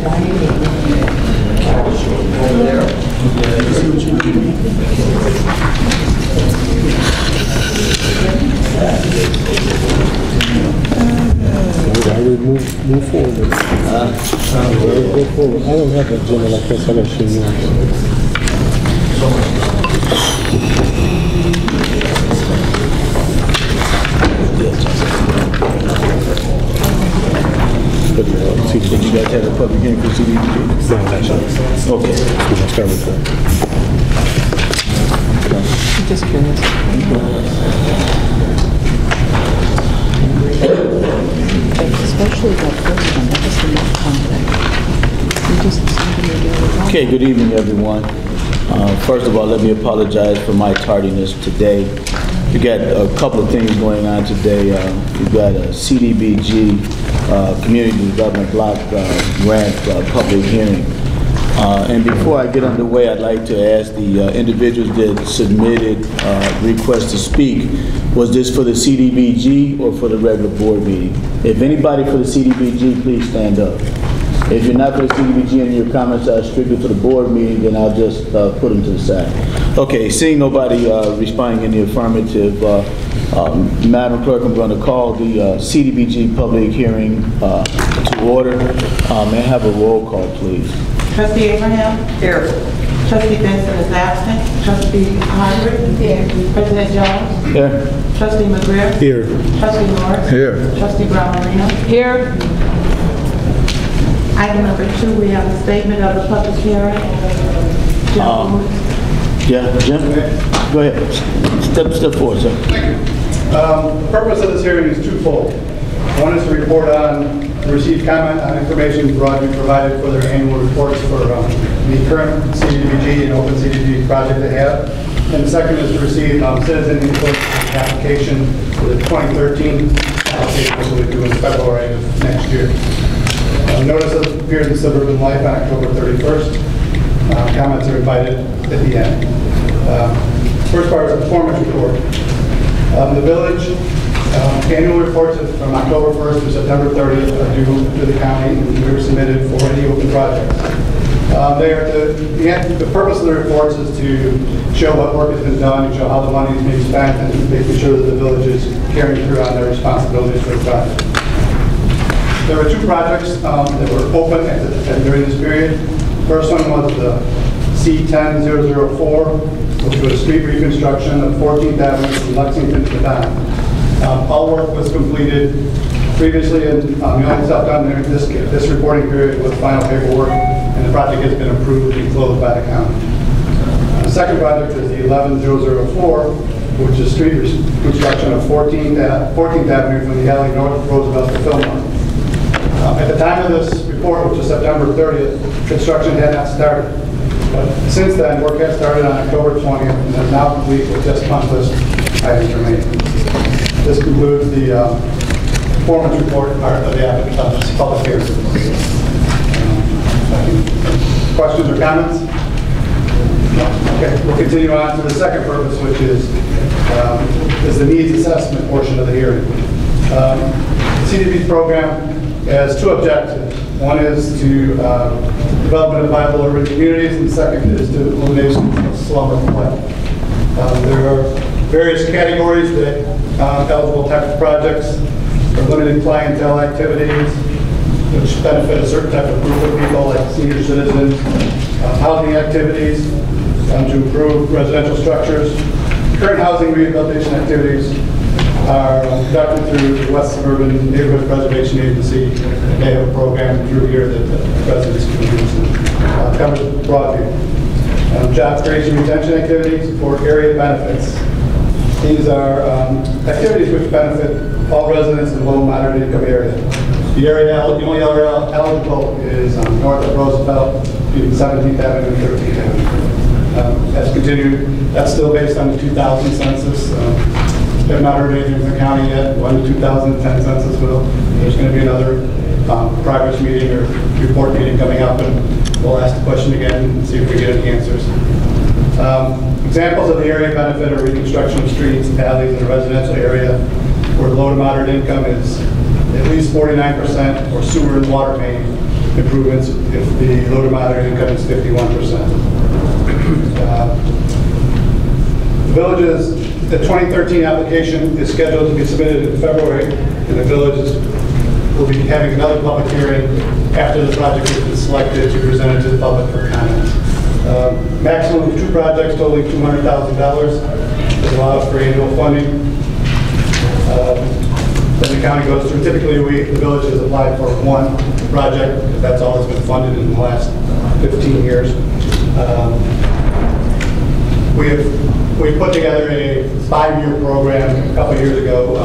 Move forward. Go forward. I don't have an agenda like this. I got to show you. You guys had a public hearing for CDBG? No, that's not. Okay. We'll start with that. I'm just curious. Especially that first one, that was the most contact. Okay, good evening, everyone. First of all, let me apologize for my tardiness today. We got a couple of things going on today. We've got a CDBG Community Development Block Grant public hearing. And before I get underway, I'd like to ask the individuals that submitted requests to speak, was this for the CDBG or for the regular board meeting? If anybody for the CDBG, please stand up. If you're not for the CDBG and your comments are strictly for the board meeting, then I'll just put them to the side. Okay, seeing nobody responding in the affirmative, Madam Clerk, I'm going to call the CDBG public hearing to order. May I have a roll call, please? Trustee Abraham? Here. Trustee Benson is absent. Trustee Hardwick? Here. President Jones? Here. Trustee McGreer? Here. Trustee Norris? Here. Trustee Brown Marino? Here. Item number 2, we have a statement of the public hearing. Yeah, Jim? Go ahead. Step forward, sir. Thank you. The purpose of this hearing is twofold. One is to report on the received comment on information Broadview provided for their annual reports for the current CDBG and open CDBG project they have. And the second is to receive citizen input on the application for the 2013 application, which will be due in February of next year. Notice of appeared in Suburban Life on October 31st. Comments are invited at the end. First part is a performance report. The village annual reports from October 1st to September 30th are due to the county and they were submitted for any open projects. The purpose of the reports is to show what work has been done and show how the money is being spent and making sure that the village is carrying through on their responsibilities for the project. There were 2 projects that were open during this period. First one was the C10004, which was street reconstruction of 14th Avenue from Lexington to Don. All work was completed previously, and the only stuff done during this reporting period was final paperwork, and the project has been approved and closed by the county. The second project is the 11004, which is street reconstruction of 14th Avenue from the alley north of Roosevelt to Fillmore. At the time of this report, which is September 30th, construction had not started. But since then, work has started on October 20th and is now complete with just punch list items remaining. This concludes the performance report part of the public hearing. Questions or comments? No? Okay, we'll continue on to the second purpose, which is the needs assessment portion of the hearing. The CDB program has 2 objectives. One is to development of viable urban communities, and the second is to elimination of slum or flood. There are various categories that eligible type of projects for limited clientele activities, which benefit a certain type of group of people, like senior citizens, housing activities to improve residential structures. Current housing rehabilitation activities are conducted through the West Suburban Neighborhood Preservation Agency. They have a program through here that the residents can use. Covers Broadview. Job creation retention activities for area benefits. These are activities which benefit all residents in the low and moderate income area. The only area eligible is north of Roosevelt, between 17th Avenue and 13th Avenue. That's still based on the 2000 census. Have not heard anything from the county yet. When the 2010 census will. There's going to be another progress meeting or report meeting coming up, and we'll ask the question again and see if we get any answers. Examples of the area benefit are reconstruction of streets and alleys in the residential area where low to moderate income is at least 49%, or sewer and water main improvements if the low to moderate income is 51%. The village's, the 2013 application is scheduled to be submitted in February, and the village will be having another public hearing after the project has been selected to present it to the public for comment. Maximum of 2 projects totaling $200,000 is allowed for annual funding. Then the county goes through, typically the village has applied for 1 project, because that's all that's been funded in the last 15 years. We put together a 5-year program a couple years ago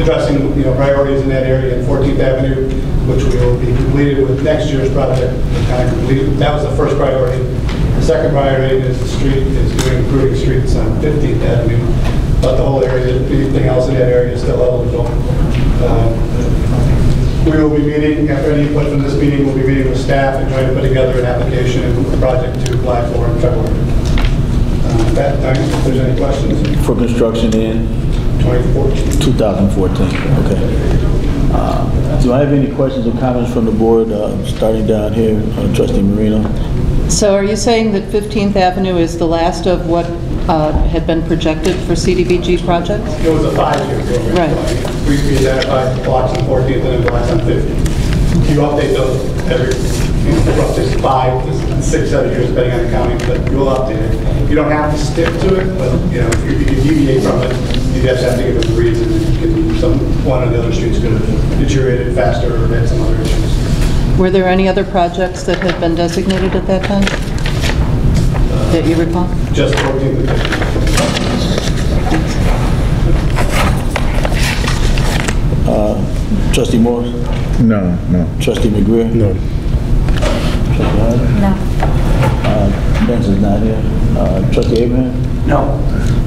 addressing priorities in that area in 14th Avenue, which we will be completed with next year's project. Kind of completed. That was the first priority. The second priority is doing improving streets on 15th Avenue, but the whole area, anything else in that area is still eligible. We will be meeting, after any input from this meeting, we'll be meeting with staff and trying to put together an application and a project to apply for in February. That time, if there's any questions. For construction in 2014. 2014, okay. Do I have any questions or comments from the board, starting down here, Trustee Marino? So are you saying that 15th Avenue is the last of what had been projected for CDBG projects? It was a 5-year program. Right. We identified blocks on 14th and then blocks on 15th. You update those every, roughly 5 to 6, 7 years, depending on the county, but you will update it. You don't have to stick to it, but if you deviate from it, you just have to give them a reason. One of the other streets could have deteriorated faster or had some other issues. Were there any other projects that had been designated at that time that you recall? Just 14th and 15th. Trustee Morris? No. Trustee McGreer? No. Trustee Hyder? No. Benson's not here. Trustee Abraham? No.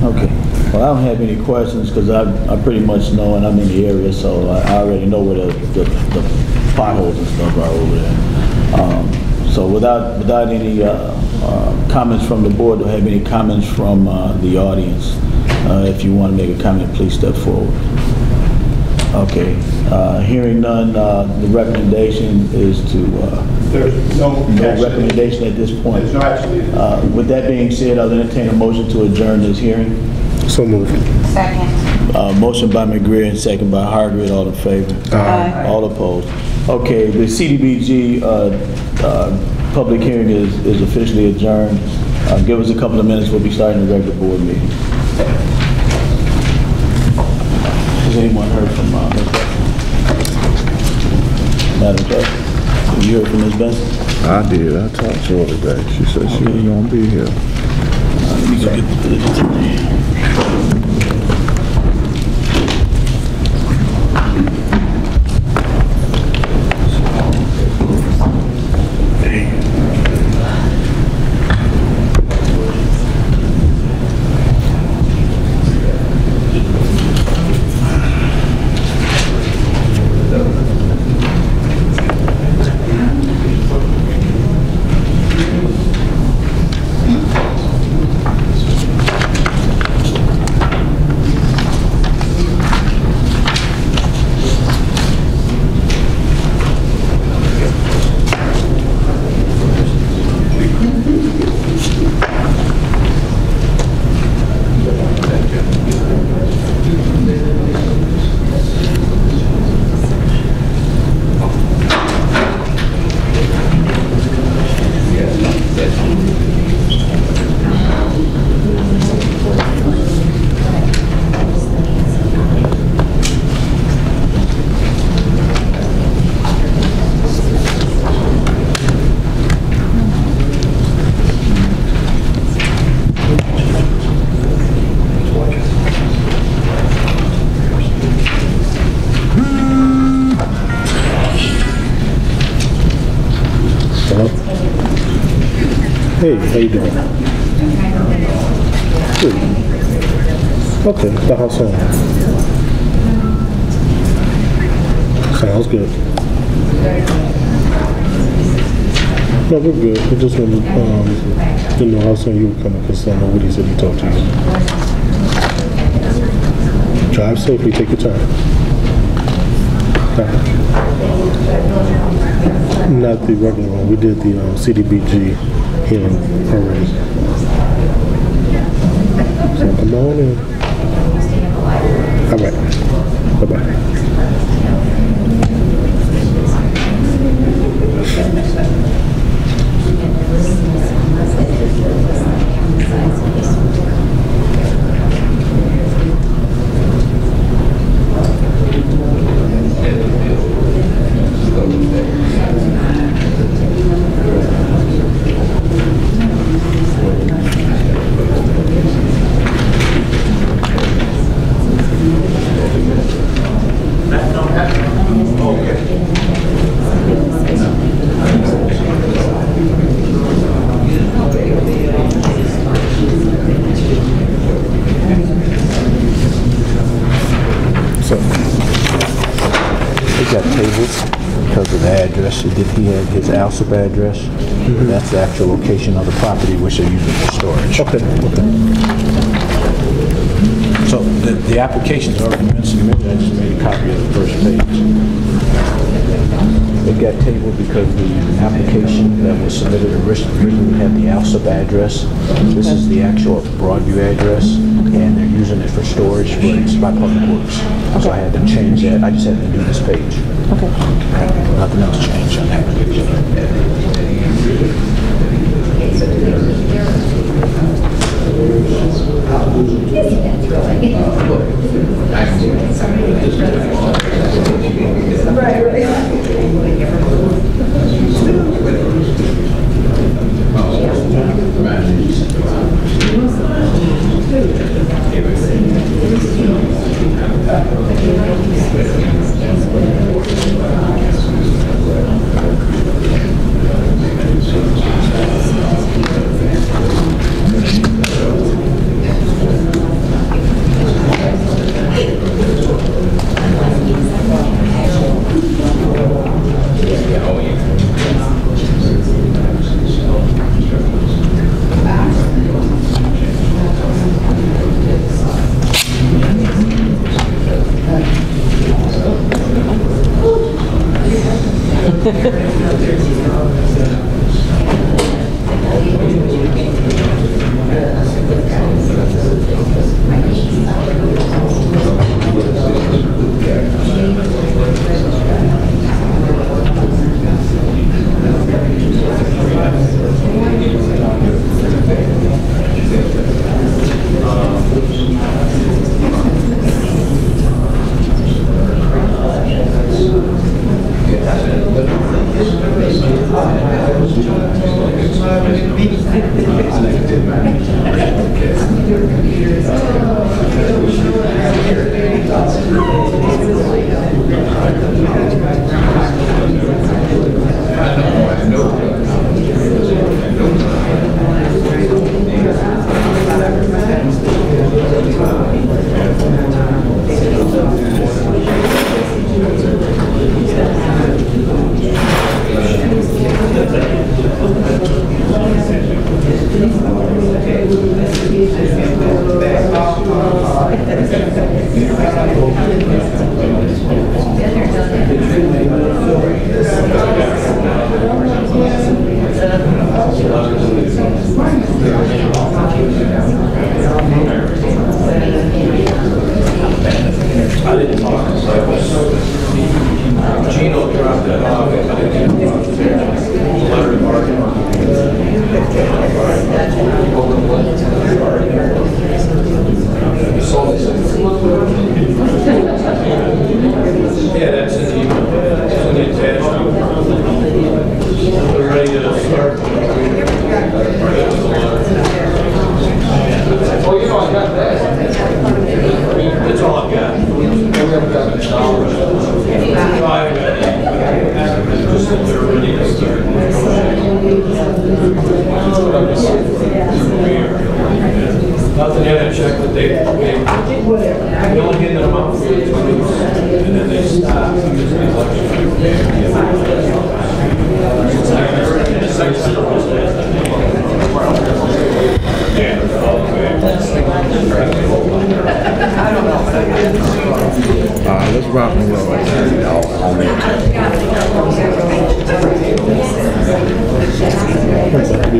Okay. Well, I don't have any questions because I pretty much know, and I'm in the area, so I already know where the potholes and stuff are over there. So without any comments from the board, do I have any comments from the audience? If you want to make a comment, please step forward. Okay. Hearing none, the recommendation is to... There's no recommendation at this point. There's no action needed. With that being said, I'll entertain a motion to adjourn this hearing. So moved. Second. Motion by McGreer and second by Hargreaves. All in favor? Aye. All opposed? Okay, the CDBG public hearing is officially adjourned. Give us a couple of minutes. We'll be starting the regular board meeting. Has anyone heard from Ms. Benson? Madam Clerk, have you heard from Ms. Benson? I did. I talked to her today. She said she was going to be here. Let me go get the Hey, how you doing? Good. Okay, the house home. Sounds good. No, we're good. We just wanted to know how soon you were coming, because I know Woody said he talked to you. Drive safely, take your time. Bye. Not the regular one. We did the CDBG hearing already. So come on in. All right. Bye-bye. Because of the address, he had his ALSUP address. That's the actual location of the property which they're using for storage. Okay. So the application's already been submitted. I just made a copy of the first page. It got tabled because the application that was submitted originally had the ALSUP address. This is the actual Broadview address, and they're using it for storage, but it's by Public Works. So I had to change that. I just had to do this page. Okay. Nothing else changed on that application.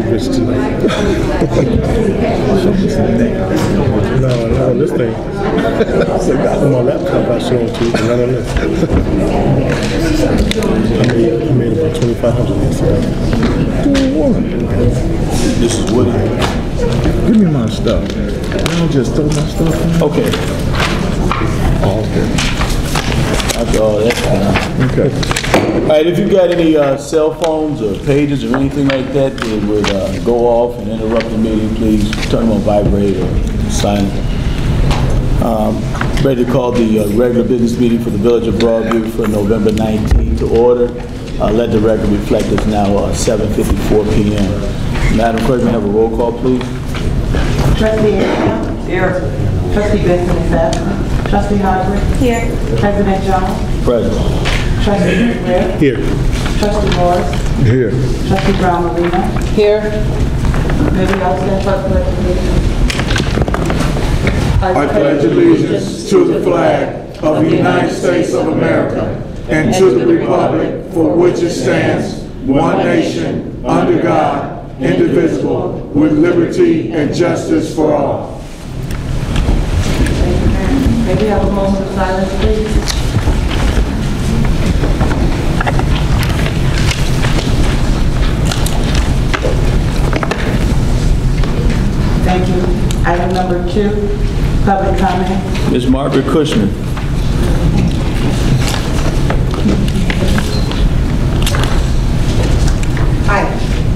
rich tonight. No, on this thing. On my laptop I show it to you, but not on this. I made about 2,500 yesterday. This is Woody. Give me my stuff. I don't just throw my stuff in. Okay. Oh, okay. Oh, that's fine. Okay. All right, if you've got any cell phones or pages or anything like that that would go off and interrupt the meeting, please turn them on vibrate or silent. Ready to call the regular business meeting for the Village of Broadview for November 19th to order. Let the record reflect it's now 7:54 p.m. Madam Clerk, may I have a roll call, please? Trustee Area. Here. Trustee Benson is absent. Trustee Hardwick. Here. President Jones. Present. Trustee Ware. Here. Trustee Morris. Here. Trustee Brown Marina. Here. Maybe I'll stand for the pledge of allegiance. I pledge allegiance to the flag of the United States of America and to the republic for which it stands, one nation, under God, indivisible, with liberty and justice for all. Maybe have a moment of silence, please. Thank you. Item number 2, public comment. Ms. Margaret Cushman. Hi.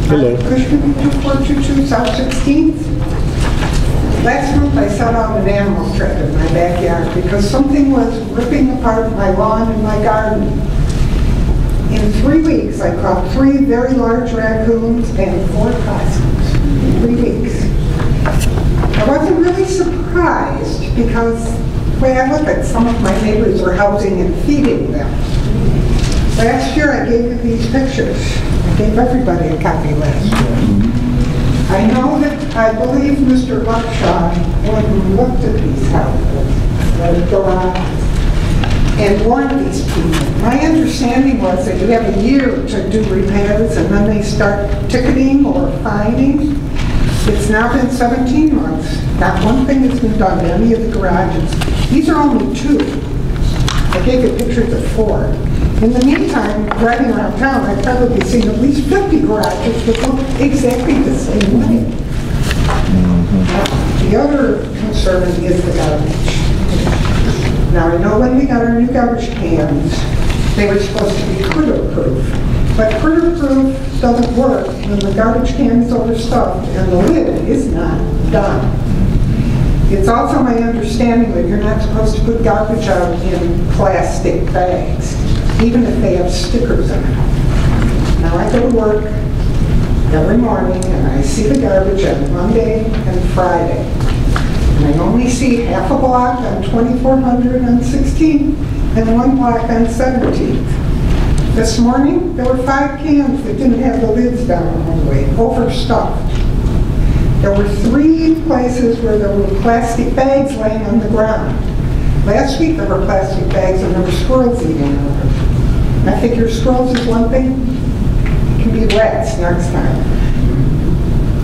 Hello. Cushman, 2422 South 16th. Last month I set out an animal trap in my backyard because something was ripping apart my lawn and my garden. In 3 weeks I caught 3 very large raccoons and 4 possums. In 3 weeks. I wasn't really surprised because the way I look at some of my neighbors were housing and feeding them. Last year I gave you these pictures. I gave everybody a copy last year. I know that I believe Mr. Buckshot went and looked at these houses, the garages, and warned these people. My understanding was that you have a year to do repairs and then they start ticketing or fining. It's now been 17 months. Not one thing has been done to any of the garages. These are only 2. I gave you pictures of 4. In the meantime, driving around town, I've probably seen at least 50 garages that look exactly the same way. The other concern is the garbage. Now, I know when we got our new garbage cans, they were supposed to be critter-proof. But critter-proof doesn't work when the garbage can is overstuffed and the lid is not done. It's also my understanding that you're not supposed to put garbage out in plastic bags, even if they have stickers on them. Now I go to work every morning and I see the garbage on Monday and Friday. And I only see half a block on 2400 on 16th and 1 block on 17th. This morning, there were 5 cans that didn't have the lids down all the way, overstuffed. There were 3 places where there were plastic bags laying on the ground. Last week, there were plastic bags and there were squirrels eating them. I figure squirrels is one thing, it can be rats next time.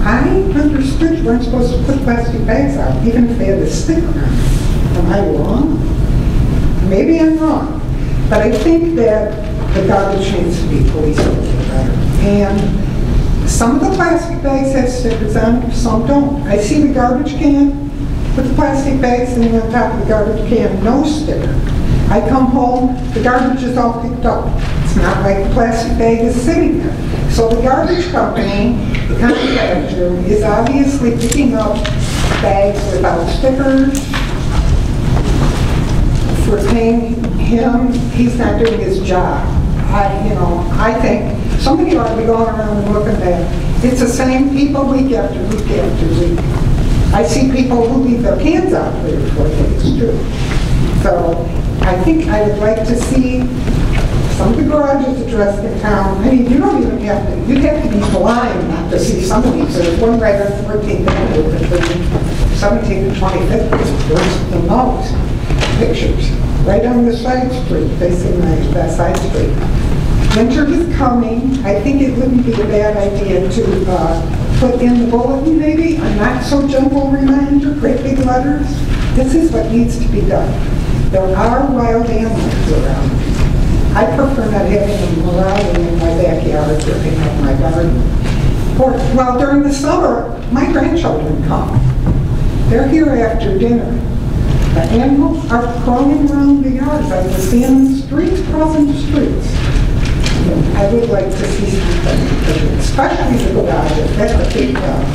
I understood you weren't supposed to put plastic bags out, even if they had a sticker on them. Am I wrong? Maybe I'm wrong, but I think that the garbage needs to be policed a little better. And some of the plastic bags have stickers on them, some don't. I see the garbage can with the plastic bag sitting on top of the garbage can, no sticker. I come home, the garbage is all picked up. It's not like the plastic bag is sitting there. So the garbage company, the contractor, is obviously picking up bags without stickers. If we're paying him, he's not doing his job. I think somebody ought to be going around and looking at that. It's the same people week after week after week. I see people who leave their cans out 3 or 4 days too. So I think I would like to see some of the garages addressed in town. I mean, you don't even have to, you'd have to be blind not to see some of these. There's one right on 14th Avenue between 17th and 25th. It's worse than those pictures. Right on the side street, facing that side street. Winter is coming. I think it wouldn't be a bad idea to put in the bulletin maybe, a not so jumbo reminder, great big letters. This is what needs to be done. There are wild animals around. I prefer not having them marauding in my backyard, ripping up my garden. Or, well, during the summer, my grandchildren come. They're here after dinner. The animals are crawling around the yards. I was seeing them in the streets, crossing the streets. I would like to see something, especially the garages. That's a big job.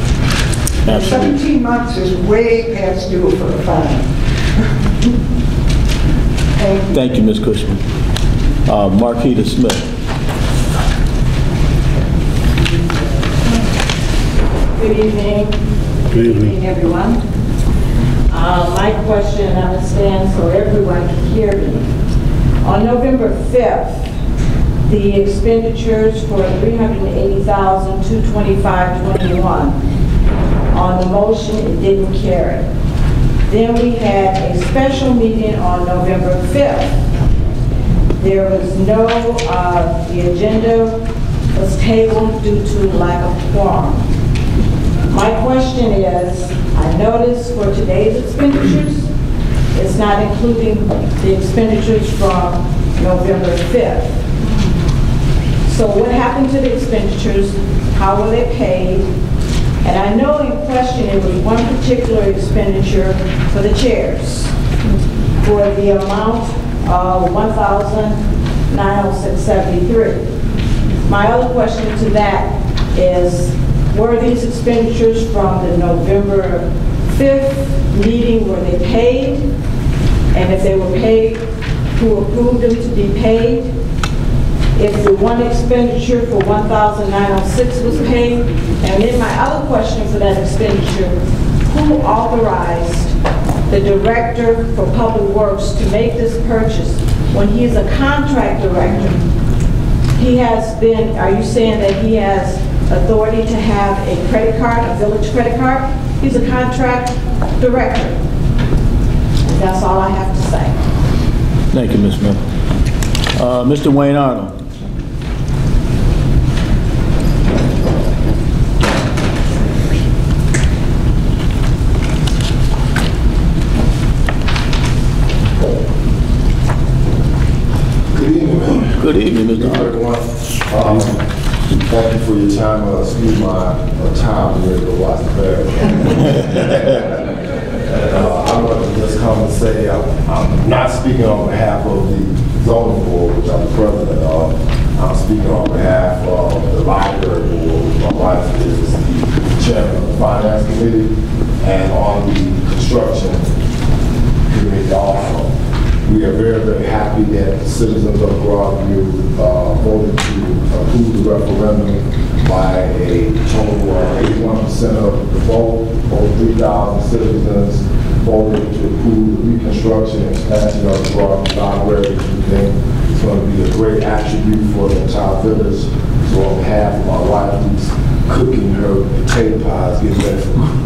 17 months is way past due for a fine. Thank you, Ms. Cushman. Marquita Smith. Good evening. Good evening, everyone. My question, I will stand so everyone can hear me. On November 5th, the expenditures for $380,225.21. On the motion, it didn't carry. Then we had a special meeting on November 5th. There was no, the agenda was tabled due to lack of quorum. My question is, I noticed for today's expenditures, it's not including the expenditures from November 5th. So what happened to the expenditures? How were they paid? And I know in question it was one particular expenditure for the chairs for the amount of $1,906.73. My other question to that is, were these expenditures from the November 5th meeting, were they paid? And if they were paid, who approved them to be paid? If the one expenditure for $1,906 was paid? And then my other question for that expenditure, who authorized the Director for Public Works to make this purchase when he is a contract director? He has been, are you saying that he has authority to have a credit card, a village credit card? He's a contract director. And that's all I have to say. Thank you, Ms. Smith. Mr. Wayne Arnold. Good evening, Mr. Everyone. Thank you for your time. Excuse my time here to watch the bear. I want to just come and say I'm not speaking on behalf of the zoning board, which I'm the president of. I'm speaking on behalf of the library board, which my wife is the chairman of the finance committee, and on the construction committee also. We are very, very happy that the citizens of Broadview voted to approve the referendum by a total of 81% of the vote. Over 3,000 citizens voted to approve the reconstruction and expansion of the Broadview Library, which we think is going to be a great attribute for the entire village. So on behalf of my wife, who's cooking her potato pies, getting ready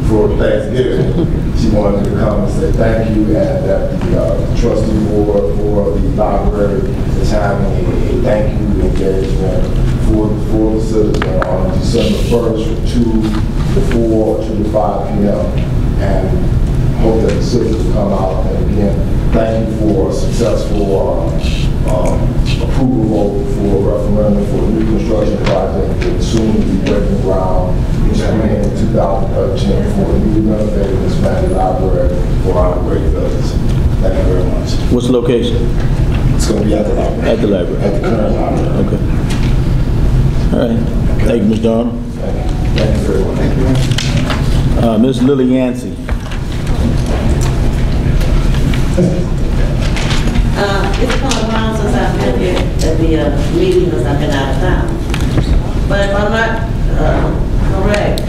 for Thanksgiving, she wanted me to come and say thank you, and that the trustee board for the library is having a thank you engagement for the citizens on December 1st from 2 to 4 to 5 p.m. and hope that the citizens will come out. And again, thank you for a successful approval vote for a referendum for the new construction project that will soon be breaking ground in 2013 for a new renovated and expanded library for our great village. Thank you very much. What's the location? It's going to be at the library. At the library. At the current library. Okay. All right. Okay. Thank you, Mr. Arnold. Thank you very much. Thank you. Ms. Lily Yancey. It's been a while since I've been here at the meeting because I've been out of town. But if I'm not correct,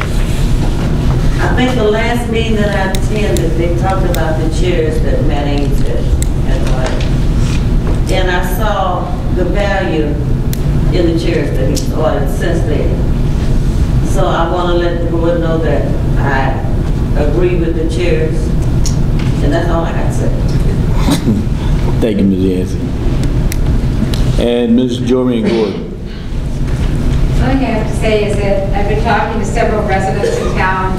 I think the last meeting that I attended, they talked about the chairs that Matt Ames had. And I saw the value in the chairs that he's ordered since then. So I want to let the board know that I agree with the chairs. And that's all I got to say. Thank you, Ms. Yancey. And Ms. Jordan Gordon. only thing I have to say is that I've been talking to several residents in town,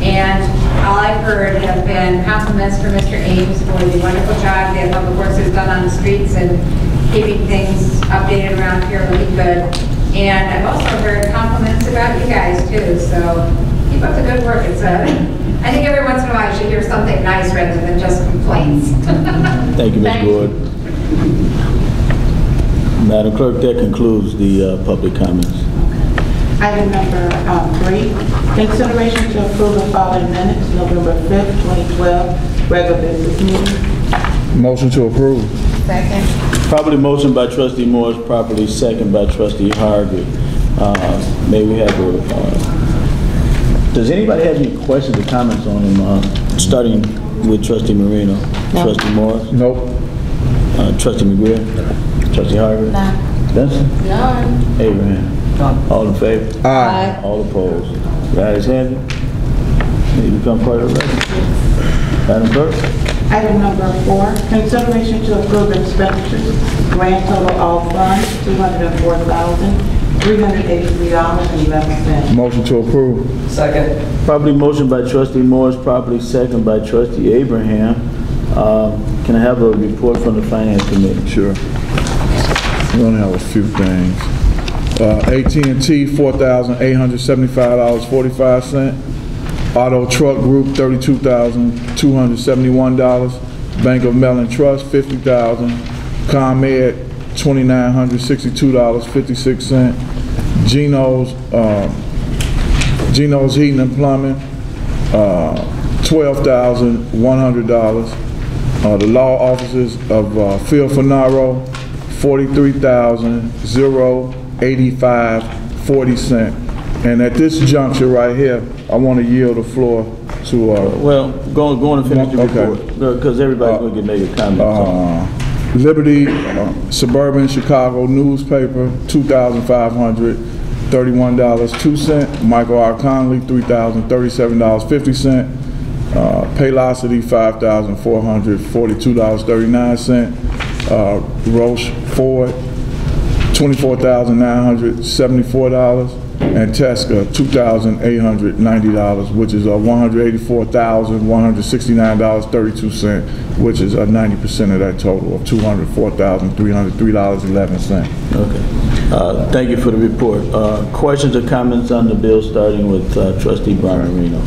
and all I've heard have been compliments for Mr. Ames for the wonderful job that Public Works has done on the streets and keeping things updated around here looking good. And I've also heard compliments about you guys too, so keep up the good work. It's I think every once in a while you should hear something nice rather than just complaints. Thank you, Ms. Gord. Madam Clerk, that concludes the public comments. Item number 3, consideration to approve the following minutes, November 5th, 2012, regular business meeting. Motion to approve. Second. Properly motion by Trustee Morris, properly second by Trustee Hargreaves. May we have a, does anybody have any questions or comments on them, starting with Trustee Marino? No. Trustee Morris? Nope. Trustee McGreer? Trustee Hargreaves? No. Benson? No. Abraham? All in favor? Aye. All opposed? The ayes have it. May become part of the record. Madam Clerk? Item number 4, consideration to approve expenditures, grand total all funds, $204,383.11. Motion to approve. Second. Properly motion by Trustee Morris, properly second by Trustee Abraham. Can I have a report from the Finance Committee? Sure. We only have a few things. AT&T, $4,875.45. Auto Truck Group, $32,271. Bank of Mellon Trust, $50,000. ComEd, $2,962.56. Geno's Heating and Plumbing, $12,100. The law offices of Phil Finaro, $43,085.40. And at this juncture right here, I want to yield the floor to... well, go on and finish the report, because everybody's going to get negative comments. Liberty Suburban Chicago newspaper, $2,531.02. Michael R. Conley, $3,037.50. Paylocity, $5,442.39. Roche Ford, $24,974. And Tesca, $2,890, which is $184,169.32, which is 90% of that total of $204,303.11. Okay. Thank you for the report. Questions or comments on the bill, starting with Trustee Marino?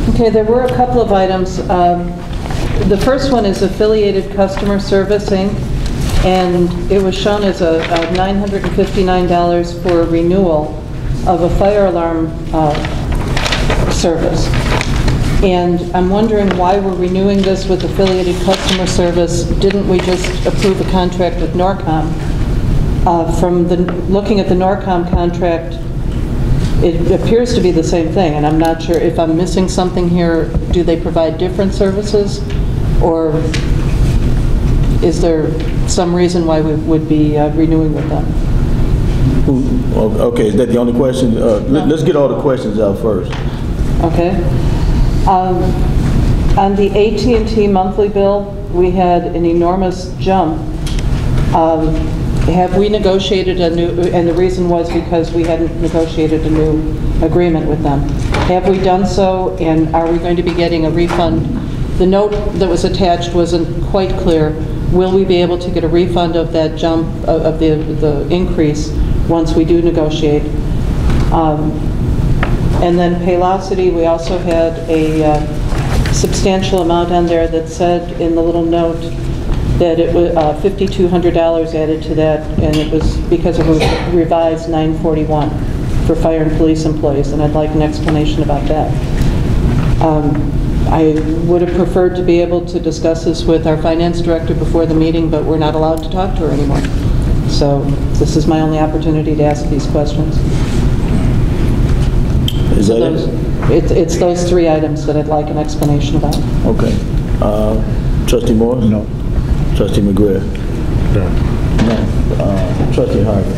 Okay, there were a couple of items. The first one is Affiliated Customer Servicing, and it was shown as a $959 for a renewal of a fire alarm service. And I'm wondering why we're renewing this with Affiliated Customer Service. Didn't we just approve a contract with Norcom? Looking at the Norcom contract, it appears to be the same thing, and I'm not sure if I'm missing something here. Do they provide different services, or is there some reason why we would be renewing with them? Okay, is that the only question? Let's get all the questions out first. Okay. On the AT&T monthly bill, we had an enormous jump. Have we negotiated a new, and the reason was because we hadn't negotiated a new agreement with them. Have we done so, and are we going to be getting a refund? The note that was attached wasn't quite clear. Will we be able to get a refund of that jump, of the increase, once we do negotiate? And then Paylocity, we also had a substantial amount on there that said in the little note that it was $5,200 added to that, and it was because it was revised 941 for fire and police employees, and I'd like an explanation about that. I would have preferred to be able to discuss this with our finance director before the meeting, but we're not allowed to talk to her anymore. So this is my only opportunity to ask these questions. Is that it? It's those 3 items that I'd like an explanation about. Okay. Trustee Moore? No. Trustee McGreer? No. Trustee Harvey?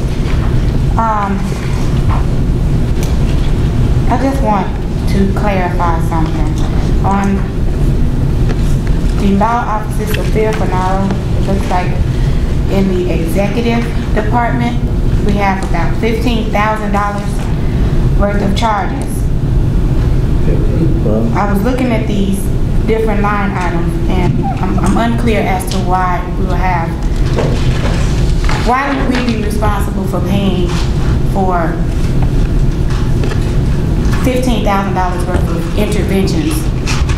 I just want to clarify something. On the law offices of Phil Finaro, it looks like in the executive department, we have about $15,000 worth of charges. I was looking at these different line items, and I'm unclear as to why would we be responsible for paying for $15,000 worth of interventions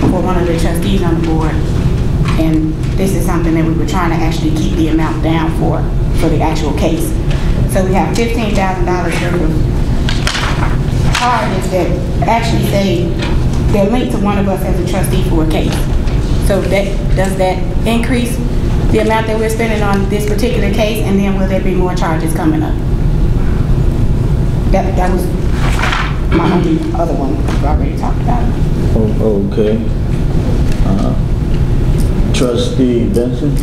for one of the trustees on the board, and this is something that we were trying to actually keep the amount down for the actual case. So we have $15,000 worth of charges that actually say they're linked to one of us as a trustee for a case. So does that increase the amount that we're spending on this particular case, and then will there be more charges coming up? That was my only other one we've already talked about. Okay. Trustee Benson?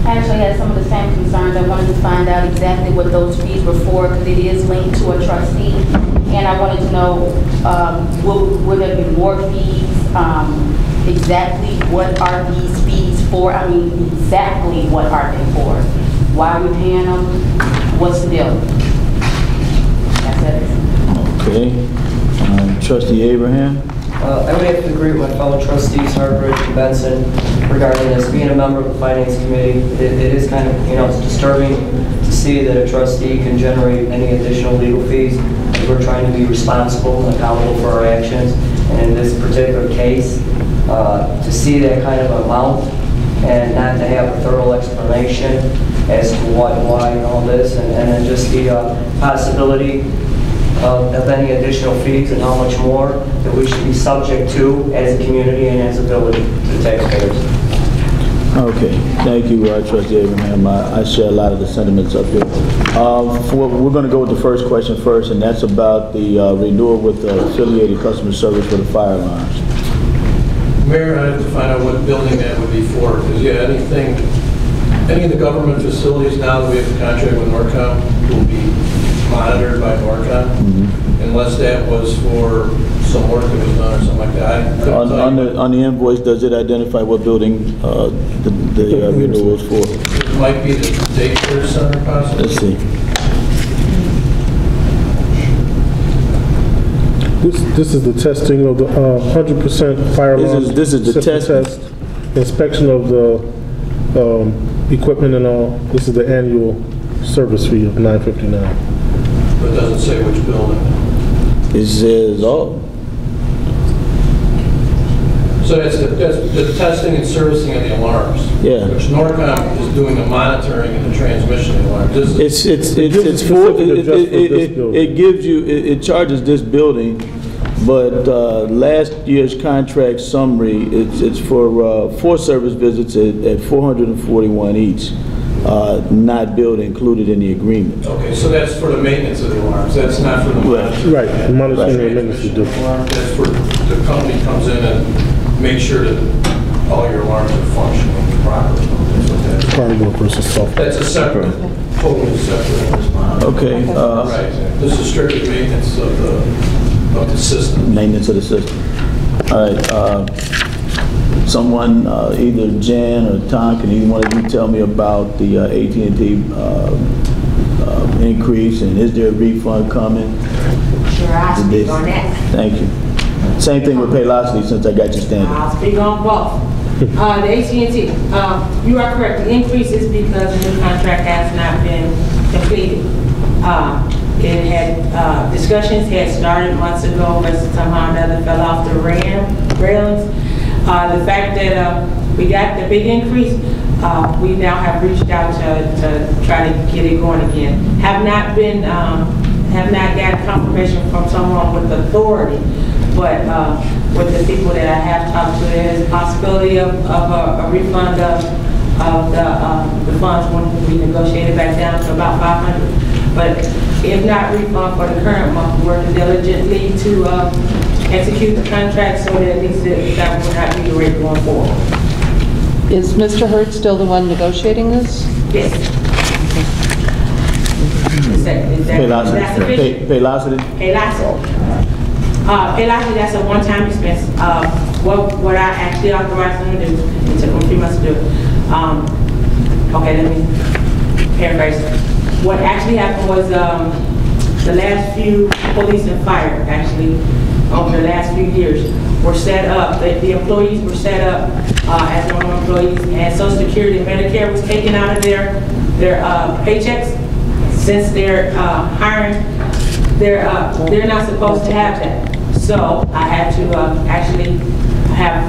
I actually had some of the same concerns. I wanted to find out exactly what those fees were for, because it is linked to a trustee. And I wanted to know, will there be more fees? Exactly what are these fees for? I mean, exactly what are they for? Why are we paying them? What's the deal? That's it. Okay. Trustee Abraham? I would have to agree with my fellow trustees, Hartbridge and Benson, regarding this. Being a member of the Finance Committee, it is kind of, it's disturbing to see that a trustee can generate any additional legal fees. We're trying to be responsible and accountable for our actions. And in this particular case, to see that kind of amount and not to have a thorough explanation as to what, why, and all this, and then just the possibility of any additional fees and how much more that we should be subject to as a community and as a village to taxpayers. Okay, thank you, Trustee Abraham. I share a lot of the sentiments up here. We're going to go with the first question first, and that's about the renewal with the affiliated customer service for the fire alarms. Mayor, I have to find out what building that would be for, because any of the government facilities now that we have a contract with Norcom will be monitored by Norcom, unless that was for some work that was done or something like that. On the invoice, does it identify what building the renewal is for? It might be the daycare center, possibly. Let's see. This is the testing of the 100% fire alarm. This is the test. Inspection of the equipment and all. This is the annual service fee of $959. But it doesn't say which building. It says all. So that's the testing and servicing of the alarms. Yeah. Which Norcom is doing the monitoring and the transmission of the alarms. It charges this building, but last year's contract summary, it's for 4 service visits at $441 each. Not billed included in the agreement. Okay, so that's for the maintenance of the alarms. That's not for the monitoring. Right, the monitoring and maintenance is different. That's for the company comes in and makes sure that all your alarms are functioning properly. That's what that is. Hardware versus software. That's a separate, totally separate. Okay. Right. This is strictly maintenance of the system. Maintenance of the system. All right. Someone, either Jan or Tom, can either one of you tell me about the AT&T increase, and is there a refund coming? Sure, I'll speak on that. Thank you. Same thing with Paylocity, since I got you standing. I'll speak on both. The AT&T, you are correct. The increase is because the new contract has not been completed. It had, discussions had started months ago, but somehow or another fell off the railings. The fact that we got the big increase, we now have reached out to try to get it going again. Have not got confirmation from someone with authority, but with the people that I have talked to, there's a possibility of a refund of the funds when we negotiated back down to about $500. But if not refund for the current month, we're working diligently to execute the contract so that at least that will not be the rate going forward. Is Mr. Hurd still the one negotiating this? Yes. Paylocity. Paylocity, that's a one-time expense. What I actually authorized them to do, it took them 3 months to do. Okay, let me paraphrase. what actually happened was the last few police and fire, actually, over the last few years, were set up, the employees were set up as normal employees, and Social Security and Medicare was taken out of their paychecks. Since they're hiring, they're not supposed to have that. So I had to actually have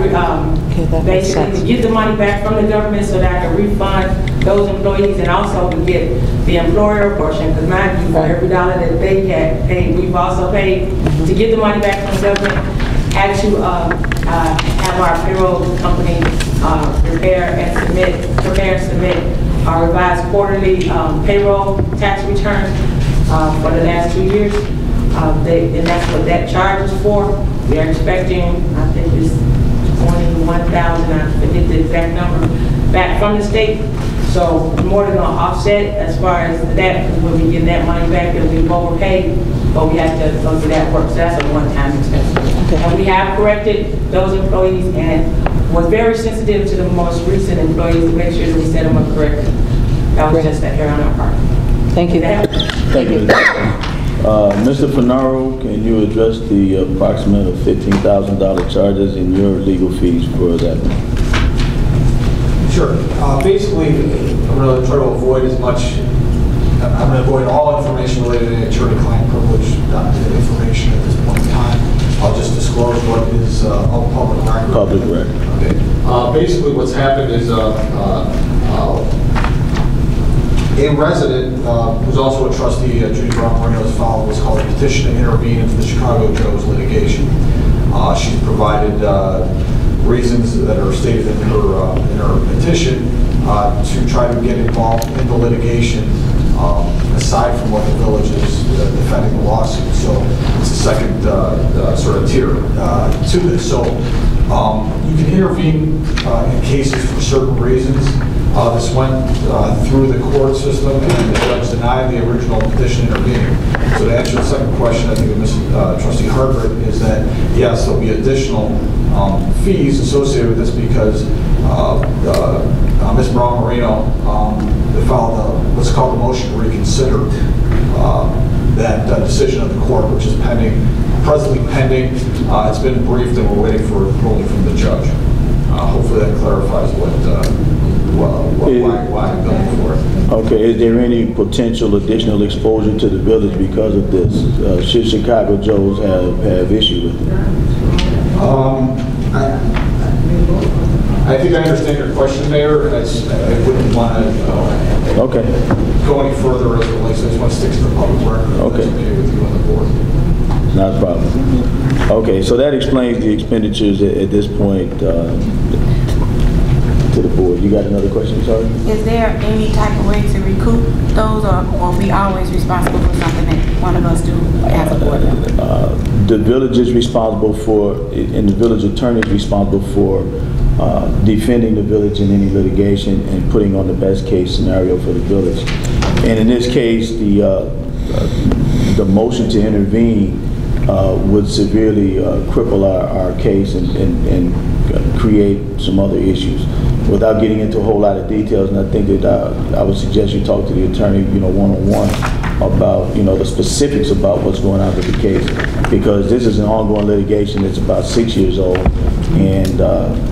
basically to get the money back from the government so that I could refund those employees and also to get the employer portion, because mind you, for every dollar that they had paid, we've also paid to get the money back from the government. Had to have our payroll company prepare and submit our revised quarterly payroll tax returns for the last 2 years. And that's what that charge is for. We are expecting, I think it's 21,000, I forget the exact number, back from the state. So more than going to offset as far as that, because we'll be getting that money back and we've overpaid, but we have to go through that work. So that's a one-time expense. Okay. And we have corrected those employees and was very sensitive to the most recent employees to make sure that we set them up correctly. That was just that error on our part. Thank you. Thank you. Mr. Finaro, can you address the approximate of $15,000 charges in your legal fees for that? Sure. Basically, I'm going to try to avoid as much, I'm going to avoid all information related to attorney-client privilege information at this point in time. I'll just disclose what is all public record. Public record. Okay. Basically, what's happened is a resident who's also a trustee, Judy Brown Moreno's filed what's called a petition to intervene into the Chicago Joe's litigation. She's provided reasons that are stated in her petition to try to get involved in the litigation aside from what the village is defending the lawsuit. So it's a second sort of tier to this. So you can intervene in cases for certain reasons. This went through the court system and the judge denied the original petition intervening. So to answer the second question, I think of Trustee Hartford, is that yes, there'll be additional fees associated with this because Ms. Brown Moreno filed what's called a motion to reconsider that decision of the court, which is presently pending. It's been briefed and we're waiting for a ruling from the judge. Hopefully that clarifies why I'm going for it. Okay, is there any potential additional exposure to the village because of this? Should Chicago Joe's have issue with it? I think I understand your question, Mayor, and I wouldn't want to go any further as it relates. I just want to stick to the public record. Okay. That's okay with you on the board. Not a problem. Okay, so that explains the expenditures at this point to the board. You got another question, sorry? Is there any type of way to recoup those, or are we always responsible for something that one of us do as a board member? The village is responsible for, and the village attorney is responsible for defending the village in any litigation and putting on the best case scenario for the village. And in this case, the motion to intervene would severely cripple our case and create some other issues. Without getting into a whole lot of details, and I think that I would suggest you talk to the attorney, one-on-one about, the specifics about what's going on with the case, because this is an ongoing litigation that's about 6 years old, and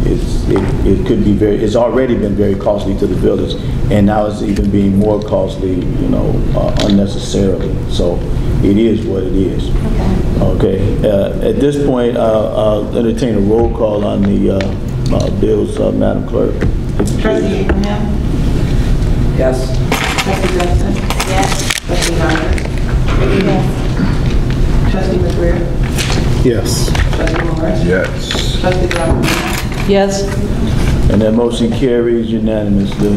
it could be it's already been very costly to the village, and now it's even being more costly, unnecessarily. So it is what it is. Okay. At this point, I'll entertain a roll call on the bills, Madam Clerk. Trustee Abraham? Yes. Trustee Benson? Yes. Trustee Hunter? Yes. Trustee McGreer? Yes. Trustee Morris? Yes. Trustee Brown? Yes. And that motion carries unanimously.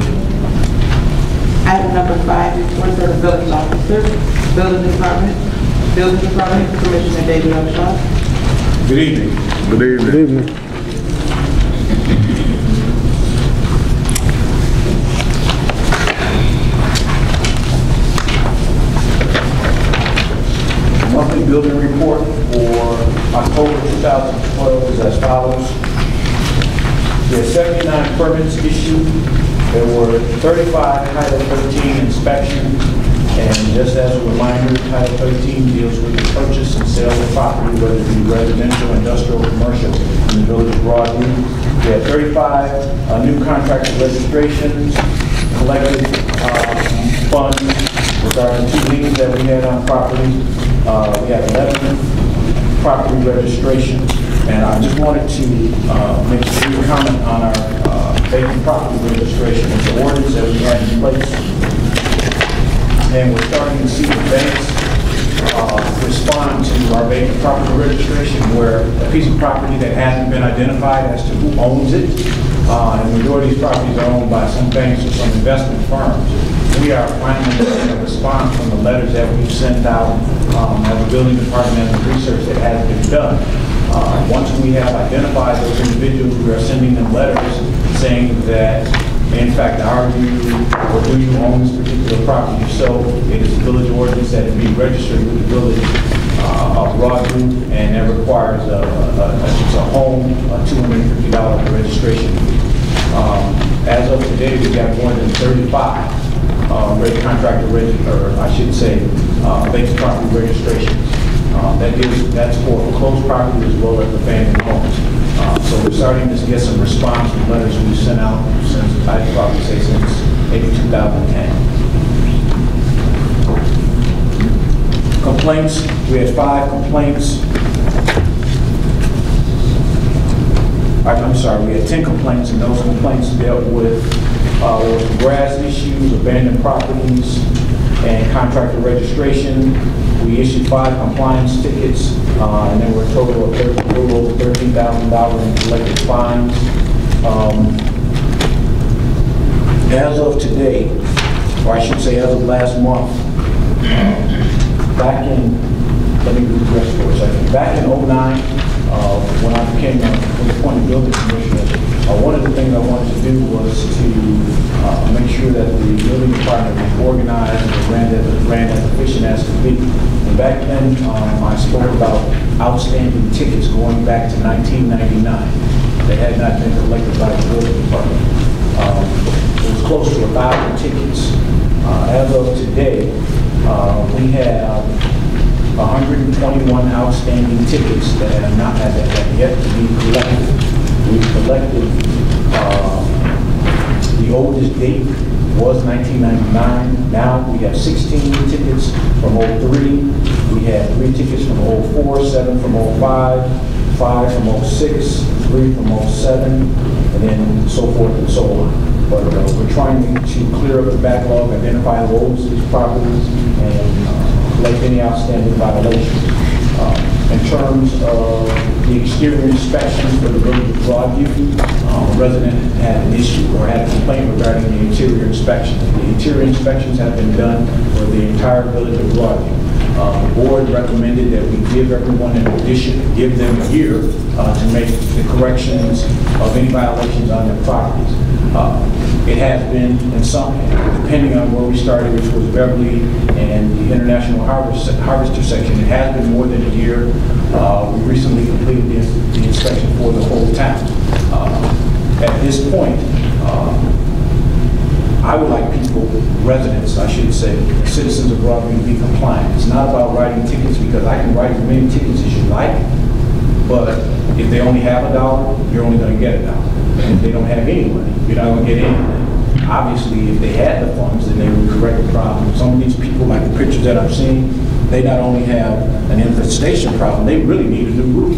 Item number 5, report for the village officer, building department, Commissioner David Upshaw. Good evening. Good evening. Good evening. Monthly building report for October 2012 is as follows. There are 79 permits issued. There were 35 Title 13 inspections, And just as a reminder, Title 13 deals with the purchase and sale of property, whether it be residential, industrial, commercial, in the village of Broadview. We had 35 new contractor registrations, collected funds regarding 2 liens that we had on property. We had 11 property registrations. And I just wanted to make a brief comment on our vacant property registration. It's an ordinance that we had in place. And we're starting to see the banks respond to our vacant property registration, where a piece of property that hasn't been identified as to who owns it, and the majority of these properties are owned by some banks or some investment firms. We are finally getting a response from the letters that we've sent out as a building department and the research that has been done. Once we have identified those individuals, we are sending them letters saying that, in fact, are you or do you own this particular property? So it is a village ordinance that it be registered with the village of Broadview, and that requires it's a home, a $250 registration fee. As of today, we got more than 35 contractor vacant property registrations. That's for foreclosed property as well as abandoned homes. So we're starting to get some response from letters we've sent out since, I'd probably say since maybe 2010. Complaints, we had 5 complaints. I'm sorry, we had 10 complaints, and those complaints dealt with grass issues, abandoned properties, and contractor registration. We issued 5 compliance tickets, and there were a total of over $13,000 in collected fines. As of today, or I should say as of last month, let me regress for a second. Back in 2009, when I became appointed building commissioner, one of the things I wanted to do was to make sure that the building department was organized and ran as efficient as could be. And back then, I spoke about outstanding tickets going back to 1999 that had not been collected by the building department. It was close to 1,000 tickets. As of today, we have 121 outstanding tickets that have yet to be collected. We've collected, the oldest date was 1999. Now we have 16 tickets from 03. We have 3 tickets from 04, 7 from 05, 5 from 06, 3 from 07, and then so forth and so on. But we're trying to clear up the backlog, identify the oldest of these properties, and collect any outstanding violations. In terms of the exterior inspections for the village of Broadview, a resident had an issue or had a complaint regarding the interior inspections. The interior inspections have been done for the entire village of Broadview. The board recommended that we give everyone an addition, give them a year to make the corrections of any violations on their properties. It has been, in some, depending on where we started, which was Beverly and the International Harvester section, it has been more than a year. We recently completed the inspection for the whole town. At this point, I would like people, residents, I should say, citizens of Broadview to be compliant. It's not about writing tickets, because I can write as many tickets as you like, but if they only have $1, you're only going to get $1. And if they don't have any money, you're not going to get anything. Obviously, if they had the funds, then they would correct the problem. Some of these people, like the pictures that I'm seeing, they not only have an infestation problem, they really need a new roof.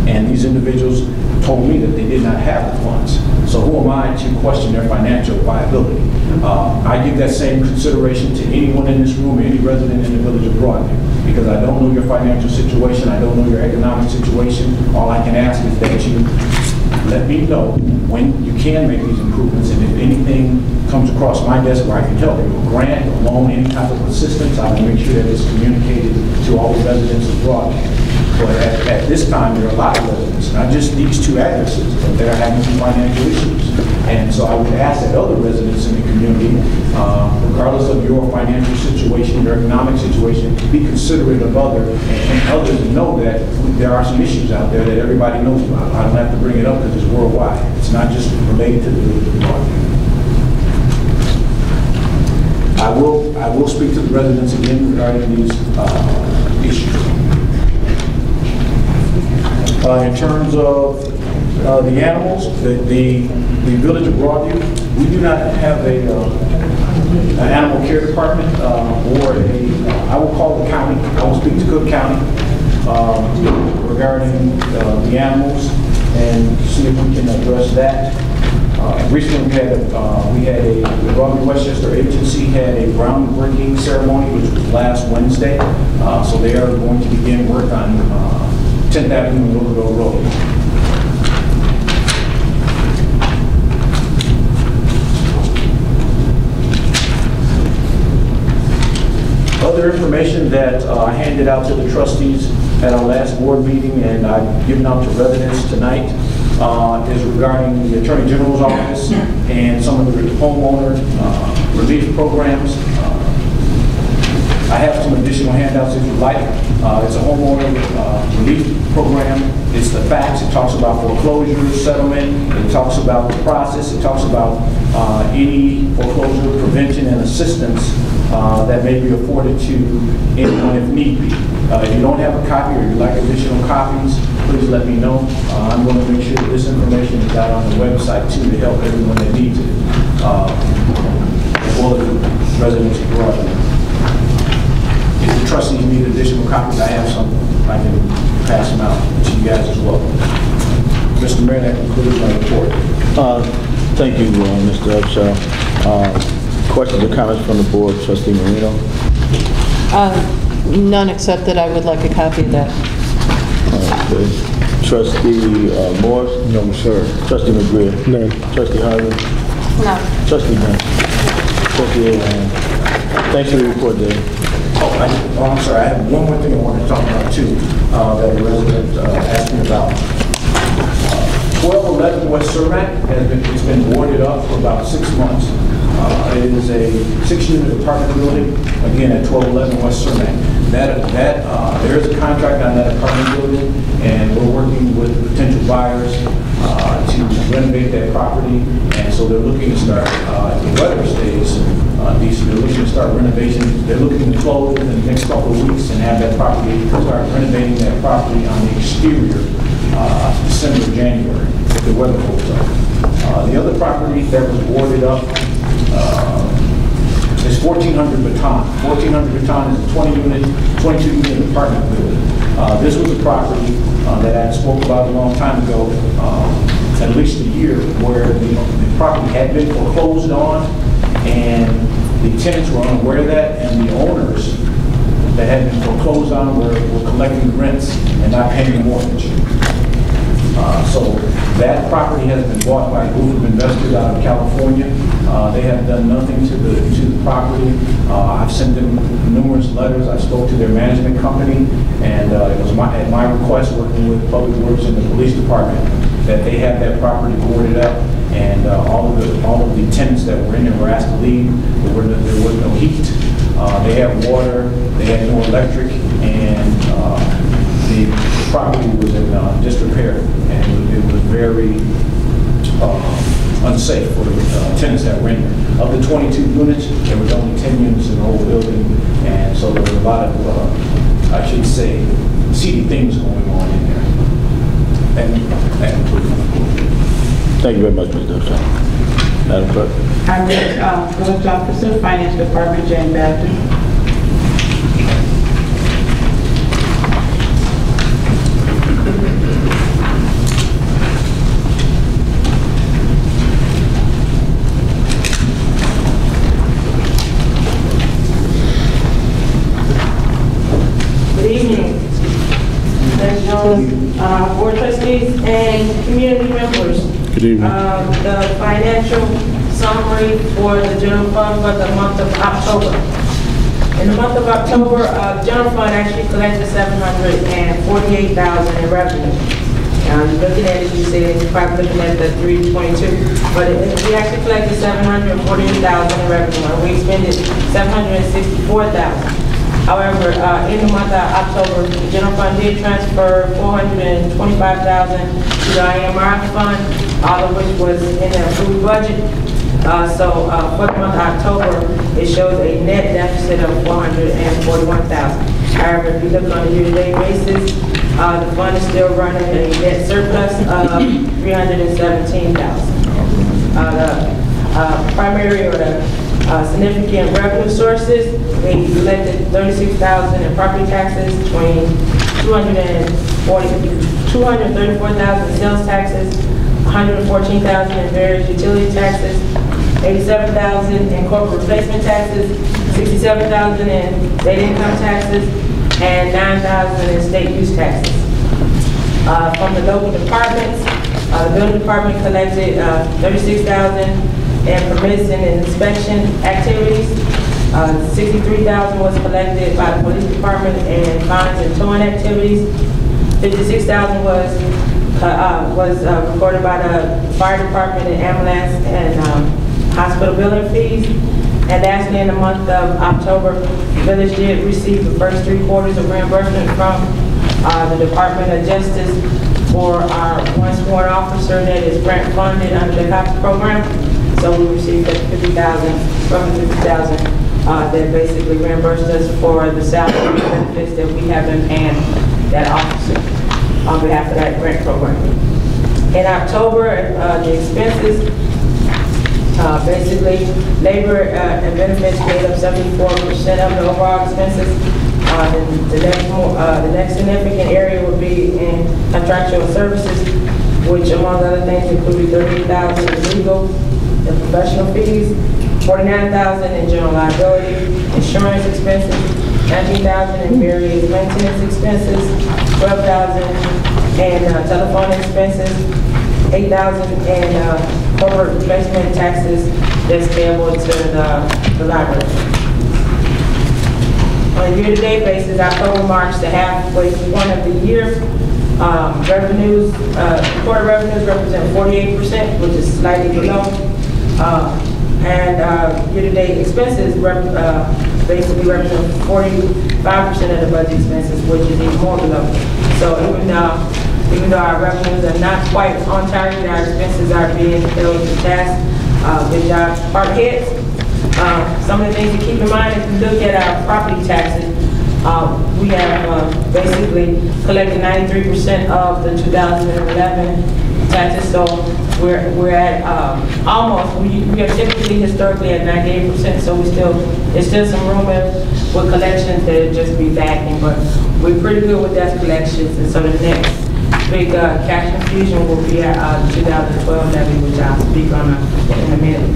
And these individuals told me that they did not have the funds. So who am I to question their financial viability? I give that same consideration to anyone in this room, any resident in the village of Broadview, because I don't know your financial situation, I don't know your economic situation. All I can ask is that you let me know when you can make these improvements, and if anything comes across my desk where I can help you, a grant, a loan, any type of assistance, I will make sure that it's communicated to all the residents of Broadview. But at this time, there are a lot of residents, not just these 2 addresses, but that are having some financial issues. And so I would ask that other residents in the community, regardless of your financial situation, your economic situation, be considerate of others, and others know that there are some issues out there that everybody knows about. I don't have to bring it up because it's worldwide. It's not just related to the village of Broadview. I will speak to the residents again regarding these issues. In terms of the animals, the village of Broadview, we do not have an animal care department or I will call the county. I will speak to Cook County regarding the animals and see if we can address that. Recently the Broadview Westchester Agency had a groundbreaking ceremony, which was last Wednesday. So they are going to begin work on 10th Avenue and Roosevelt Road. Other information that I handed out to the trustees at our last board meeting and I've given out to residents tonight is regarding the Attorney General's office and some of the homeowner relief programs. I have some additional handouts if you'd like. It's a homeowner relief program. It's the facts. It talks about foreclosure, settlement. It talks about the process. It talks about any foreclosure prevention and assistance that may be afforded to anyone if need be. If you don't have a copy or you'd like additional copies, please let me know. I'm going to make sure that this information is out on the website too to help everyone that needs it, as well as the residents of Broadview. If the trustees need additional copies, I have some. I can pass them out to you guys as well. Mr. Mayor, that concludes my report. Thank you, Mr. Upshaw. Questions or comments from the board? Trustee Marino? None, except that I would like a copy of that. Okay. Trustee Morris? No, sir. Trustee McGreer? No. Trustee Harvey? No. Trustee Hunt? Trustee thanks for the report, Dave. I'm sorry, I have one more thing I wanted to talk about too, that a resident asked me about. 1211 West Cermak it's been boarded up for about 6 months. It is a 6-unit apartment building, again at 1211 West Cermak. There is a contract on that apartment building, and we're working with potential buyers to renovate that property. And so they're looking to start, if the weather stays decent, they're looking to start renovation. They're looking to close in the next couple of weeks and have that property, start renovating that property on the exterior December, January, if the weather holds up. The other property that was boarded up is 1400 Baton. 1400 Baton is a 22-unit apartment building. This was a property that I spoke about a long time ago, at least a year, where the property had been foreclosed on, and the tenants were unaware of that, and the owners that had been foreclosed on were collecting the rents and not paying the mortgage. So that property has been bought by a group of investors out of California. They have done nothing to the property. I've sent them numerous letters. I spoke to their management company, and it was at my request, working with Public Works and the police department, that they have that property boarded up, and all of the tenants that were in there were asked to leave. There was no heat. They have water. They had no electric, and the property was in disrepair, and it was very unsafe for the tenants that were in there. Of the 22 units, there was only 10 units in the whole building, and so there was a lot of, I should say, seedy things going on in there. Thank you very much, Mr. Upshaw. Madam Clerk. I'm the Village Officer, Finance Department, Jane Baptist. Board trustees and community members. Good evening. The financial summary for the general fund for the month of October. In the month of October, the general fund actually collected $748,000 in revenue. Looking at it, you say you're probably looking at the 322, but we actually collected $748,000 in revenue, and we expended $764,000. However, in the month of October, the general fund did transfer $425,000 to the IMR fund, all of which was in the approved budget. For the month of October, it shows a net deficit of $441,000. However, if you look on a year-to-date basis, the fund is still running a net surplus of $317,000. The primary or the significant revenue sources, we collected $36,000 in property taxes, between $234,000 in sales taxes, $114,000 in various utility taxes, $87,000 in corporate replacement taxes, $67,000 in state income taxes, and $9,000 in state use taxes. From the local departments, the building department collected $36,000 in permits and inspection activities. $63,000 was collected by the police department in fines and towing activities. $56,000 was recorded by the fire department and ambulance and hospital billing fees. And lastly, in the month of October, the village did receive the first 3 quarters of reimbursement from the Department of Justice for our one sworn officer that is grant funded under the COPS program. So we received that roughly $50,000 that basically reimbursed us for the salary and benefits that we have been paying that officer on behalf of that grant program. In October, the expenses, basically labor and benefits made up 74% of the overall expenses. The next significant area would be in contractual services, which among other things included $38,000 in legal and professional fees, $49,000 in general liability, insurance expenses, $19,000 in various maintenance expenses, $12,000 in telephone expenses, $8,000 in corporate replacement taxes that's payable to the library. On a year-to-date basis, October marks the halfway point of the year. Reported revenues represent 48%, which is slightly below. Year-to-date expenses basically represent 45% of the budget expenses, which is even more below. So even though our revenues are not quite on target, our expenses are being held to task. Good job, department heads. Some of the things to keep in mind, if you look at our property taxes, we have basically collected 93% of the 2011 taxes, so we're at almost, we are typically historically at 98%, so there's still some room with collections that just be lacking, but we're pretty good with that collections, and so the next big cash infusion will be at 2012 levy, which I'll speak on in a minute.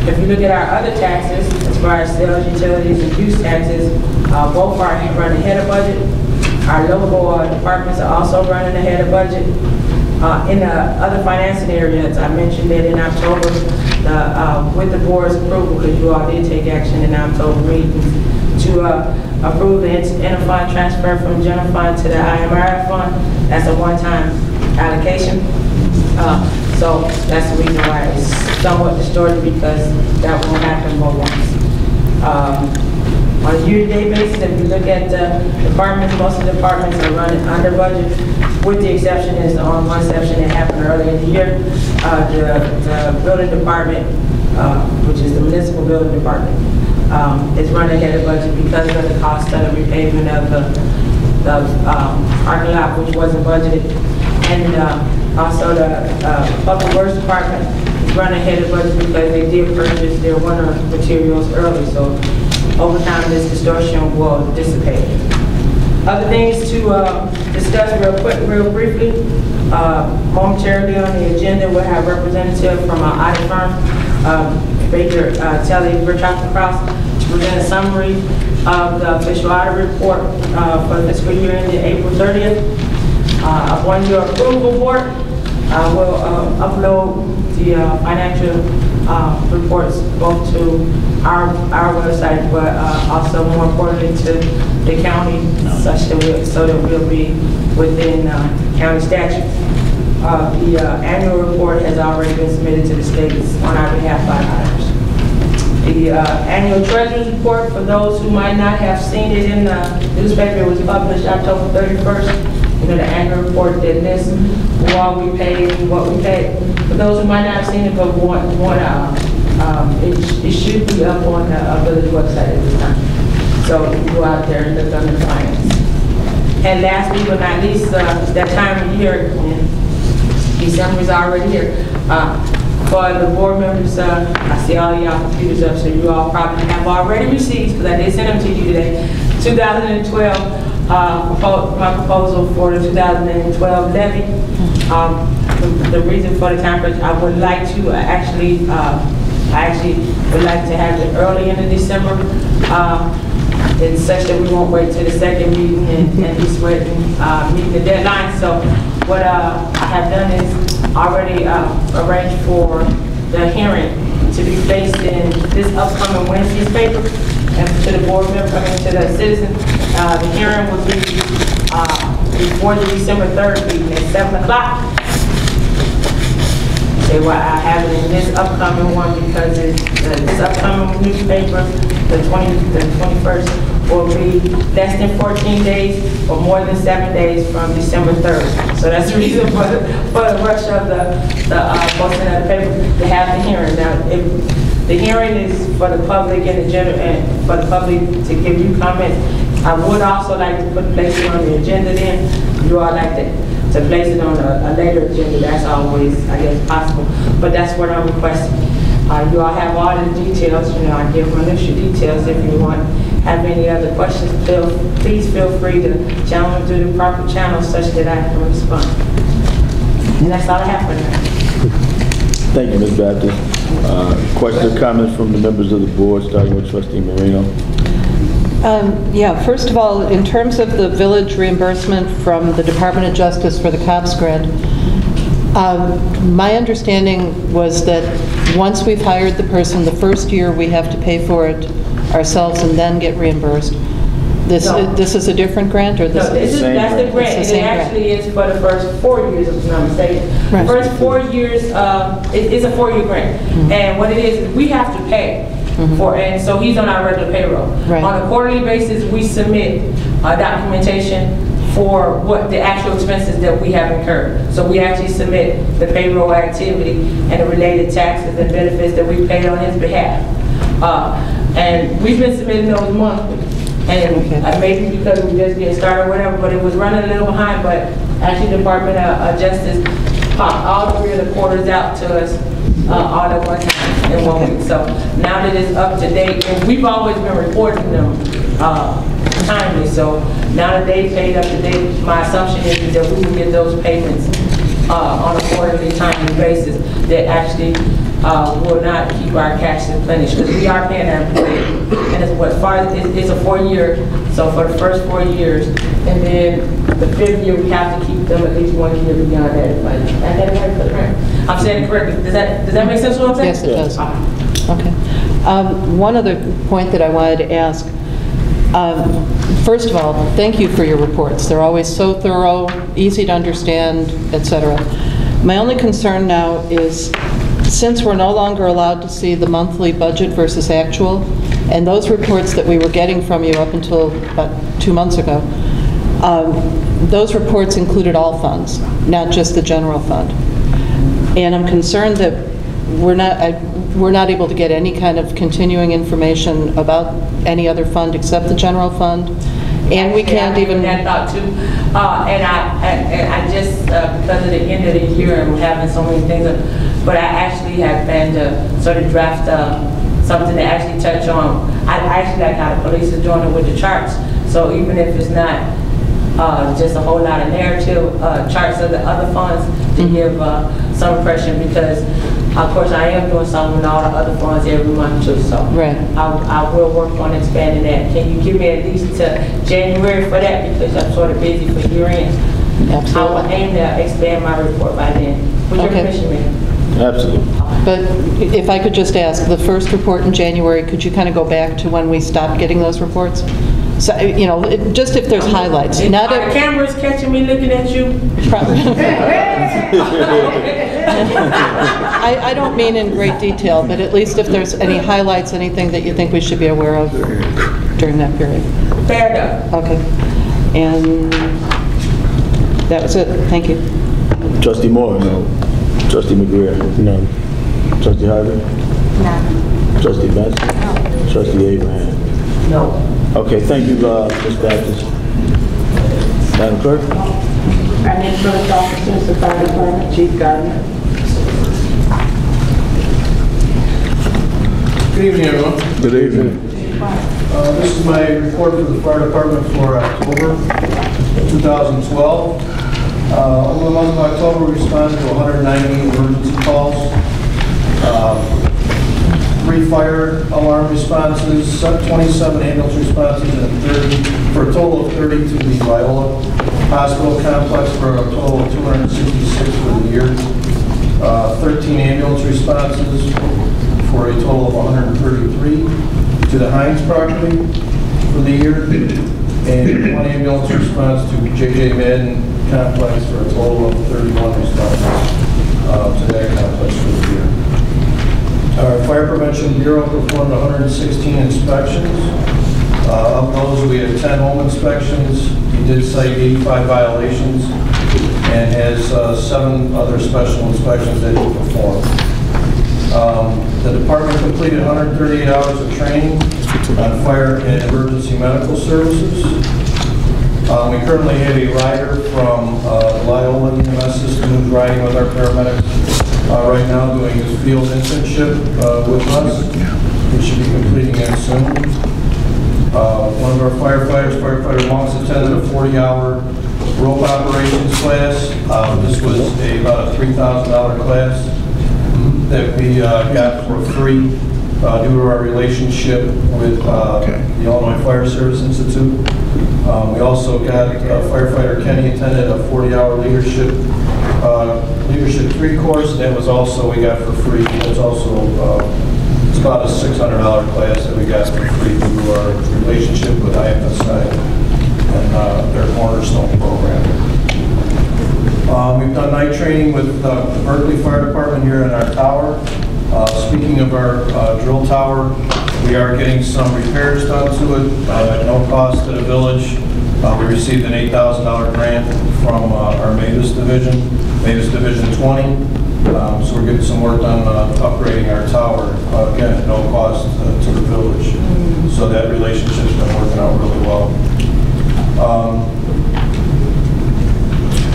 If you look at our other taxes, as far as sales, utilities, and use taxes, both are running ahead of budget. Our local departments are also running ahead of budget. In the other financing areas, I mentioned that in October, with the board's approval, because you all did take action in October meetings, to approve the inter-fund transfer from general fund to the IMRF fund. That's a one-time allocation. So that's the reason why it's somewhat distorted, because that won't happen more once. On a year-to-date basis, if you look at the departments, most of the departments are running under budget, with the exception is on one exception that happened earlier in the year. The building department, which is the municipal building department, is running ahead of budget because of the cost of the repavement of the parking lot, which wasn't budgeted. And also the public works department is running ahead of budget because they did purchase their winter materials early. So over time, this distortion will dissipate. Other things to discuss real briefly. Momentarily on the agenda, we'll have a representative from our audit firm, Baker Telly Cross, to present a summary of the official audit report for the fiscal year ended April 30th. Upon your approval board, we'll upload the financial reports both to our website, but also more importantly to the county, such that we'll be within county statutes. The annual report has already been submitted to the states on our behalf by auditors. The annual treasurer's report, for those who might not have seen it in the newspaper, it was published October 31st. You know, the annual report that lists what we paid and what we paid. The those who might not have seen it but it should be up on the village website at this time. So you go out there and look under finance. And lastly but not least, that time of year, and December is already here. For the board members, I see all y'all computers up, so you all probably have already received, because I did send them to you today, 2012, my proposal for the 2012 levy. The reason for the time frame, I would like to I actually would like to have it early in December, in such that we won't wait till the second meeting and be sweating, meeting the deadline. So what I have done is already arranged for the hearing to be placed in this upcoming Wednesday's paper, and to the board member, to the citizen, the hearing will be before the December 3rd meeting at 7 o'clock. Say why I have it in this upcoming one, because this upcoming newspaper, the 21st, will be less than 14 days or more than 7 days from December 3rd. So that's the reason for the rush of the posting of the paper to have the hearing. Now, if the hearing is for the public and the general, and for the public to give you comments, I would also like to place it on the agenda then. You all like to place it on a later agenda. That's always, I guess, possible. But that's what I'm requesting. You all have all the details. You know, I give my initial details. If you have any other questions, please feel free to channel them through the proper channels such that I can respond. And that's all I have for now. Thank you, Ms. Baptist. Questions or comments from the members of the board, starting with Trustee Moreno? Yeah, first of all, in terms of the village reimbursement from the Department of Justice for the COPS grant, my understanding was that once we've hired the person, the first year we have to pay for it ourselves and then get reimbursed. This is a different grant, or this? No, that's the grant, and it actually is for the first 4 years, if I'm not mistaken. Right. The first 4 years, it's a 4-year grant, and what it is we have to pay for, and so he's on our regular payroll. Right. On a quarterly basis, we submit documentation for what the actual expenses that we have incurred. So we actually submit the payroll activity and the related taxes and benefits that we pay on his behalf. And we've been submitting those monthly. And maybe because we just getting started or whatever, but it was running a little behind, but actually the Department of Justice popped all 3 of the quarters out to us all at one time in 1 week. So now that it's up to date, and we've always been reporting them timely, so now that they paid up to date, my assumption is that we will get those payments on a quarterly timely basis that actually will not keep our cash replenished, because we are paying our employees. And it's it's a 4-year, so for the first 4 years, and then the 5th year we have to keep them at least 1 year beyond that. I'm saying it correctly. Does that make sense what I'm saying? Yes, it does. Okay. One other point that I wanted to ask. First of all, thank you for your reports. They're always so thorough, easy to understand, etc. My only concern now is, since we're no longer allowed to see the monthly budget versus actual, and those reports that we were getting from you up until about 2 months ago, those reports included all funds, not just the general fund. And I'm concerned that we're not able to get any kind of continuing information about any other fund except the general fund, and we can't even. That thought too, and I just because of the end of the year and we're having so many things, but I actually have planned to sort of draft something to actually touch on. I actually like how the police is doing it with the charts. So even if it's not just a whole lot of narrative charts of the other funds to give some impression, because of course I am doing something with all the other funds every month too. So right. I will work on expanding that. Can you give me at least to January for that, because I'm sort of busy for year end? Absolutely. I will aim to expand my report by then. With your permission, ma'am. Absolutely. But if I could just ask, the first report in January, could you kind of go back to when we stopped getting those reports? So, you know, just if there's highlights. Are the cameras catching me looking at you? Probably. I don't mean in great detail, but at least if there's any highlights, anything that you think we should be aware of during that period. Fair enough. Okay. And that was it. Thank you. Trustee Moore. Trustee McGreer? None. Trustee Harvey? No. Trustee Benson? Trustee Abraham? No. Okay, thank you, Ms. Baptist. Madam Clerk? Our next first officer is the Fire Department, Chief Gardner. Good evening, everyone. Good evening. This is my report for the fire department for October 2012. Over the month of October, we responded to 190 emergency calls, 3 fire alarm responses, 27 ambulance responses, and 30, for a total of 30 to the Viola Hospital Complex, for a total of 266 for the year. 13 ambulance responses for a total of 133 to the Hines property for the year, and 1 ambulance response to J.J. Madden Complex for a total of 31 responses to that complex for the year. Our Fire Prevention Bureau performed 116 inspections. Of those, we had 10 home inspections. He did cite 85 violations and has 7 other special inspections that he performed. The department completed 138 hours of training on fire and emergency medical services. We currently have a rider from the Loyola EMS system who's riding with our paramedics right now doing his field internship with us. We should be completing it soon. One of our firefighters, Firefighter Monks, attended a 40-hour rope operations class. This was about a $3,000 class that we got for free due to our relationship with the Illinois Fire Service Institute. We also got firefighter Kenny attended a 40-hour leadership 3 course, and that was also we got for free. That's also it's about a $600 class that we got for free due to our relationship with IFSI and their Cornerstone program. We've done night training with the Berkeley Fire Department here in our tower. Speaking of our drill tower, we are getting some repairs done to it at no cost to the village. We received an $8,000 grant from our Mavis Division, Mavis Division 20. So we're getting some work done upgrading our tower, again, at no cost to the village. So that relationship's been working out really well.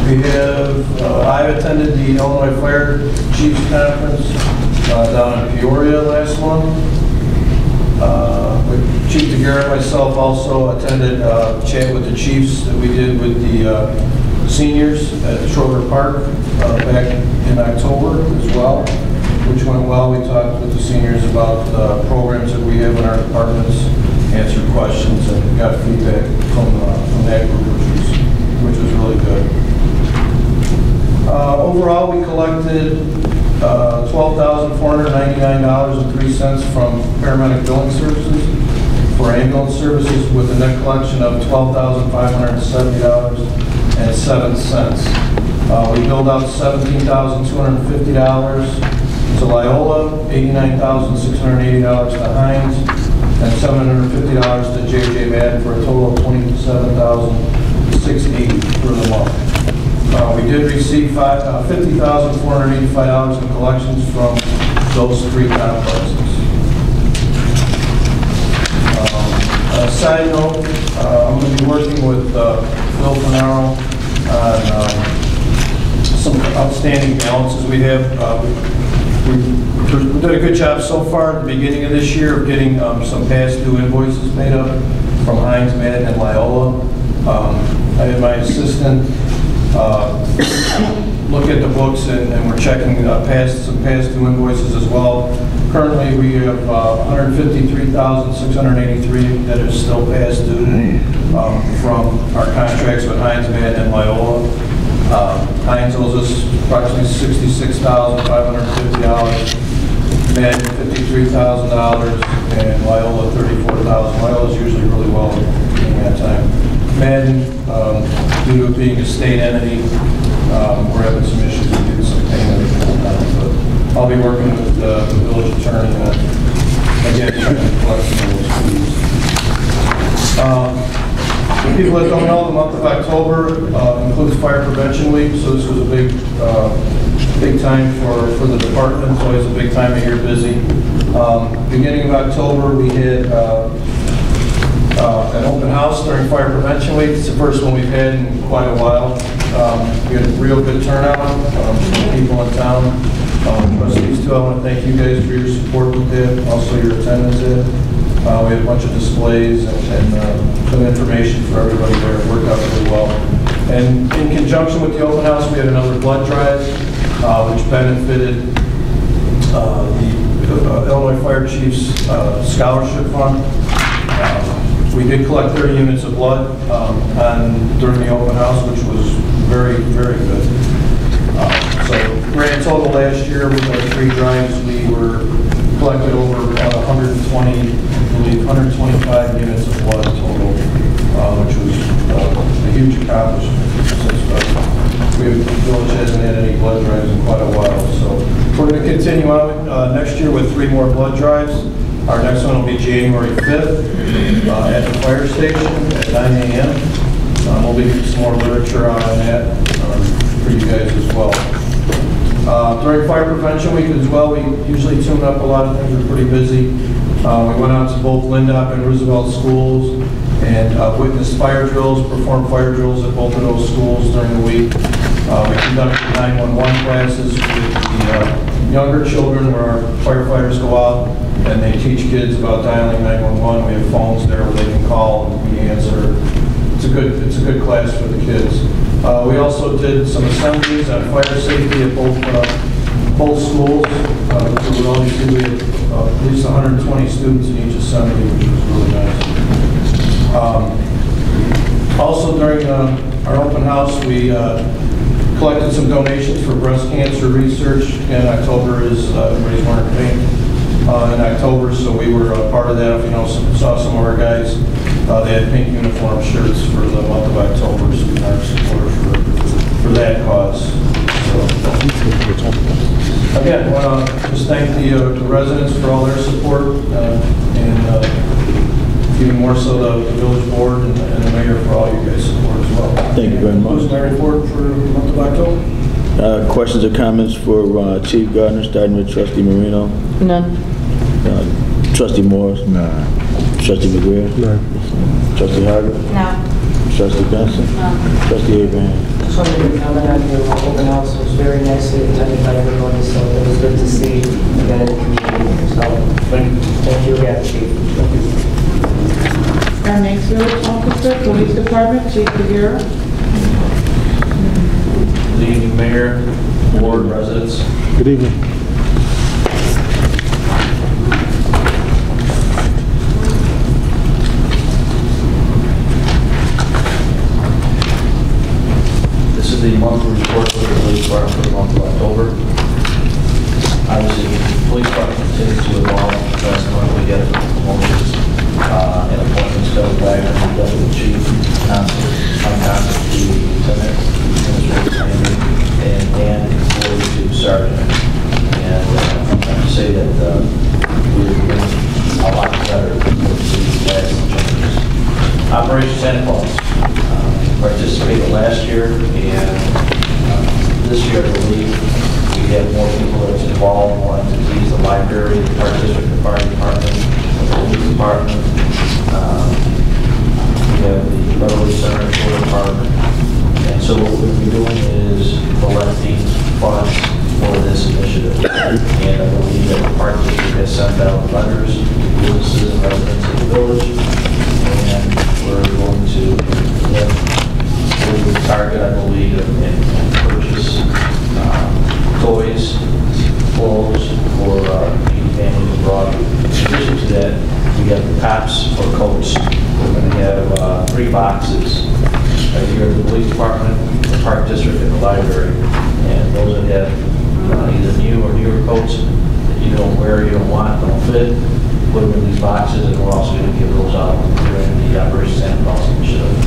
We have, I attended the Illinois Fire Chiefs Conference down in Peoria last month. Chief DeGarrett and myself also attended a chat with the chiefs that we did with the seniors at Schroeder Park back in October as well, which went well. We talked with the seniors about the programs that we have in our departments, answered questions, and got feedback from that group, which was really good. Overall, we collected $12,499.03 from paramedic billing services for ambulance services, with a net collection of $12,570.07. We billed out $17,250 to Loyola, $89,680 to Hines, and $750 to J.J. Madden, for a total of $27,680 for the month. We did receive $50,485 in collections from those 3 complexes. Side note, I'm going to be working with Phil Finaro on some outstanding balances we have. We did a good job so far at the beginning of this year of getting some past due invoices made up from Hines, Madden, and Loyola. I had my assistant look at the books, and we're checking some past due invoices as well. Currently, we have $153,683 that is still past due from our contracts with Hines, Madden, and Loyola. Hines owes us approximately $66,550, Madden $53,000, and Loyola $34,000. Loyola's usually really well in that time. Madden, due to it being a state entity, we're having some issues with getting some payment. But I'll be working with the village attorney again, trying to collect some of those fees. People that don't know, the month of October includes Fire Prevention Week, so this was a big big time for the department. It's always a big time of year, busy. Beginning of October, we had an open house during Fire Prevention Week. It's the first one we've had in quite a while. We had a real good turnout from people in town. Trustees too, I want to thank you guys for your support with that, also your attendance there. We had a bunch of displays and some information for everybody there. It worked out really well. And in conjunction with the open house, we had another blood drive, which benefited the Illinois Fire Chiefs Scholarship Fund. We did collect 30 units of blood during the open house, which was very, very good. So grand total last year with our 3 drives, we collected over 125 units of blood total, which was a huge accomplishment. The village hasn't had any blood drives in quite a while, so we're going to continue on next year with 3 more blood drives. Our next one will be January 5th at the fire station at 9 a.m. We'll be getting some more literature on that for you guys as well. During Fire Prevention Week as well, we usually tune up a lot of things. We're pretty busy. We went out to both Lindop and Roosevelt schools and witnessed fire drills, performed fire drills at both of those schools during the week. We conducted 911 classes with the younger children where our firefighters go out and they teach kids about dialing 911. We have phones there where they can call and we answer. It's a good class for the kids. We also did some assemblies on fire safety at both schools. We had at least 120 students in each assembly, which was really nice. Also during our open house, we collected some donations for breast cancer research. And October is everybody's wearing pink in October, so we were part of that. If you saw some of our guys, they had pink uniform shirts for the month of October, so we are supporters for that cause. So, again, I want to just thank the residents for all their support and even more so the village board and the mayor for all you guys' support as well. Thank you very much. That was my report for the month of October. Questions or comments for Chief Gardner, starting with Trustee Marino? None. Trustee Morris? No. Trustee McGreer? No. Trustee Harger? No. Trustee Benson? No. Trustee Abraham? Just wanted to comment on your open house. It was very nicely attended by everyone, so it was good to see again in the community. So thank you again, Chief. Our next village officer, Police Department, Chief Guerrero. Good evening, Mayor, Board, residents. Good evening. This is the monthly report for the police department for the month of October. Obviously, the police department continues to evolve. Last month we had promotions and appointments to Wagner, the deputy chief, unconscious to lieutenant, administrative commander, and Dan to sergeant. And I'm going to say that we're doing a lot better with the last changes. Operation Santa Claus participated last year, and this year I believe we have more people that's involved, more entities, the library, the park district, the fire department, the police department. We have the Rotary Center for the department. And so what we'll be doing is collecting funds for this initiative. And I believe that the park district has sent out letters to businesses and residents of the village. And we're going to target, I believe, and purchase toys, clothes for families abroad. In addition to that, we have the tops for coats. We're going to have 3 boxes here at the police department, the park district, and the library. And those that have either new or newer coats that you don't wear, you don't want, don't fit, put them in these boxes, and we're also going to give those out during the Operation Santa Claus initiative.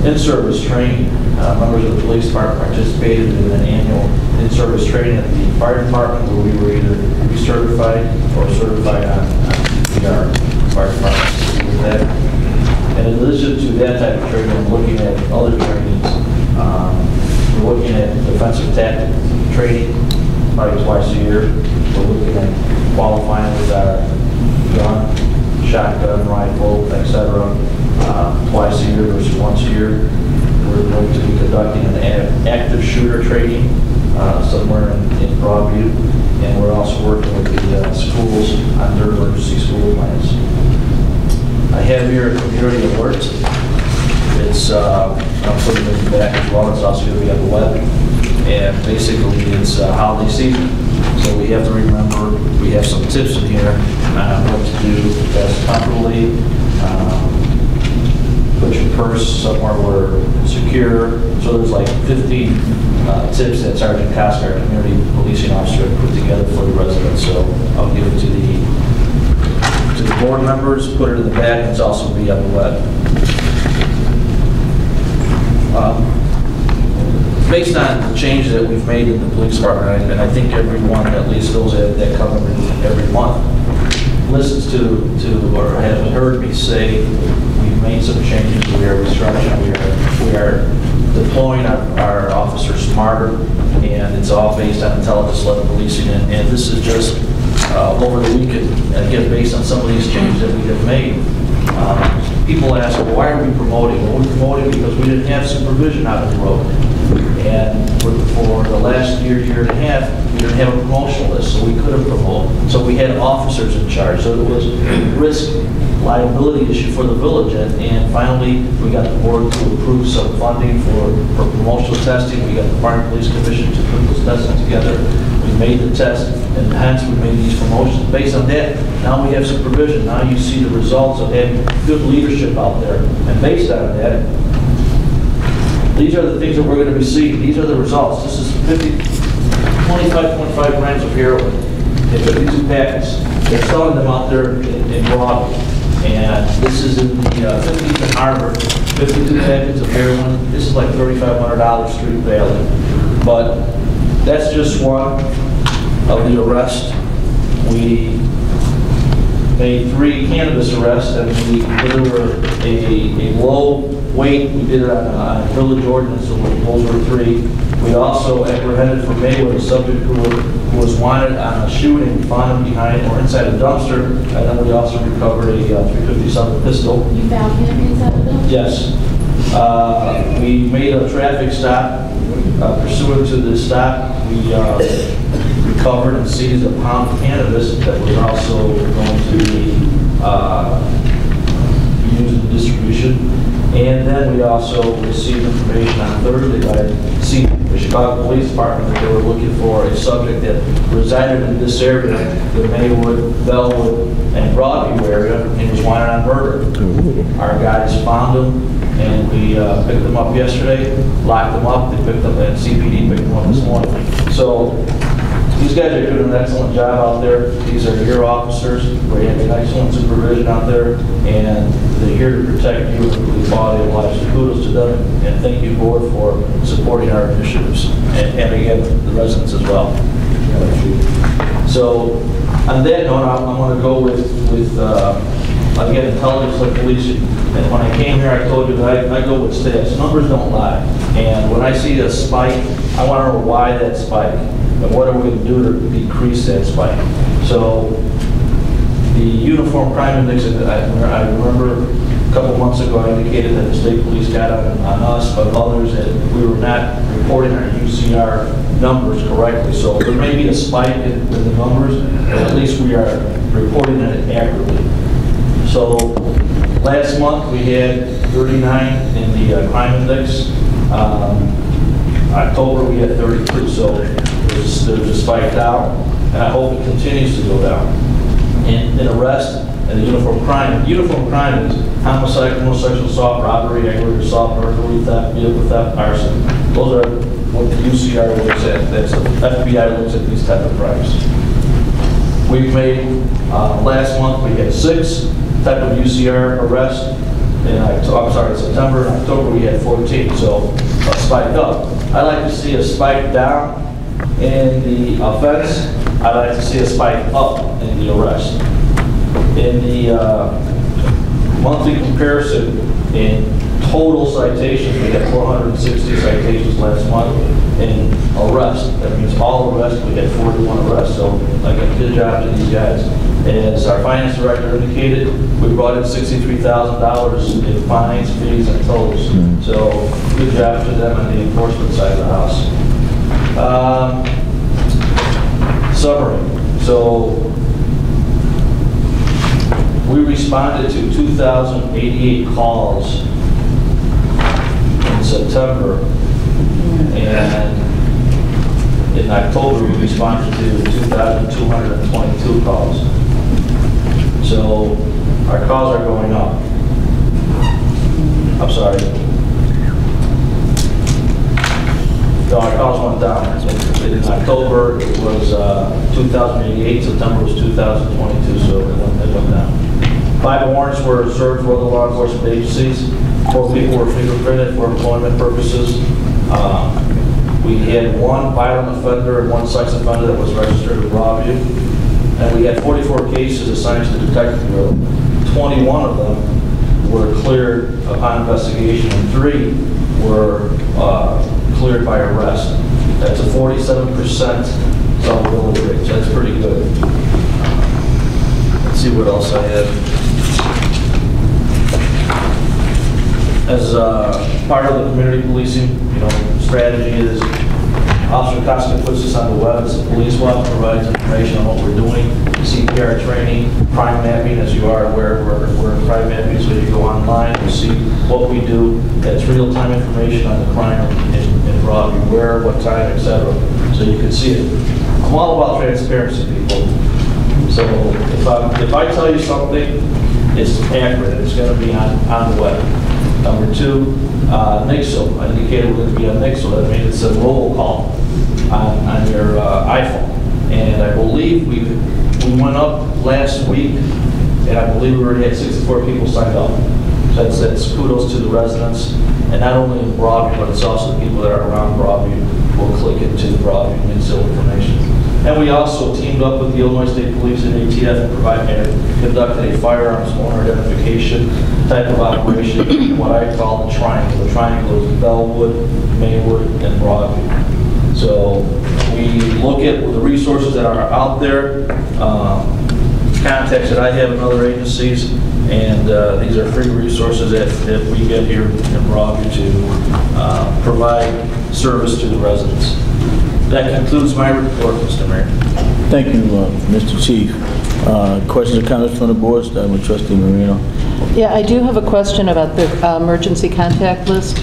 In-service training. Members of the police department participated in an annual in-service training at the fire department where we were either recertified or certified on CPR. Fire department with that. And in addition to that type of training, we're looking at other trainings. We're looking at defensive tactic training, probably twice a year. We're looking at qualifying with our gun, shotgun, rifle, etc. Twice a year versus once a year. We're going to be conducting an active shooter training somewhere in Broadview, and we're also working with the schools on their emergency school plans. I have here a community alert. It's, I'm putting it back as well. It's also going to be on the web. And basically it's holiday season. So we have to remember, we have some tips in here on what to do best comfortably. Put your purse somewhere where it's secure. So there's like 15 tips that Sergeant Koska, our community policing officer, put together for the residents. So I'll give it to the board members, put it in the back, and it's also be on the web. Based on the change that we've made in the police department, and I think everyone, at least those that come every month, listens to or have heard me say we've made some changes, we are restructuring, we are deploying our officers smarter, and it's all based on intelligence-led policing, and this is just over the weekend, again, based on some of these changes that we have made. People ask, well, why are we promoting? Well, we're promoting because we didn't have supervision out on the road. And for the last year and a half, we didn't have a promotional list, so we couldn't promote. So we had officers in charge. So it was a risk liability issue for the village. And finally, we got the board to approve some funding for promotional testing. We got the Fire and Police Commission to put this testing together. We made the test, and hence we made these promotions. Based on that, now we have supervision. Now you see the results of having good leadership out there. And based on that, these are the things that we're going to be seeing. These are the results. This is 25.5 grams of heroin in 52 packets. They're selling them out there in Broadview. And this is in the 15th and Harvard, 52 packets of heroin. This is like $3,500 street value. But that's just one of the arrests. We made 3 cannabis arrests, and we were a low weight. We did it on a village ordinance, so those were 3. We also apprehended from Maywood a subject who was wanted on a shooting. We found him behind or inside a dumpster, and then we also recovered a .357 pistol. You found him inside the dumpster? Yes. We made a traffic stop. Pursuant to this stop, we recovered and seized a pound of cannabis that was also going to be used in distribution. And then we also received information on Thursday by the Chicago Police Department that they were looking for a subject that resided in this area, the Maywood, Bellwood, and Broadview area, and was wanted on murder. Our guys found him, and we picked them up yesterday, locked them up. They picked them, and CPD picked them up this morning. So these guys are doing an excellent job out there. These are your officers. We have an excellent supervision out there, and they're here to protect you and the quality of life. So kudos to them, and thank you, board, for supporting our initiatives, and again, the residents as well. So on that note, I'm going to go with again, intelligence-led policing. And when I came here, I told you that I go with stats. Numbers don't lie. And when I see a spike, I want to know why that spike. And what are we going to do to decrease that spike? So the uniform crime index, I remember a couple months ago I indicated that the state police got on us, but others, that we were not reporting our UCR numbers correctly. So there may be a spike in the numbers, but at least we are reporting it accurately. So last month we had 39 in the crime index. October we had 32, so there's a spike down, and I hope it continues to go down. And arrest and the uniform crime. Uniform crime is homicide, criminal sexual assault, robbery, aggravated assault, burglary, theft, vehicle theft, arson. Those are what the UCR looks at. That's the FBI looks at these type of crimes. We've made last month we had 6 type of UCR arrests. In September and October we had 14, so a spike up. I like to see a spike down in the offense. I like to see a spike up in the arrest. In the monthly comparison in total citations, we had 460 citations last month. In arrests. That means all arrests. We had 41 arrests, so again, good job to these guys. As our finance director indicated, we brought in $63,000 in fines, fees, and tolls. So good job to them on the enforcement side of the house. Summary. So we responded to 2,088 calls in September, and in October we responded to 2,222 calls. So our calls are going up. I'm sorry. No, our calls went down. In October it was 2,088, September was 2,022, so it went down. 5 warrants were served for other law enforcement agencies. 4 people were fingerprinted for employment purposes. We had 1 violent offender and 1 sex offender that was registered at Broadview. And we had 44 cases assigned to the Detective Bureau. 21 of them were cleared upon investigation, and 3 were cleared by arrest. That's a 47% solvability rate, so that's pretty good. Let's see what else I have. As part of the community policing, strategy is Officer Costa puts this on the web. It's a police watch, provides information on what we're doing, CPR training, crime mapping, as you are aware, we're in crime mapping, so you go online, you see what we do. That's real-time information on the crime in Broadview, where, what time, etc. So you can see it. I'm all about transparency, people. So if I tell you something, it's accurate. It's going to be on the web. Number 2, Nixle. I indicated we're going to be on Nixle. That means it's a robocall on your iPhone. And I believe we went up last week, and I believe we already had 64 people signed up. So that's kudos to the residents, and not only in Broadview, but it's also the people that are around Broadview will click into the Broadview Nixle information. And we also teamed up with the Illinois State Police and ATF and conducted a firearms owner identification type of operation, what I call the triangle. The triangle is Bellwood, Maywood, and Broadview. So we look at the resources that are out there, contacts that I have in other agencies, and these are free resources that we get here in Broadview to provide service to the residents. That concludes my report, Mr. Mayor. Thank you, Mr. Chief. Questions or comments from the board? Starting with Trustee Marino. Yeah, I do have a question about the emergency contact list.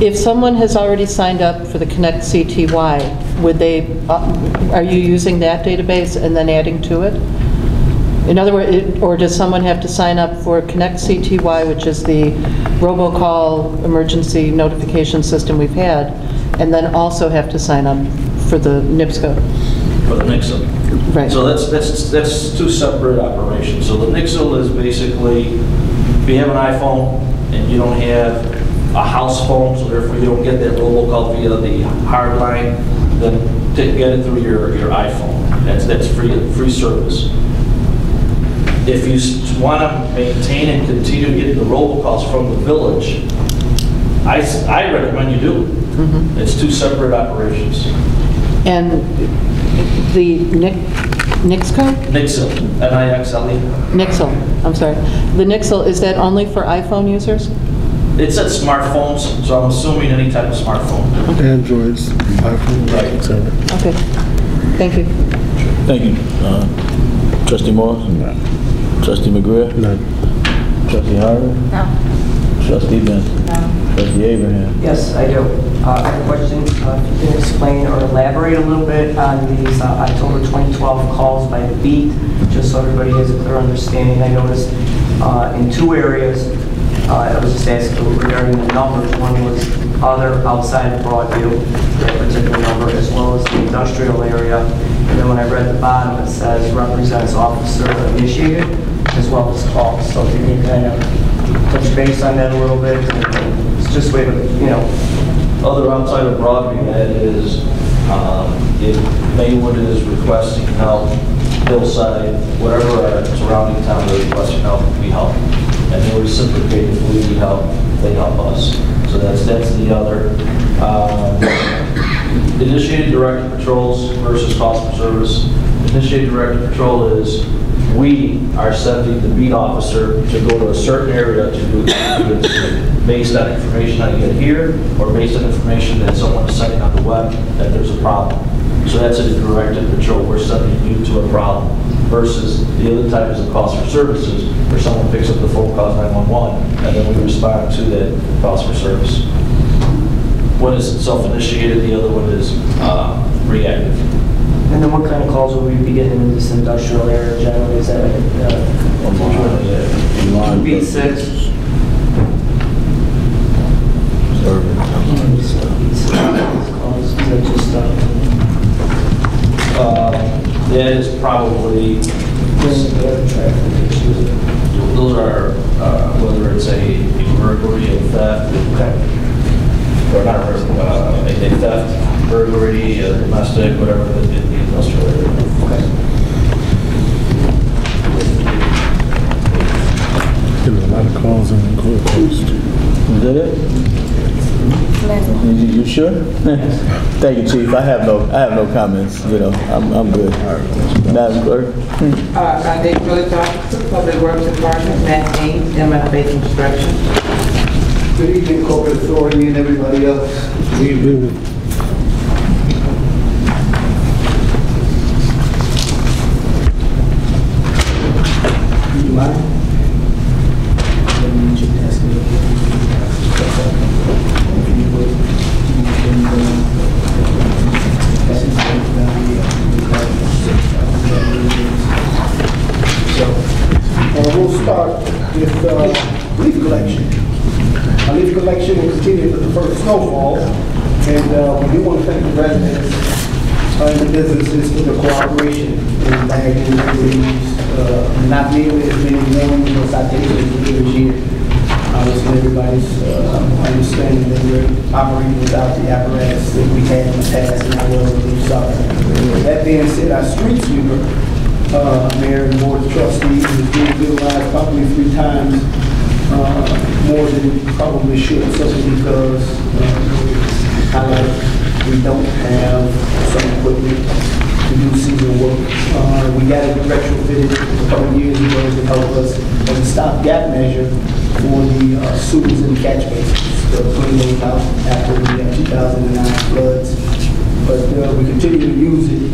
If someone has already signed up for the Connect CTY, would they, are you using that database and then adding to it? In other words, or does someone have to sign up for Connect CTY, which is the robocall emergency notification system we've had, and then also have to sign up for the NIPSCO? For the Nixle. Right. So that's 2 separate operations. So the Nixle is basically, if you have an iPhone and you don't have a house phone, so therefore you don't get that robocall via the hard line, then get it through your iPhone. That's free service. If you want to maintain and continue getting the robocalls from the village, I recommend you do it. Mm-hmm. It's 2 separate operations. And the NIXCO? Nixle, N-I-X-L-E. Nixle, I'm sorry. The Nixle, is that only for iPhone users? It's at smartphones, so I'm assuming any type of smartphone. Androids, iPhone, right, etc. Okay, thank you. Thank you. Trustee Morris? No. Trustee McGreer? No. Trustee Harvey? No. Trustee Benson? No. Trustee Abraham? Yes, I do. I have a question. If you can explain or elaborate a little bit on these October 2012 calls by the beat, just so everybody has a clear understanding. I noticed in 2 areas, I was just asking regarding the numbers. One was other outside of Broadview, that particular number, as well as the industrial area. And then when I read the bottom, it says represents officer initiated, as well as calls. So if you can kind of touch base on that a little bit, it's just way to, Other outside of Broadview, that is, if Maywood is requesting help, Hillside, whatever our surrounding town is requesting help, we help. And they reciprocate if we need help, they help us. So that's the other. The initiated directed patrols versus calls for service. Initiated directed patrol is we are sending the beat officer to go to a certain area to do it based on information I get here or based on information that someone is sending on the web that there's a problem. So that's a directed patrol. We're sending you to a problem versus the other type is a calls for services where someone picks up the phone, calls 911, and then we respond to that calls for service. One is self-initiated, the other one is reactive. And then what kind of calls will we be getting in this industrial area generally? Is that like B6? That is probably, those are, whether it's a burglary, a theft, or not a theft, burglary, a domestic, whatever, in the industrial area. Getting a lot of calls in the court post. Is that it? You sure? Thank you, Chief. I have no comments. You know, I'm good. Madam Clerk. I think Village Officer, Public Works Department, Matt Haynes, MFA Construction. Good evening, Corporate Authority and everybody else. Good evening. Do you mind? We'll start with leaf collection. Leaf collection will continue for the first snowfall, and we do want to thank the residents and the businesses for the cooperation in bagging the leaves. Not nearly as many warnings or citations as this year. Obviously, everybody's understanding that we're operating without the apparatus that we had in the past, and that was a leaf sucker. That being said, our street sweeper, Mayor and Board of Trustees, is being utilized probably 3 times more than we probably should, simply because we don't have some equipment to do seasonal work. We got it retrofitted a couple of years ago to help us as a stopgap measure for the sewers and catch basins, to clean those out after the 2009 floods. But we continue to use it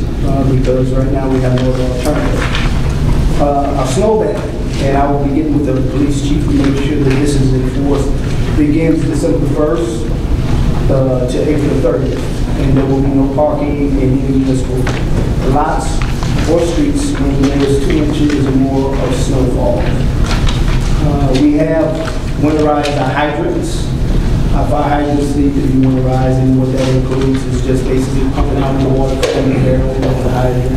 because right now we have no other alternative. Our snow ban, and I will be getting with the police chief to make sure that this is enforced, begins December 1st to April 30th. And there will be no parking in any municipal lots or streets when there's 2 inches or more of snowfall. We have winterized our hydrants. Our fire hydrants need to be winterized, and what that includes is just basically pumping out the water from the barrel of the hydrant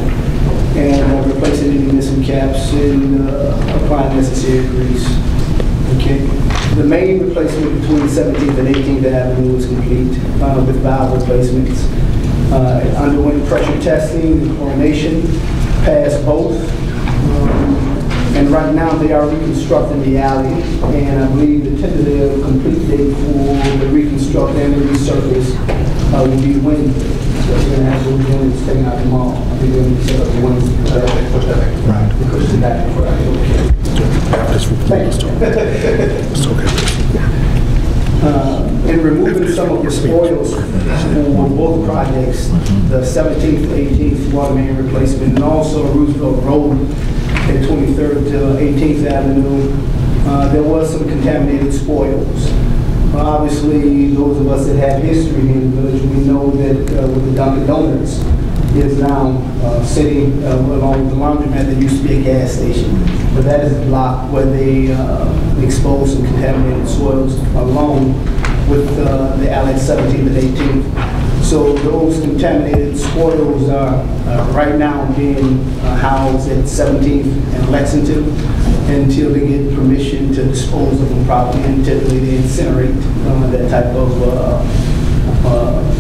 and replacing any missing caps and applying necessary grease. Okay. The main replacement between 17th and 18th Avenue is complete with valve replacements. It underwent pressure testing and chlorination, passed both. And right now they are reconstructing the alley, and I believe the tentative complete date for the reconstruct and the resurface will be Wednesday. So we're going to have those units taken out tomorrow. I think they're going to set up Wednesday. Right. Because it's back for Thank you. In removing some of the spoils for both projects, the 17th, 18th water main replacement, and also Roosevelt Road at 23rd to 18th Avenue, there was some contaminated spoils. Obviously, those of us that have history in the village, we know that with the Dunkin' Donuts is now sitting along with the laundromat that used to be a gas station. But that is a block where they exposed some contaminated soils along with the alley 17th and 18th. So those contaminated spoils are right now being housed at 17th and Lexington until they get permission to dispose of them properly, and typically they incinerate that type of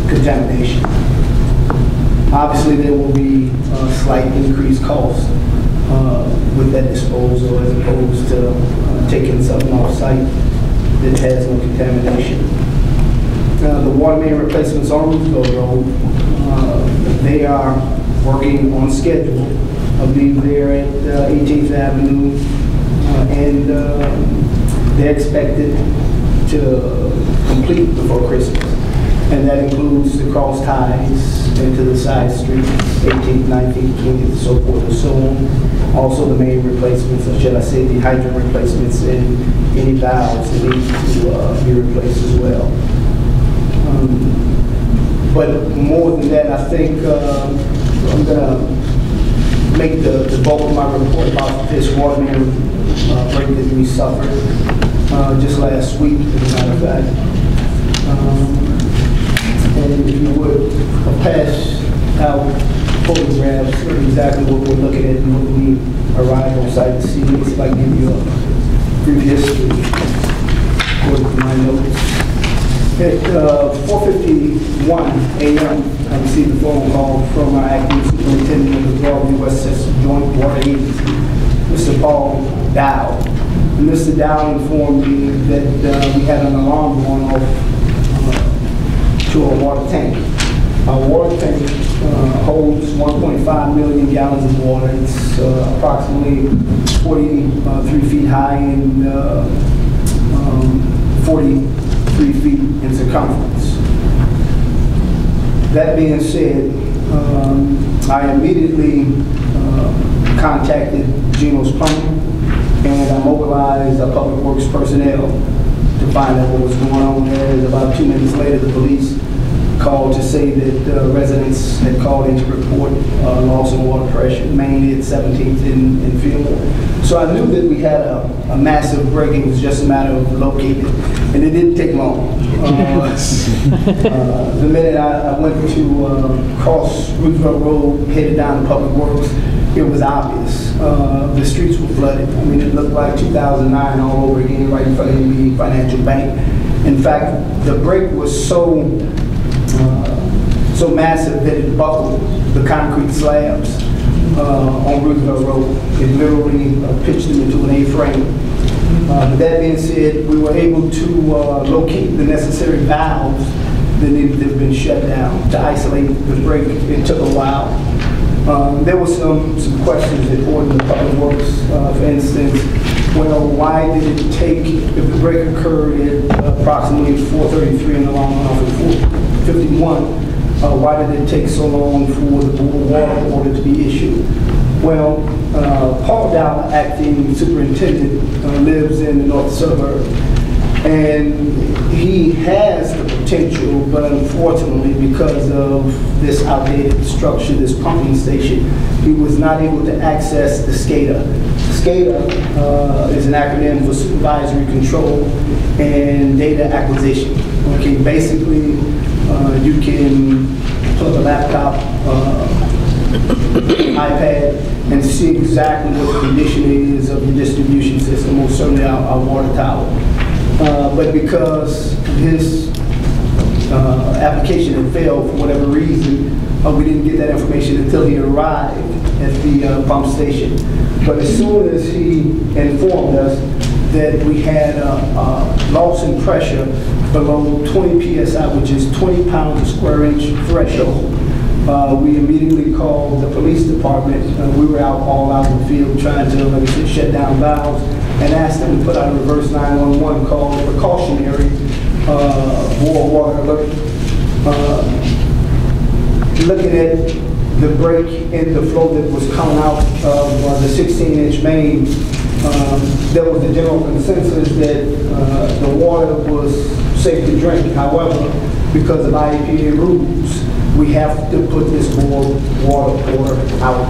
contamination. Obviously, there will be a slight increased cost with that disposal as opposed to taking something off site that has no contamination. The water main replacements on Roosevelt Road, They are working on schedule of being there at 18th Avenue, and they're expected to complete before Christmas. And that includes the cross ties into the side streets, 18th, 19th, 20th, so forth and so on. Also the main replacements, or should I say the hydrant replacements, and any valves that need to be replaced as well. But more than that, I think I'm going to make the bulk of my report about this water main break that we suffered just last week, as a matter of fact. And if you would pass out photographs of exactly what we're looking at and what we arrived on site to see, if I give you a brief history according to my notes. At 4:51 a.m., I received a phone call from our acting superintendent of the Broadview Westchester Joint Water Agency, Mr. Paul Dow. And Mr. Dow informed me that we had an alarm going off to our water tank. Our water tank holds 1.5 million gallons of water. It's approximately 43 feet high and 43 feet in circumference. That being said, I immediately contacted Geno's Plumbing, and I mobilized our public works personnel to find out what was going on there. And about 2 minutes later, the police called to say that residents had called in to report loss in water pressure, mainly at 17th and Fillmore. So I knew that we had a massive break. It was just a matter of locating it, and it didn't take long. The minute I went to cross Roosevelt Road, headed down to Public Works, it was obvious. The streets were flooded. I mean, it looked like 2009 all over again, right in front of the Financial Bank. In fact, the break was so massive that it buckled the concrete slabs on Broadview Road. It literally pitched them into an A-frame. With that being said, we were able to locate the necessary valves that needed to have been shut down to isolate the break. It took a while. There were some questions that according to Public Works, for instance, well, why did it take, if the break occurred at approximately 4:33 in the long run of 4:51, why did it take so long for the water order to be issued? Well, Paul Dow, acting superintendent, lives in the north suburb, and he has the potential, but unfortunately, because of this outdated structure, this pumping station, he was not able to access the SCADA. SCADA is an acronym for Supervisory Control and Data Acquisition. Okay, basically, you can plug a laptop, iPad, and see exactly what the condition is of the distribution system, most certainly our water tower. But because his application had failed for whatever reason, we didn't get that information until he arrived at the pump station. But as soon as he informed us that we had a loss in pressure below 20 psi, which is 20 pounds per square inch threshold, we immediately called the police department. We were all out in the field trying to, like I said, shut down valves, and asked them to put out a reverse 911 call, a precautionary boil water alert. Looking at the break in the flow that was coming out of the 16-inch main, there was a general consensus that the water was safe to drink. However, because of IEPA rules, we have to put this boiled water out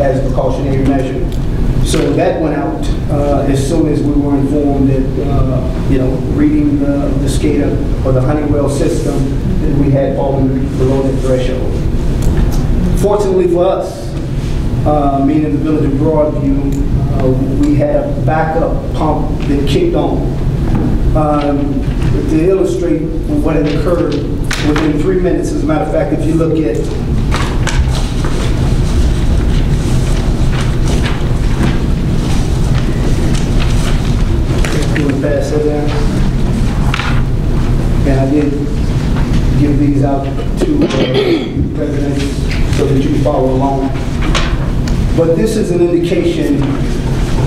as a precautionary measure. So that went out as soon as we were informed that, reading the SCADA or the Honeywell system, that we had fallen below the threshold. Fortunately for us, meaning the village of Broadview, we had a backup pump that kicked on. To illustrate what had occurred, within 3 minutes, as a matter of fact, if you look at pass that down. And I did give these out to residents so that you can follow along. But this is an indication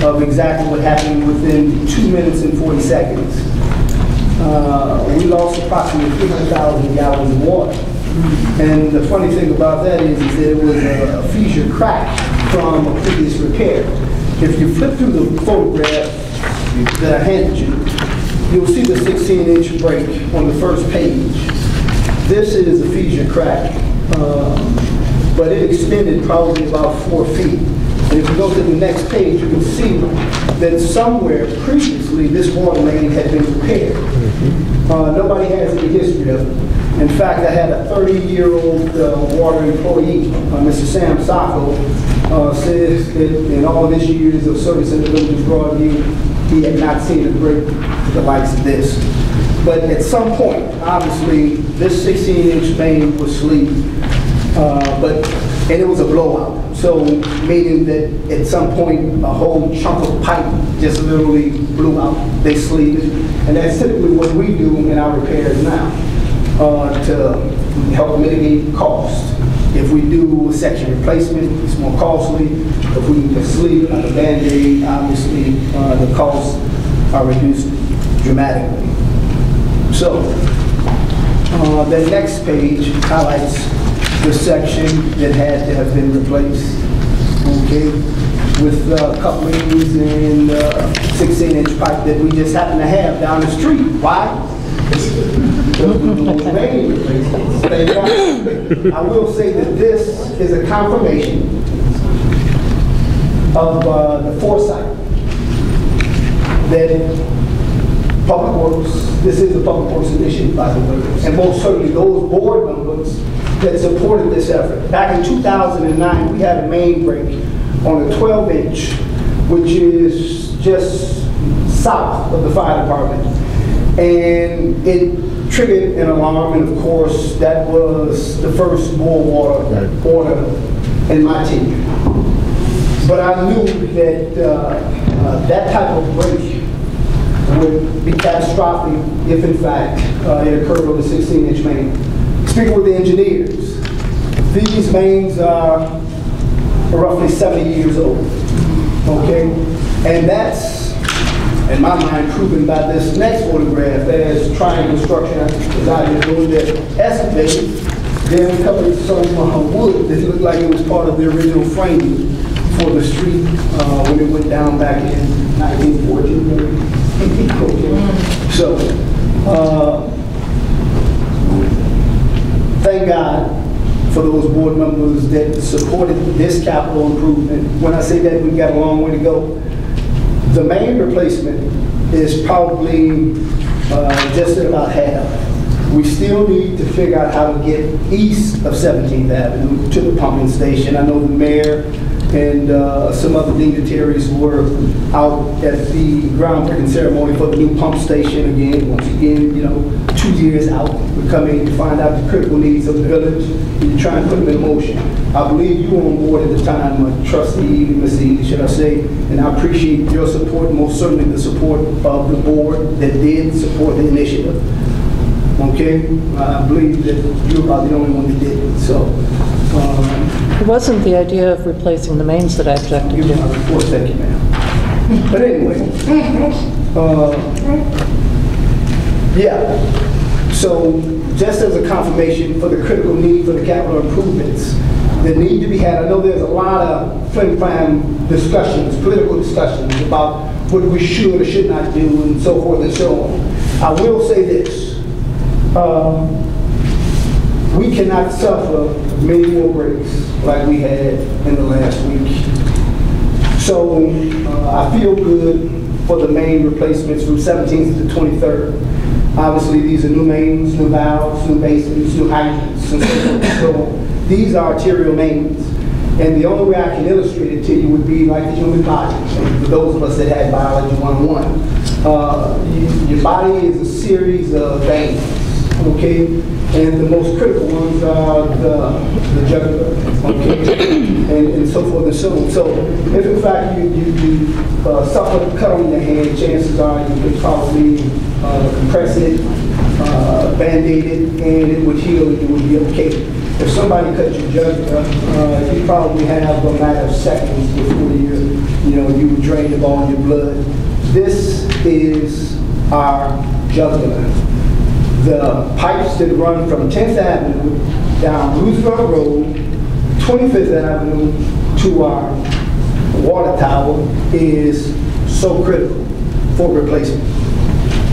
of exactly what happened within 2 minutes and 40 seconds. We lost approximately 300,000 gallons of water. And the funny thing about that is that it was a fissure crack from a previous repair. If you flip through the photograph that I handed you, you'll see the 16-inch break on the first page. This is a fissure crack, but it extended probably about 4 feet. And if you go to the next page, you can see that somewhere previously this water main had been repaired. Nobody has any history of it. In fact, I had a 30-year-old water employee, Mr. Sam Sacco, says that in all of his years of service in the village of Broadview, he had not seen a break the likes of this. But at some point, obviously, this 16-inch main was sleeved, and it was a blowout. So, meaning that at some point, a whole chunk of pipe just literally blew out. They sleeved it. And that's typically what we do in our repairs now to help mitigate cost. If we do a section replacement, it's more costly. If we need to sleeve like a Band-Aid, obviously, the costs are reduced dramatically. So, the next page highlights the section that had to have been replaced, okay, with couplings and 16-inch pipe that we just happen to have down the street. Why? I will say that this is a confirmation of the foresight that Public Works, this is a Public Works initiative, by the way, and most certainly those board members that supported this effort. Back in 2009, we had a main break on a 12-inch, which is just south of the fire department. And it triggered an alarm, and of course, that was the first boil water order in my tenure. But I knew that that type of break would be catastrophic if, in fact, it occurred on the 16-inch main. Speaking with the engineers, these mains are roughly 70 years old, okay? And that's, in my mind, proven by this next photograph as triangle structure was out here doing their excavating. Then we covered some wood that looked like it was part of the original framing for the street when it went down back in 1914. So, thank God for those board members that supported this capital improvement. When I say that, we've got a long way to go. The main replacement is probably just at about half. We still need to figure out how to get east of 17th Avenue to the pumping station. I know the mayor and some other dignitaries were out at the groundbreaking ceremony for the new pump station again. Once again, you know, 2 years out, we're coming to find out the critical needs of the village and try and put them in motion. I believe you were on board at the time, Trustee Ms. Ely, should I say, and I appreciate your support, most certainly the support of the board that did support the initiative. Okay, I believe that you're about the only one that did it. So. It wasn't the idea of replacing the mains that I objected to. Of course, thank you, ma'am. But anyway, yeah. So just as a confirmation for the critical need for the capital improvements that need to be had, I know there's a lot of flim-flam discussions, political discussions about what we should or should not do and so forth and so on. I will say this. We cannot suffer many more breaks like we had in the last week. So I feel good for the main replacements from 17th to 23rd. Obviously, these are new mains, new valves, new basins, new hydrants, and so forth. So these are arterial mains. And the only way I can illustrate it to you would be like the human body. For those of us that had biology 101, your body is a series of veins. Okay, and the most critical ones are the jugular, okay, and so forth and so on. So, if in fact you suffer a cut on your hand, chances are you could probably compress it, Band-Aided, and it would heal, it would be okay. If somebody cut your jugular, you probably have a matter of seconds before you would drain of all your blood. This is our jugular. The pipes that run from 10th Avenue down Roosevelt Road, 25th Avenue to our water tower is so critical for replacement.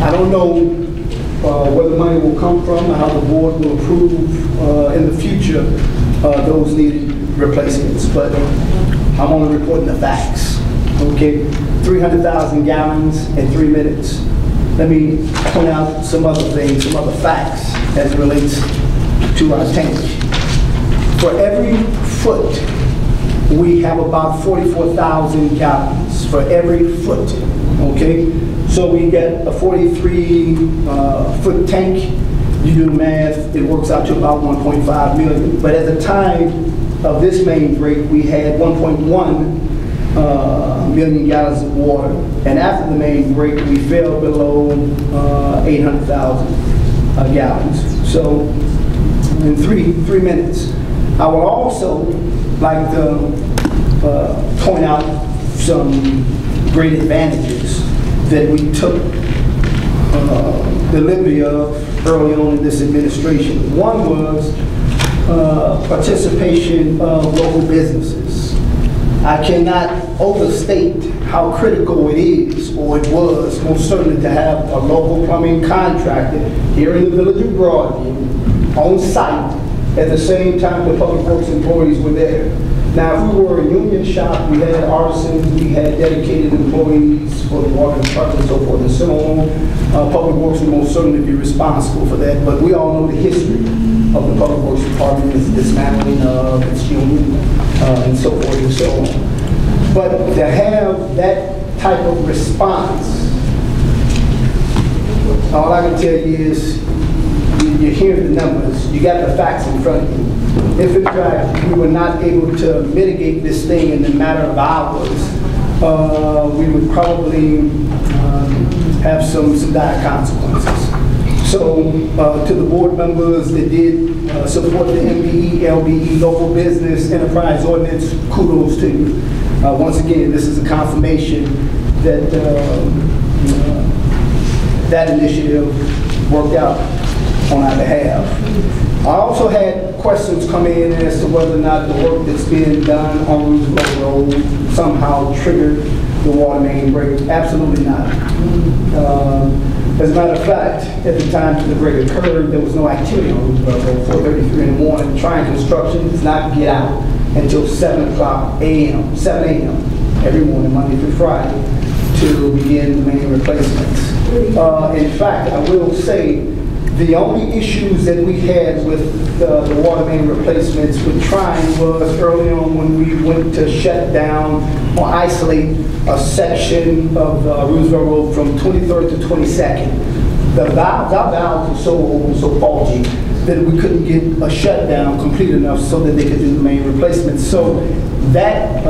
I don't know where the money will come from, how the board will approve in the future those needed replacements, but I'm only reporting the facts. Okay, 300,000 gallons in 3 minutes. Let me point out some other things, some other facts as it relates to our tank. For every foot, we have about 44,000 gallons for every foot, okay? So we get a 43-foot tank. You do the math, it works out to about 1.5 million. But at the time of this main break, we had 1.1 million gallons of water. And after the main break, we fell below 800,000 gallons. So in three minutes. I would also like to point out some great advantages that we took the liberty of early on in this administration. One was participation of local businesses. I cannot overstate how critical it is, or it was, most certainly, to have a local plumbing contractor here in the village of Broadview on site at the same time the public works employees were there. Now, if we were a union shop, we had artisans, we had dedicated employees for the water department and so forth and so on. Public works would most certainly be responsible for that, but we all know the history of the public works department, its dismantling of its union, and so forth and so on. But to have that type of response, all I can tell you is, you hear the numbers, you got the facts in front of you. If in fact we were not able to mitigate this thing in a matter of hours, we would probably have some dire consequences. So to the board members that did support the MBE, LBE, local business enterprise ordinance, kudos to you. Once again, this is a confirmation that that initiative worked out on our behalf. I also had questions come in as to whether or not the work that's being done on Roosevelt Road somehow triggered the water main break. Absolutely not. As a matter of fact, at the time the break occurred, there was no activity on Roosevelt Road. 4:33 in the morning, Triangle Construction does not get out until 7 a.m. every morning, Monday through Friday, to begin the main replacements. In fact, I will say, the only issues that we had with the water main replacements with Trine was early on when we went to shut down or isolate a section of Roosevelt Road from 23rd to 22nd. Our valves were so old and so faulty that we couldn't get a shutdown complete enough so that they could do the main replacements. So that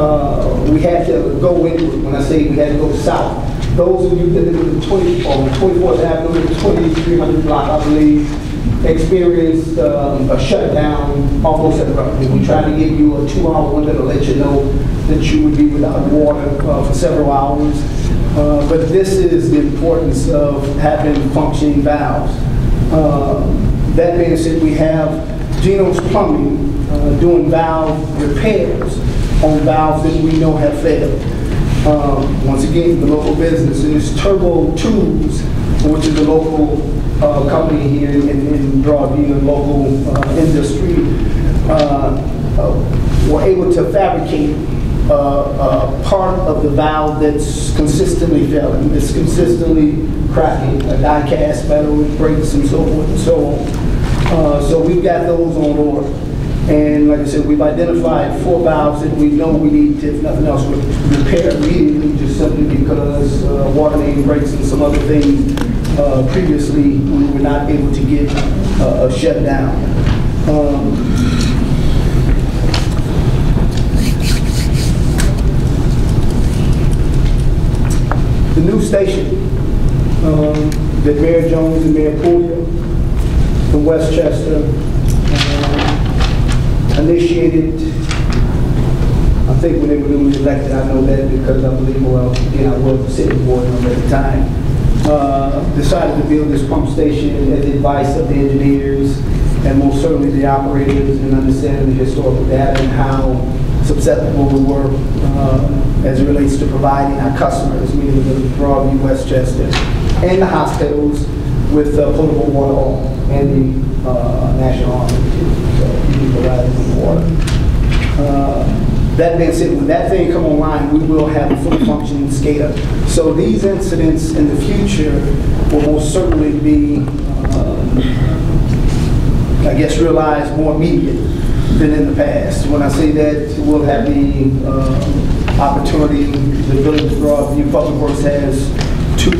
we had to go into, when I say we had to go south. Those of you that live in the 24th Avenue, the 2300 block, I believe, experienced a shutdown almost abruptly. We tried to give you a 2-hour window to let you know that you would be without water for several hours. But this is the importance of having functioning valves. That being said, we have Geno's Plumbing doing valve repairs on valves that we know have failed. Once again, the local business is Turbo Tubes, which is a local company here in Broadview, and local industry, were able to fabricate part of the valve that's consistently failing. It's consistently cracking, a die cast metal, it breaks and so forth and so on. So we've got those on order. And like I said, we've identified 4 valves that we know we need to, if nothing else, repair immediately, just simply because water main breaks and some other things previously we were not able to get shut down. The new station, that Mayor Jones and Mayor Puglia from Westchester initiated, I think when they were newly elected, I know that because I believe, well, again, I was the city board member at the time, decided to build this pump station at the advice of the engineers and most certainly the operators and understanding the historical data and how susceptible we were as it relates to providing our customers, meaning the Broadview, Westchester, and the hospitals with potable water and the National Army. So we provide water. That being said, when that thing come online, we will have a fully functioning SCADA. So these incidents in the future will most certainly be, I guess, realized more immediate than in the past. When I say that, we'll have the opportunity, the Village of Broadview Public Works has 2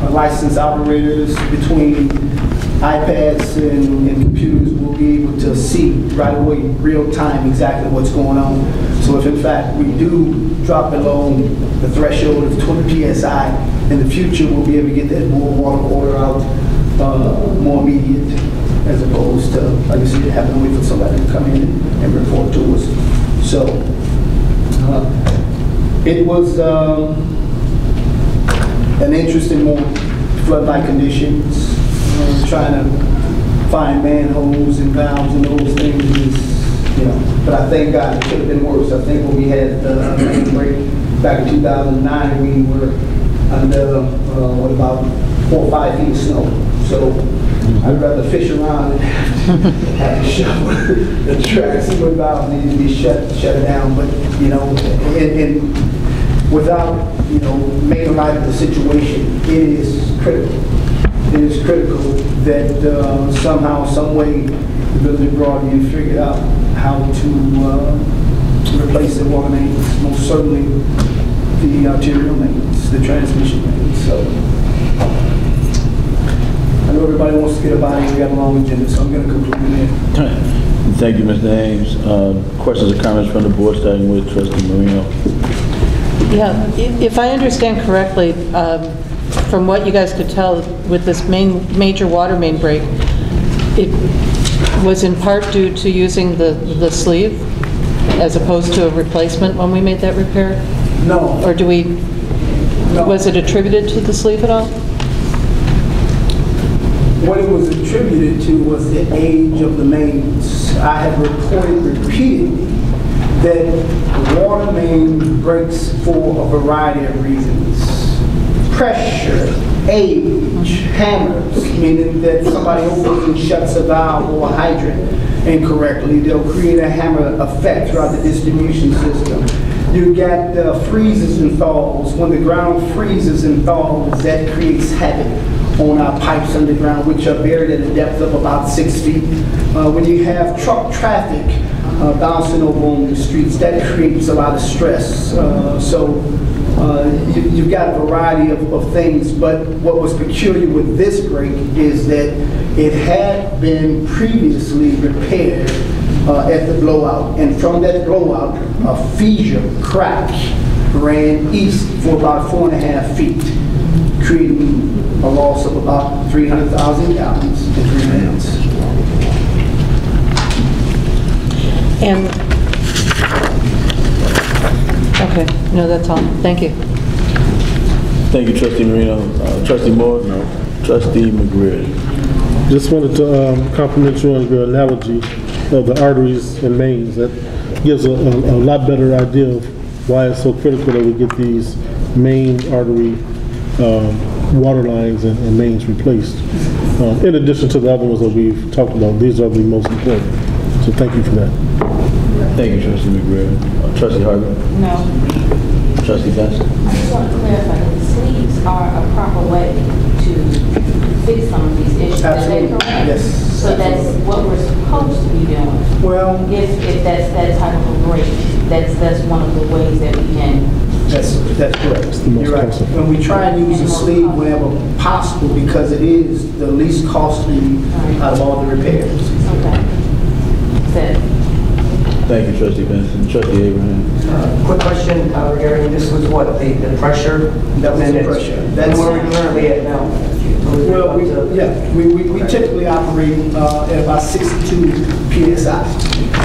licensed operators. Between iPads and computers, we'll be able to see right away, real time, exactly what's going on. So if in fact we do drop below the threshold of 20 PSI, in the future we'll be able to get that more water order out more immediate, as opposed to, like I said, having to wait for somebody to come in and report to us. So it was an interesting morning, flood-like conditions, trying to find manholes and valves and those things is, you know, but I thank God it could have been worse. I think when we had the main break back in 2009, we were under about 4 or 5 feet of snow. So I'd rather fish around and have to shovel the tracks and what valves need to be shut down. But, you know, and without, you know, making light of the situation, it is critical. It is critical that somehow, some way, the Village of Broadview figured out how to replace the water mains, most certainly the arterial mains, the transmission mains. So I know everybody wants to get about it. We got a long agenda, so I'm going to conclude there. Thank you, Mr. Ames. Questions or comments from the board, starting with Trustee Marino. Yeah, if I understand correctly, from what you guys could tell with this major water main break, it was in part due to using the sleeve as opposed to a replacement when we made that repair? No. Or was it attributed to the sleeve at all? What it was attributed to was the age of the mains. I have reported repeatedly that water main breaks for a variety of reasons. Pressure, age, hammers, meaning that somebody opens and shuts a valve or a hydrant incorrectly. They'll create a hammer effect throughout the distribution system. You got freezes and thaws. When the ground freezes and thaws, that creates havoc on our pipes underground, which are buried at a depth of about 6 feet. When you have truck traffic bouncing over on the streets, that creates a lot of stress. You've got a variety of things, but what was peculiar with this break is that it had been previously repaired at the blowout, and from that blowout, a fissure crack ran east for about 4.5 feet, creating a loss of about 300,000 gallons in 3 minutes. And, okay, no, that's all. Thank you. Thank you, Trustee Marino. Trustee Moore? No. Trustee McGreary? Just wanted to compliment you on your analogy of the arteries and mains. That gives a lot better idea of why it's so critical that we get these main artery water lines and mains replaced. In addition to the other ones that we've talked about, these are the most important. So thank you for that. Thank you, Trustee McGreary. Trustee Hargrove? No. Trustee Benson? I just want to clarify that the sleeves are a proper way to fix some of these issues. Absolutely. Yes. So that's what we're supposed to be doing. Well, if that's that type of a break, that's one of the ways that we can. That's correct. You're right. When we try and use a sleeve whenever possible, because it is the least costly out of all the repairs. Okay. Thank you, Trustee Benson. Trustee Abraham? Quick question regarding this was what, the pressure? That was the pressure. That's where we're currently at now. Well, we typically operate at about 62 PSI.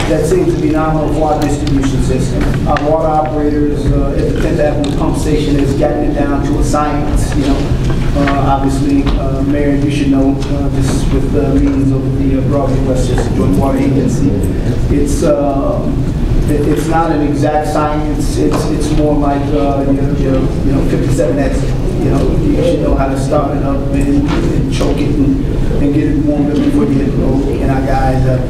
That seems to be nominal for our distribution system. Our water operators at the 10th Avenue pump station has gotten it down to a science, you know. Obviously, Mayor, you should know, this with the meetings of the Broadview Westchester Joint Water Agency. It's not an exact science. It's more like you know 57X. You know, you should know how to start it up and choke it and get it warmed up before you hit the road. And our guys have,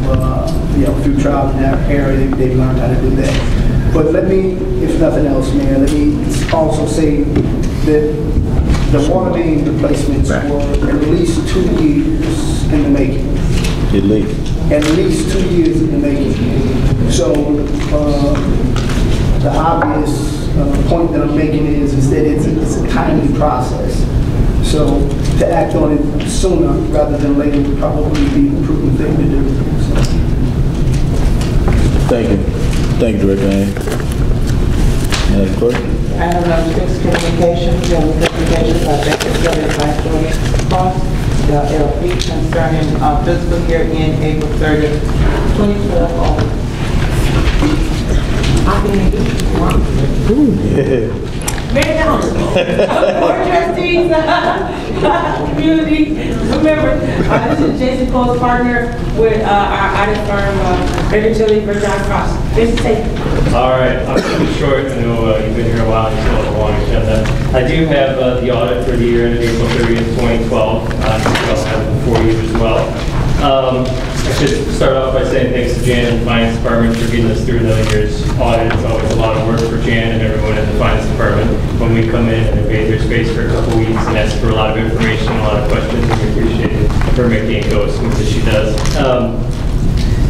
you know, through trial and error, they've learned how to do that. But let me, if nothing else, Mayor, let me also say that the water main replacements were at least 2 years in the making. At least 2 years in the making. So the obvious point that I'm making is that it's a timely process. So to act on it sooner rather than later would probably be the prudent thing to do. So. Thank you. Thank you, Director. Madam Clerk. Item number 6, communications, communications by Secretary Vice President Cross, the LP, concerning fiscal year end April 30th, 2012. Mayor Jones, Board Trustees, community, remember, this is Jason Cole's partner with our audit firm, Baker Tilly, John Cross. Jason, take it. All right, I'll keep it short. I know you've been here a while, you still have a long agenda. I do have the audit for the year ended April 30th, 2012. I also have it before you as well. I should start off by saying thanks to Jan and the Finance Department for getting us through another year's audit. It's always a lot of work for Jan and everyone in the Finance Department when we come in and invade their space for a couple weeks and ask for a lot of information, a lot of questions, and we appreciate her making it go as smooth as she does.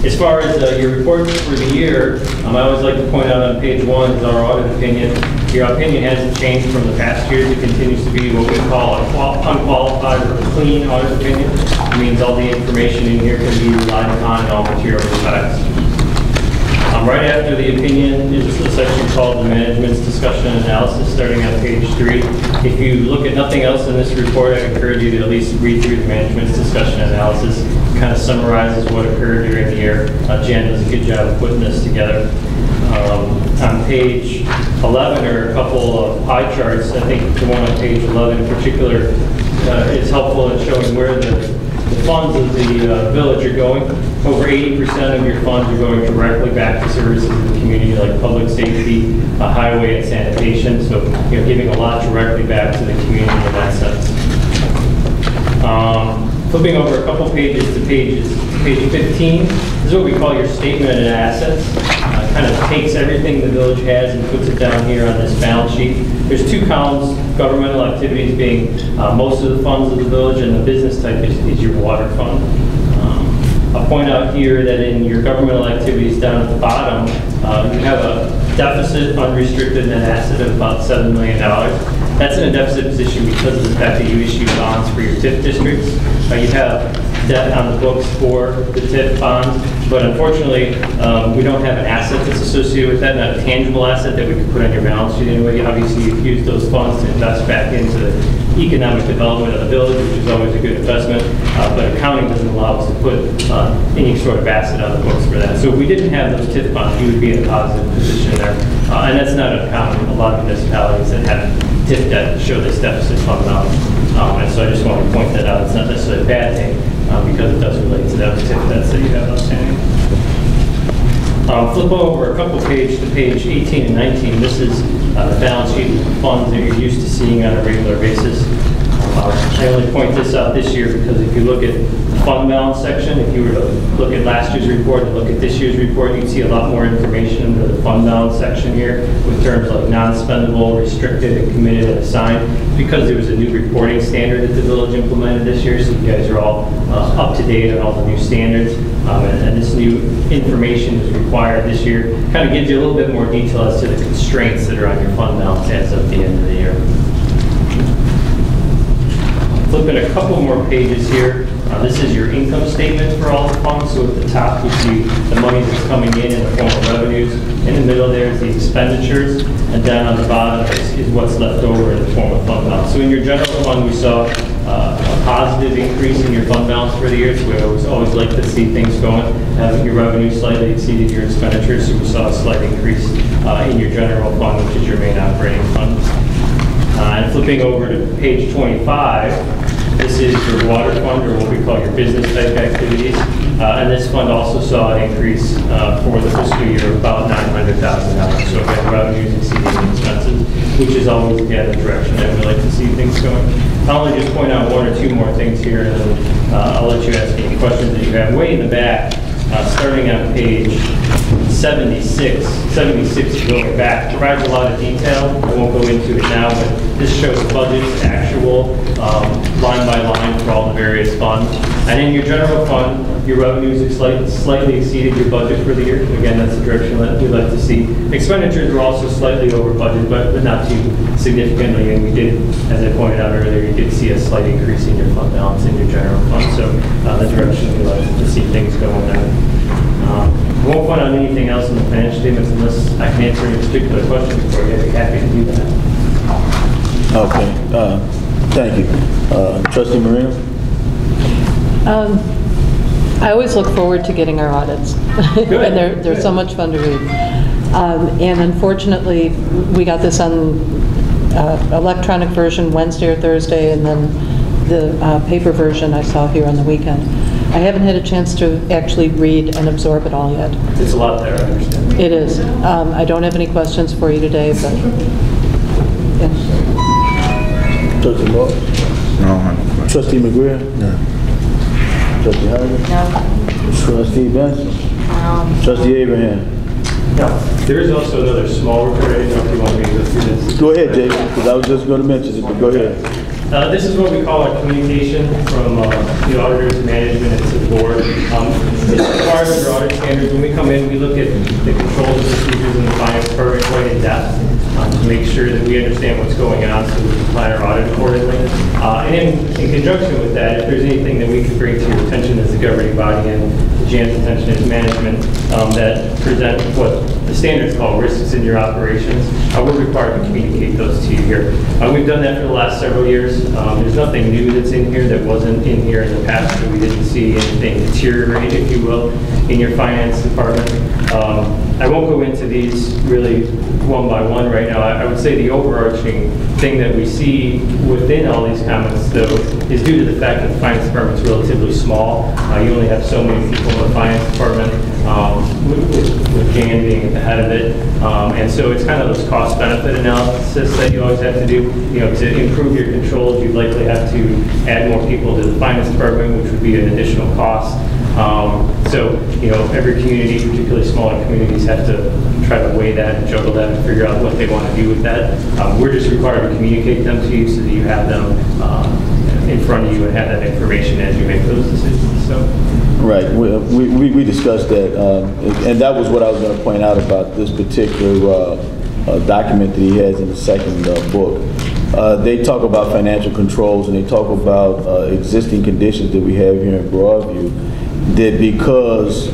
As far as your report for the year, I always like to point out on page 1 is our audit opinion. Your opinion hasn't changed from the past years. It continues to be what we call an unqualified or clean audit opinion. It means all the information in here can be relied upon and all material facts. Right after the opinion is a section called the Management's Discussion and Analysis, starting on page 3. If you look at nothing else in this report, I encourage you to at least read through the Management's Discussion and Analysis. It kind of summarizes what occurred during the year. Jan does a good job of putting this together. On page 11 are a couple of pie charts. I think the one on page 11 in particular is helpful in showing where the funds of the village are going. Over 80% of your funds are going directly back to services in the community like public safety, highway, and sanitation. So you're giving a lot directly back to the community in that sense. Flipping over a couple pages to page 15, this is what we call your statement of assets. Kind of takes everything the village has and puts it down here on this balance sheet. There's 2 columns, governmental activities being most of the funds of the village, and the business type is your water fund. I'll point out here that in your governmental activities down at the bottom, you have a deficit unrestricted net asset of about $7 million. That's in a deficit position because of the fact that you issue bonds for your TIF districts. You have debt on the books for the TIF bonds, but unfortunately, we don't have an asset that's associated with that, not a tangible asset that we could put on your balance sheet anyway. Obviously, you've used those funds to invest back into the economic development of the village, which is always a good investment, but accounting doesn't allow us to put any sort of asset on the books for that. So if we didn't have those TIF bonds, you would be in a positive position there, and that's not uncommon. A lot of municipalities that have TIF debt show this deficit fund out, and so I just want to point that out. It's not necessarily a bad thing because it does relate to those TIF debts that you have outstanding. Flip over a couple pages to page 18 and 19. This is the balance sheet funds that you're used to seeing on a regular basis. I only point this out this year because if you look at the fund balance section, if you were to look at last year's report and look at this year's report, you'd see a lot more information in the fund balance section here with terms like non-spendable, restricted, and committed and assigned, because there was a new reporting standard that the village implemented this year, so you guys are all up to date on all the new standards, and this new information is required this year. Kind of gives you a little bit more detail as to the constraints that are on your fund balance as of the end of the year. Flipping a couple more pages here. This is your income statement for all the funds. So at the top you see the money that's coming in the form of revenues. In the middle there is the expenditures, and down on the bottom is what's left over in the form of fund balance. So in your general fund we saw a positive increase in your fund balance for the year, so we always like to see things going. Your revenue slightly exceeded your expenditures, so we saw a slight increase in your general fund, which is your main operating fund. And flipping over to page 25, this is your water fund, or what we call your business type activities. And this fund also saw an increase for the fiscal year of about $900,000. So again, revenues exceeding expenses, which is always, again, the direction that we like to see things going. I'll only just point out one or two more things here, and then I'll let you ask any questions that you have. Way in the back, starting on page 76 going back, provides a lot of detail. I won't go into it now, but this shows budgets, actual, line by line for all the various funds. And in your general fund, your revenues slightly exceeded your budget for the year. Again, that's the direction that we'd like to see. Expenditures were also slightly over budget, but not too significantly. And we did, as I pointed out earlier, you did see a slight increase in your fund balance in your general fund. So the direction we'd like to see things go in that. I won't point out anything else in the financial statements unless I can answer any particular question for you. I'd be happy to do that. Okay, thank you. Trustee Marino? I always look forward to getting our audits. And they're so much fun to read. And unfortunately, we got this on electronic version Wednesday or Thursday, and then the paper version I saw here on the weekend. I haven't had a chance to actually read and absorb it all yet. It's a lot there, I understand. It is. I don't have any questions for you today, but yeah. Trustee Moore? No, I have no question. Trustee McGreer? No. Trustee Harvey? No. Trustee Benson? Trustee Abraham? No. There is also another small report. I didn't know if you want me to go through this. Go ahead, Jay, because I was just going to mention it, but go ahead. This is what we call our communication from the auditors, management, and to the board. It's required under audit standards. When we come in, we look at the controls and procedures in the finance department quite in depth to make sure that we understand what's going on so we can plan our audit accordingly. And in conjunction with that, if there's anything that we can bring to your attention as the governing body and Jan's attention as management that present what the standards call risks in your operations, we're required to communicate those to you here. We've done that for the last several years. There's nothing new that's in here that wasn't in here in the past, so we didn't see anything deteriorate, if you will, in your finance department. I won't go into these really one by one right now. I would say the overarching thing that we see within all these comments, though, is due to the fact that the finance department is relatively small. You only have so many people in the finance department, with Jan being at the head of it. And so it's kind of those cost-benefit analysis that you always have to do. You know, to improve your controls, you'd likely have to add more people to the finance department, which would be an additional cost. So, you know, every community, particularly smaller communities, have to try to weigh that and juggle that and figure out what they want to do with that. We're just required to communicate them to you so that you have them in front of you and have that information as you make those decisions. So. Right, we discussed that, and that was what I was going to point out about this particular document that he has in the second book. They talk about financial controls, and they talk about existing conditions that we have here in Broadview, that because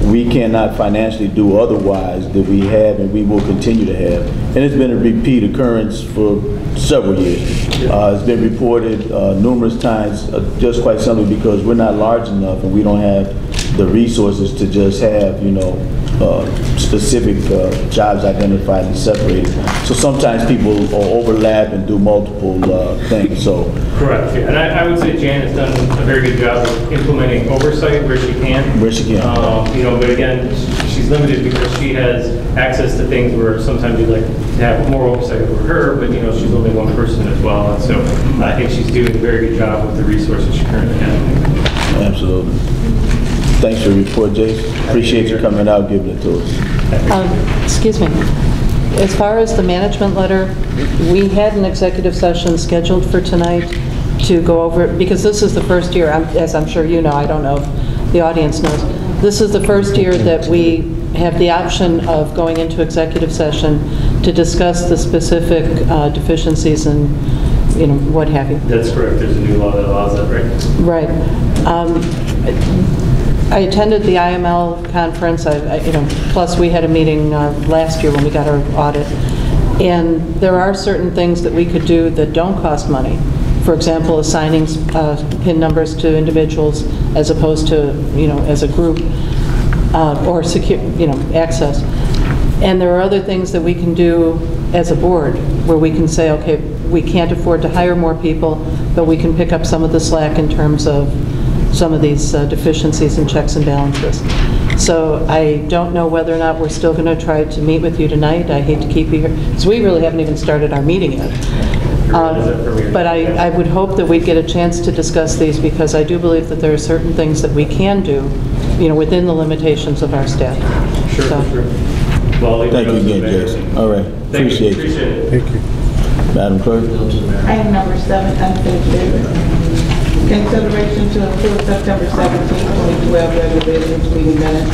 we cannot financially do otherwise, that we have and we will continue to have. And it's been a repeat occurrence for several years. It's been reported numerous times, just quite simply because we're not large enough and we don't have the resources to just have, you know, specific jobs identified and separated. So sometimes people overlap and do multiple things. So correct. Yeah. And I would say Jan has done a very good job of implementing oversight where she can. Where she can. You know, but again, she's limited because she has access to things where sometimes you'd like to have more oversight over her, but you know, she's only one person as well. And so I think she's doing a very good job with the resources she currently has. Absolutely. Thanks for your report, Jace. Appreciate you coming out, giving it to us. Excuse me. As far as the management letter, we had an executive session scheduled for tonight to go over it, because this is the first year, as I'm sure you know, I don't know if the audience knows, this is the first year that we have the option of going into executive session to discuss the specific deficiencies and, you know, what have you. That's correct. There's a new law that allows that, right? Right. I attended the IML conference, you know, plus we had a meeting last year when we got our audit. And there are certain things that we could do that don't cost money. for example, assigning PIN numbers to individuals as opposed to, as a group, or secure, access. And there are other things that we can do as a board where we can say, okay, we can't afford to hire more people, but we can pick up some of the slack in terms of some of these deficiencies in checks and balances. So I don't know whether or not we're still going to try to meet with you tonight. I hate to keep you here, because we really haven't even started our meeting yet. But I would hope that we'd get a chance to discuss these, because I do believe that there are certain things that we can do, within the limitations of our staff. Sure, so. sure. Well, thank you again, Jason. All right. Appreciate it. Thank you. Madam Clerk. Item number 7, unfinished business. Consideration to approve September 17, 2012 regular business meeting minutes.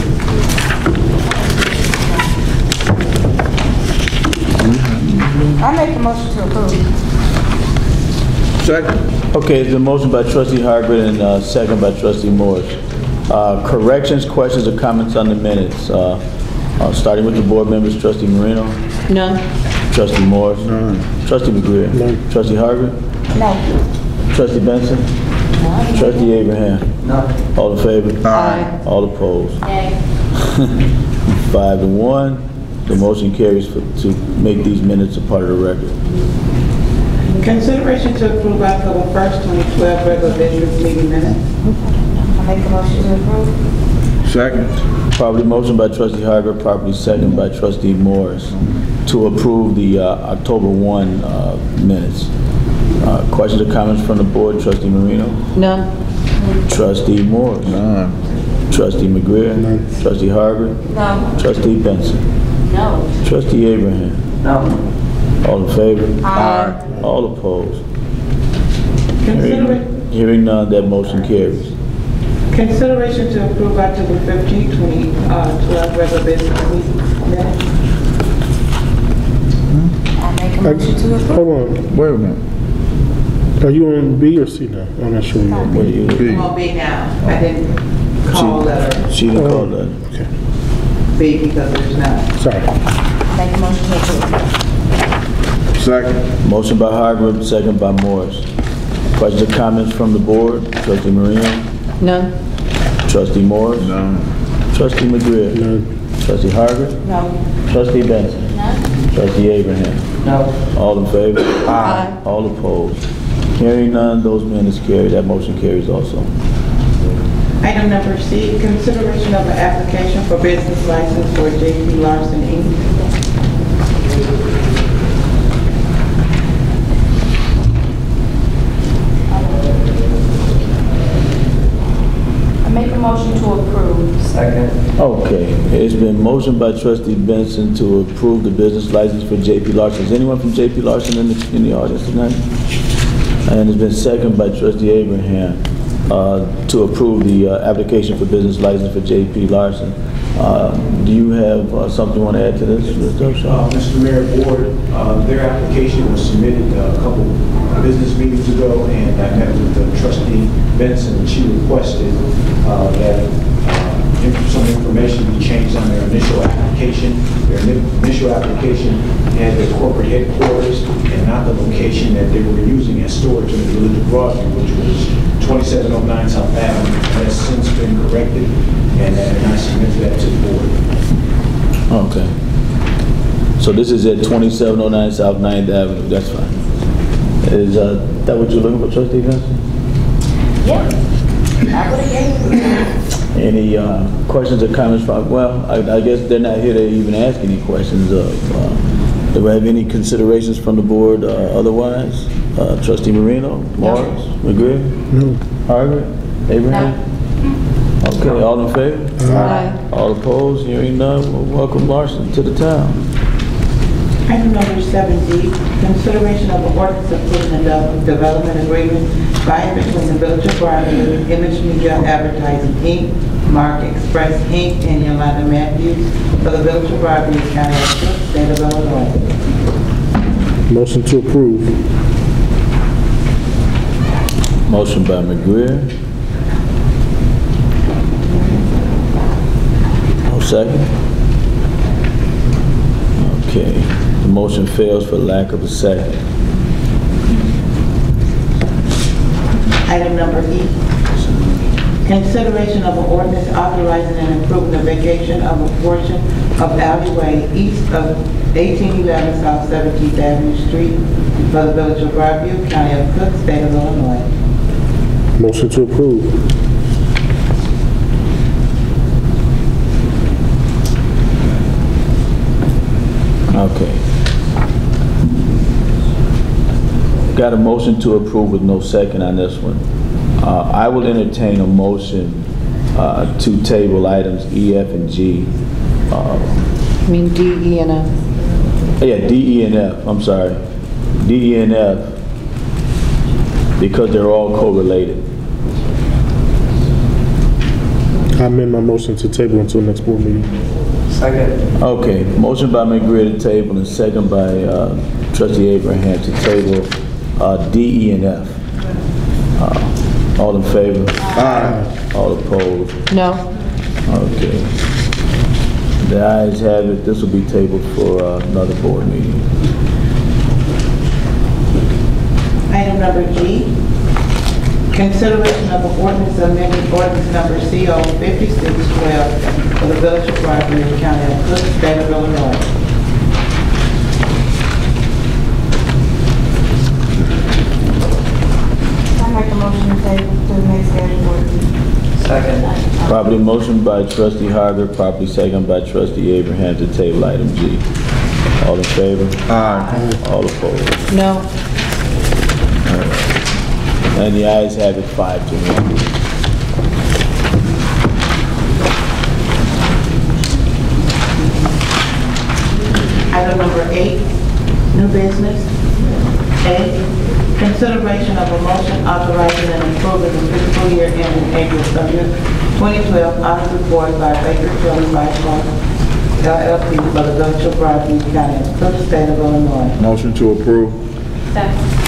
I make the motion to approve. Second. Okay, it's a motion by Trustee Hargreaves and second by Trustee Morris. Corrections, questions, or comments on the minutes? Starting with the board members, Trustee Marino. None. Trustee Morris. None. Trustee McGreer. None. Trustee Hargreaves. No. Trustee Benson. No. Trustee Abraham. None. All in favor? Aye. All opposed? Yay. 5-1. The motion carries to make these minutes a part of the record. Consideration to approve October 1st, 2012 regular business meeting minutes. I make the motion to approve. Second. Properly motion by Trustee Hargreaves, properly second by Trustee Morris to approve the October 1 minutes. Questions or comments from the board? Trustee Marino? None. Trustee Morris? None. Trustee McGreer? None. Trustee Hargreaves? No. Trustee Benson? No. Trustee Abraham? No. All in favor? Aye. All opposed? Consideration Hearing none, that motion carries. Consideration to approve October 15, 2012 regular business meeting minutes. I make a motion to approve. Hold on. Wait a minute. Are you on B or C now? I'm not sure. What do you? B. I'm on B now. I didn't call letter She didn't call that. Okay. B because there's none. Sorry. Make a motion to approve. Second. Motion by Hargreaves, second by Morris. Questions or comments from the board? Trustee Marino? None. Trustee Morris? None. Trustee McGreer? None. Trustee Hargreaves? No. Trustee Benson? None. Trustee Abraham? No. All in favor? Aye. All opposed? Hearing none, those minutes carry. That motion carries also. Item number C, consideration of an application for business license for J.P. Larson, Inc. I make a motion to approve. Second. Okay, it's been motioned by Trustee Benson to approve the business license for J.P. Larson. Is anyone from J.P. Larson in the audience tonight? And it's been seconded by Trustee Abraham to approve the application for business license for J.P. Larson. Do you have something you want to add to this, Mr. Upshaw? Mr. Mayor, Board, their application was submitted a couple business meetings ago, and I met with Trustee Benson, and she requested that some information be changed on their initial application. Their initial application had their corporate headquarters and not the location that they were using as storage in the village of Broadview, which was 2709 South Avenue. That's since been corrected, and I submitted that to the board. Okay. So this is at 2709 South 9th Avenue. That's fine. Is that what you're looking for, Trustee Benson? Yeah. I would have gave it. Any questions or comments from, well, I guess they're not here to even ask any questions. Do we have any considerations from the board otherwise? Trustee Marino, Morris, McGreer? No. Hargreaves? Abraham? Okay, all in favor? Aye. All opposed? Hearing none, we'll welcome Larson to the town. Item number 7D, consideration of an ordinance approving a development agreement by and between the Village of Broadview, Image Media Advertising, Inc., Mark Express, Inc., and Yolanda Matthews for the Village of Broadview, County of Cook, State of Illinois. Motion to approve. Motion by McGreer. Second? Okay. The motion fails for lack of a second. Item number E, consideration of an ordinance authorizing and approving the vacation of a portion of alleyway east of 1811 South 17th Avenue Street for the Village of Broadview, County of Cook, State of Illinois. Motion to approve. Okay. Got a motion to approve with no second on this one. I will entertain a motion to table items E, F, and G. I mean D, E, and F. Yeah, D, E, and F. I'm sorry. D, E, and F, because they're all correlated. I amend my motion to table until next board meeting. Second. Okay, motion by McGreer to table and second by Trustee Abraham to table D, E, and F. All in favor? Aye. All opposed? No. Okay. The ayes have it. This will be tabled for another board meeting. Item number G, consideration of an ordinance amending ordinance number CO 5612 for the Village of Broadview, County of Cook, State of Illinois. I make a motion to table to the next scheduled board meeting. Second. Properly motion by Trustee Harger, properly second by Trustee Abraham to table item G. All in favor? Aye. All opposed? No. And the ayes have it 5-1. Item number 8, new business. A, consideration of a motion authorizing and approving the fiscal year ending April 30th, 2012 audit report by Baker Tilly Vice LLP for the Village of Broadview, County of Cook, State of Illinois. Motion to approve.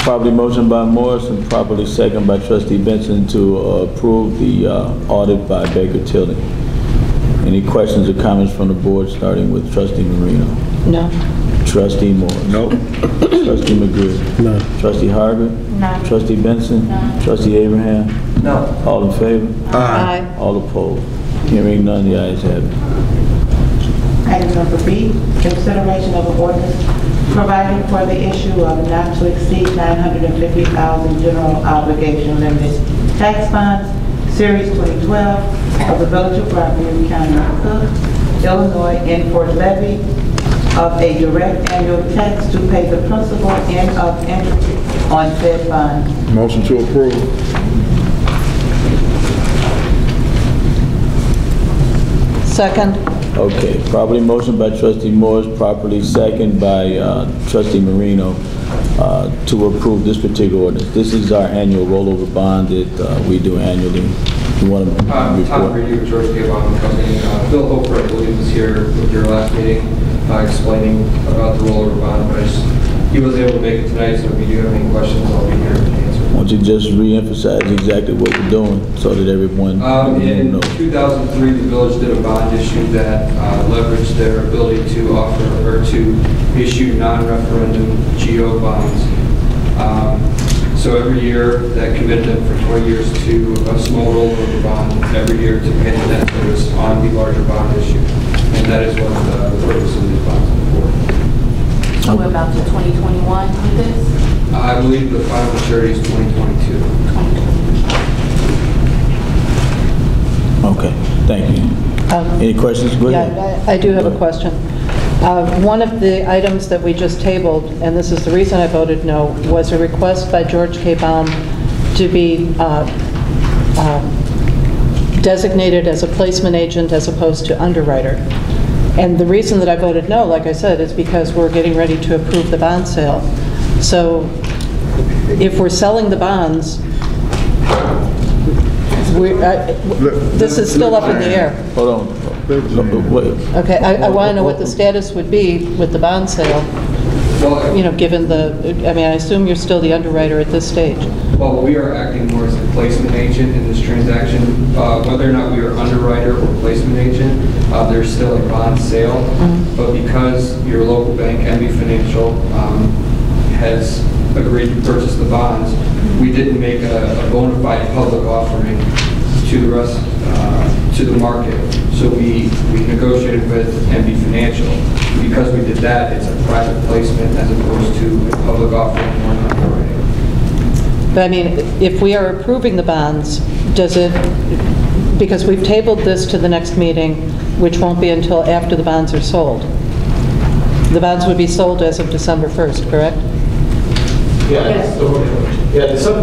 Properly motion by Morris and properly second by Trustee Benson to approve the audit by Baker Tilly. Any questions or comments from the board, starting with Trustee Marino? No. Trustee Morris? Nope. Trustee McGreer? No. Trustee Harger? No. Trustee Benson? No. Trustee Abraham? No. All in favor? Aye. All opposed? Hearing none, the ayes have it. Item number B, consideration of an ordinance providing for the issue of not to exceed $950,000 general obligation limit tax bonds, Series 2012 of the Village of Broadview, County of Cook, Illinois, and for levy of a direct annual tax to pay the principal and of interest on said bond. Motion to approve. Second. Okay, properly motion by Trustee Morris, properly second by Trustee Marino to approve this particular ordinance. This is our annual rollover bond that we do annually. You want to Tom report? Brady with George K. Bond Company. Bill Hofer, I believe, was here with your last meeting explaining about the rollover bond, but he wasn't able to make it tonight, so if you do have any questions, I'll be here to answer. Why don't you just re-emphasize exactly what we're doing so that everyone In knows? 2003, the village did a bond issue that leveraged their ability to offer or to issue non-referendum GO bonds. So every year, that committed them for 20 years to a small rollover bond every year to pay the debt service on the larger bond issue. And that is what the purpose of these bonds are So we're about to 2021 with this? for. I believe the final maturity is 2022. Okay, thank you. Any questions? Go ahead. Yeah, I do have a question. One of the items that we just tabled, and this is the reason I voted no, was a request by George K. Baum to be designated as a placement agent as opposed to underwriter. And the reason that I voted no, like I said, is because we're getting ready to approve the bond sale. So if we're selling the bonds, this is still up in the air. Hold on. Okay, I want to know what the status would be with the bond sale, you know, given the, I mean, I assume you're still the underwriter at this stage. Well, we are acting more as a placement agent in this transaction. Whether or not we are underwriter or placement agent, there's still a bond sale. But because your local bank, MB Financial, has agreed to purchase the bonds, we didn't make a bona fide public offering to the rest, to the market. So we negotiated with MB Financial. Because we did that, it's a private placement as opposed to a public offering or an underwriting. But I mean, if we are approving the bonds, does it, because we've tabled this to the next meeting, which won't be until after the bonds are sold. The bonds would be sold as of December 1st, correct? Yeah,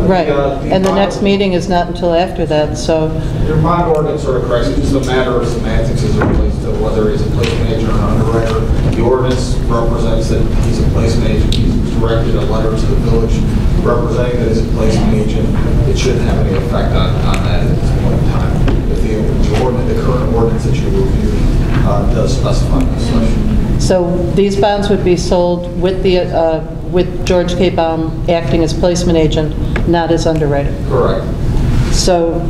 Right, and the next meeting is not until after that, so... Your bond ordinance sort of corrects, it's just a matter of semantics as it relates to whether he's a placement agent or an underwriter. The ordinance represents that he's a placement agent. He's directed a letter to the village representing that he's a placement agent. It shouldn't have any effect on that at this point in time. If the current ordinance that you review does specify this such. So these bonds would be sold with the with George K. Baum acting as placement agent, not as underwriter. Correct. So,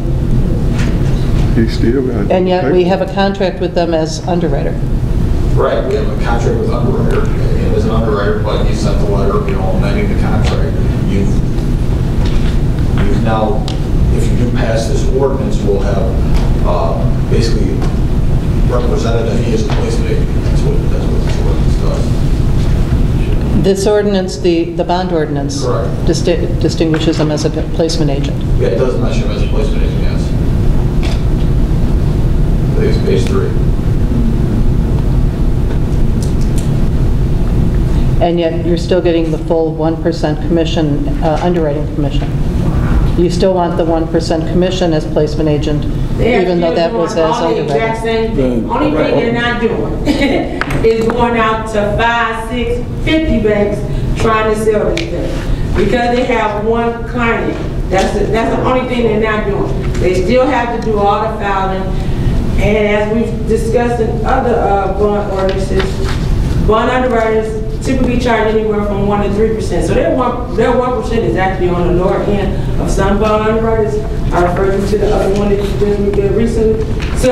and yet we have a contract with them as underwriter. Right, we have a contract with underwriter, and as an underwriter, but you sent the letter, amending the contract. You've now, if you do pass this ordinance, we'll have basically represented that he is a placement agent. That's what this ordinance does. This ordinance, the bond ordinance, distinguishes him as a placement agent. Yeah, it does mention him as a placement agent, yes. I think it's page 3. And yet you're still getting the full 1% commission, underwriting commission. You still want the 1% commission as placement agent, even though that was as underwriting. The exact same thing. Only thing they're not doing is going out to 5, 6, 50 banks trying to sell these things. Because they have one client. That's the only thing they're not doing. They still have to do all the filing. And as we've discussed in other bond ordinances, bond underwriters typically charge anywhere from 1 to 3%. So their 1% is actually on the lower end of some bond underwriters. I refer you to the other one that you did recently. So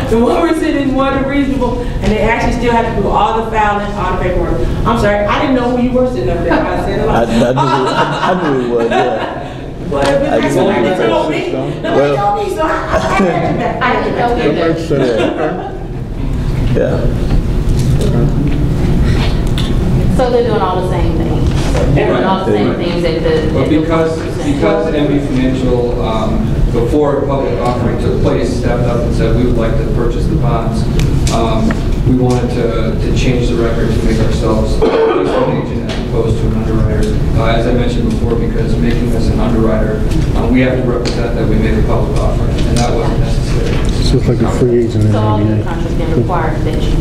the 1% is more than reasonable, and they actually still have to do all the filing, all the paperwork. I'm sorry, I didn't know who you were sitting up there. I said I knew it was, yeah. But that's what they told me. Nobody told me, so I had to back. I didn't know either. Yeah. So they're doing all the same things. They're doing all the same things that the... But because MB Financial, before a public offering took place, stepped up and said we would like to purchase the bonds, we wanted to change the record to make ourselves a placement agent as opposed to an underwriter. As I mentioned before, because making us an underwriter, we have to represent that we made a public offering, and that wasn't necessary. It's just like a free agent in So all the the contracts been required that you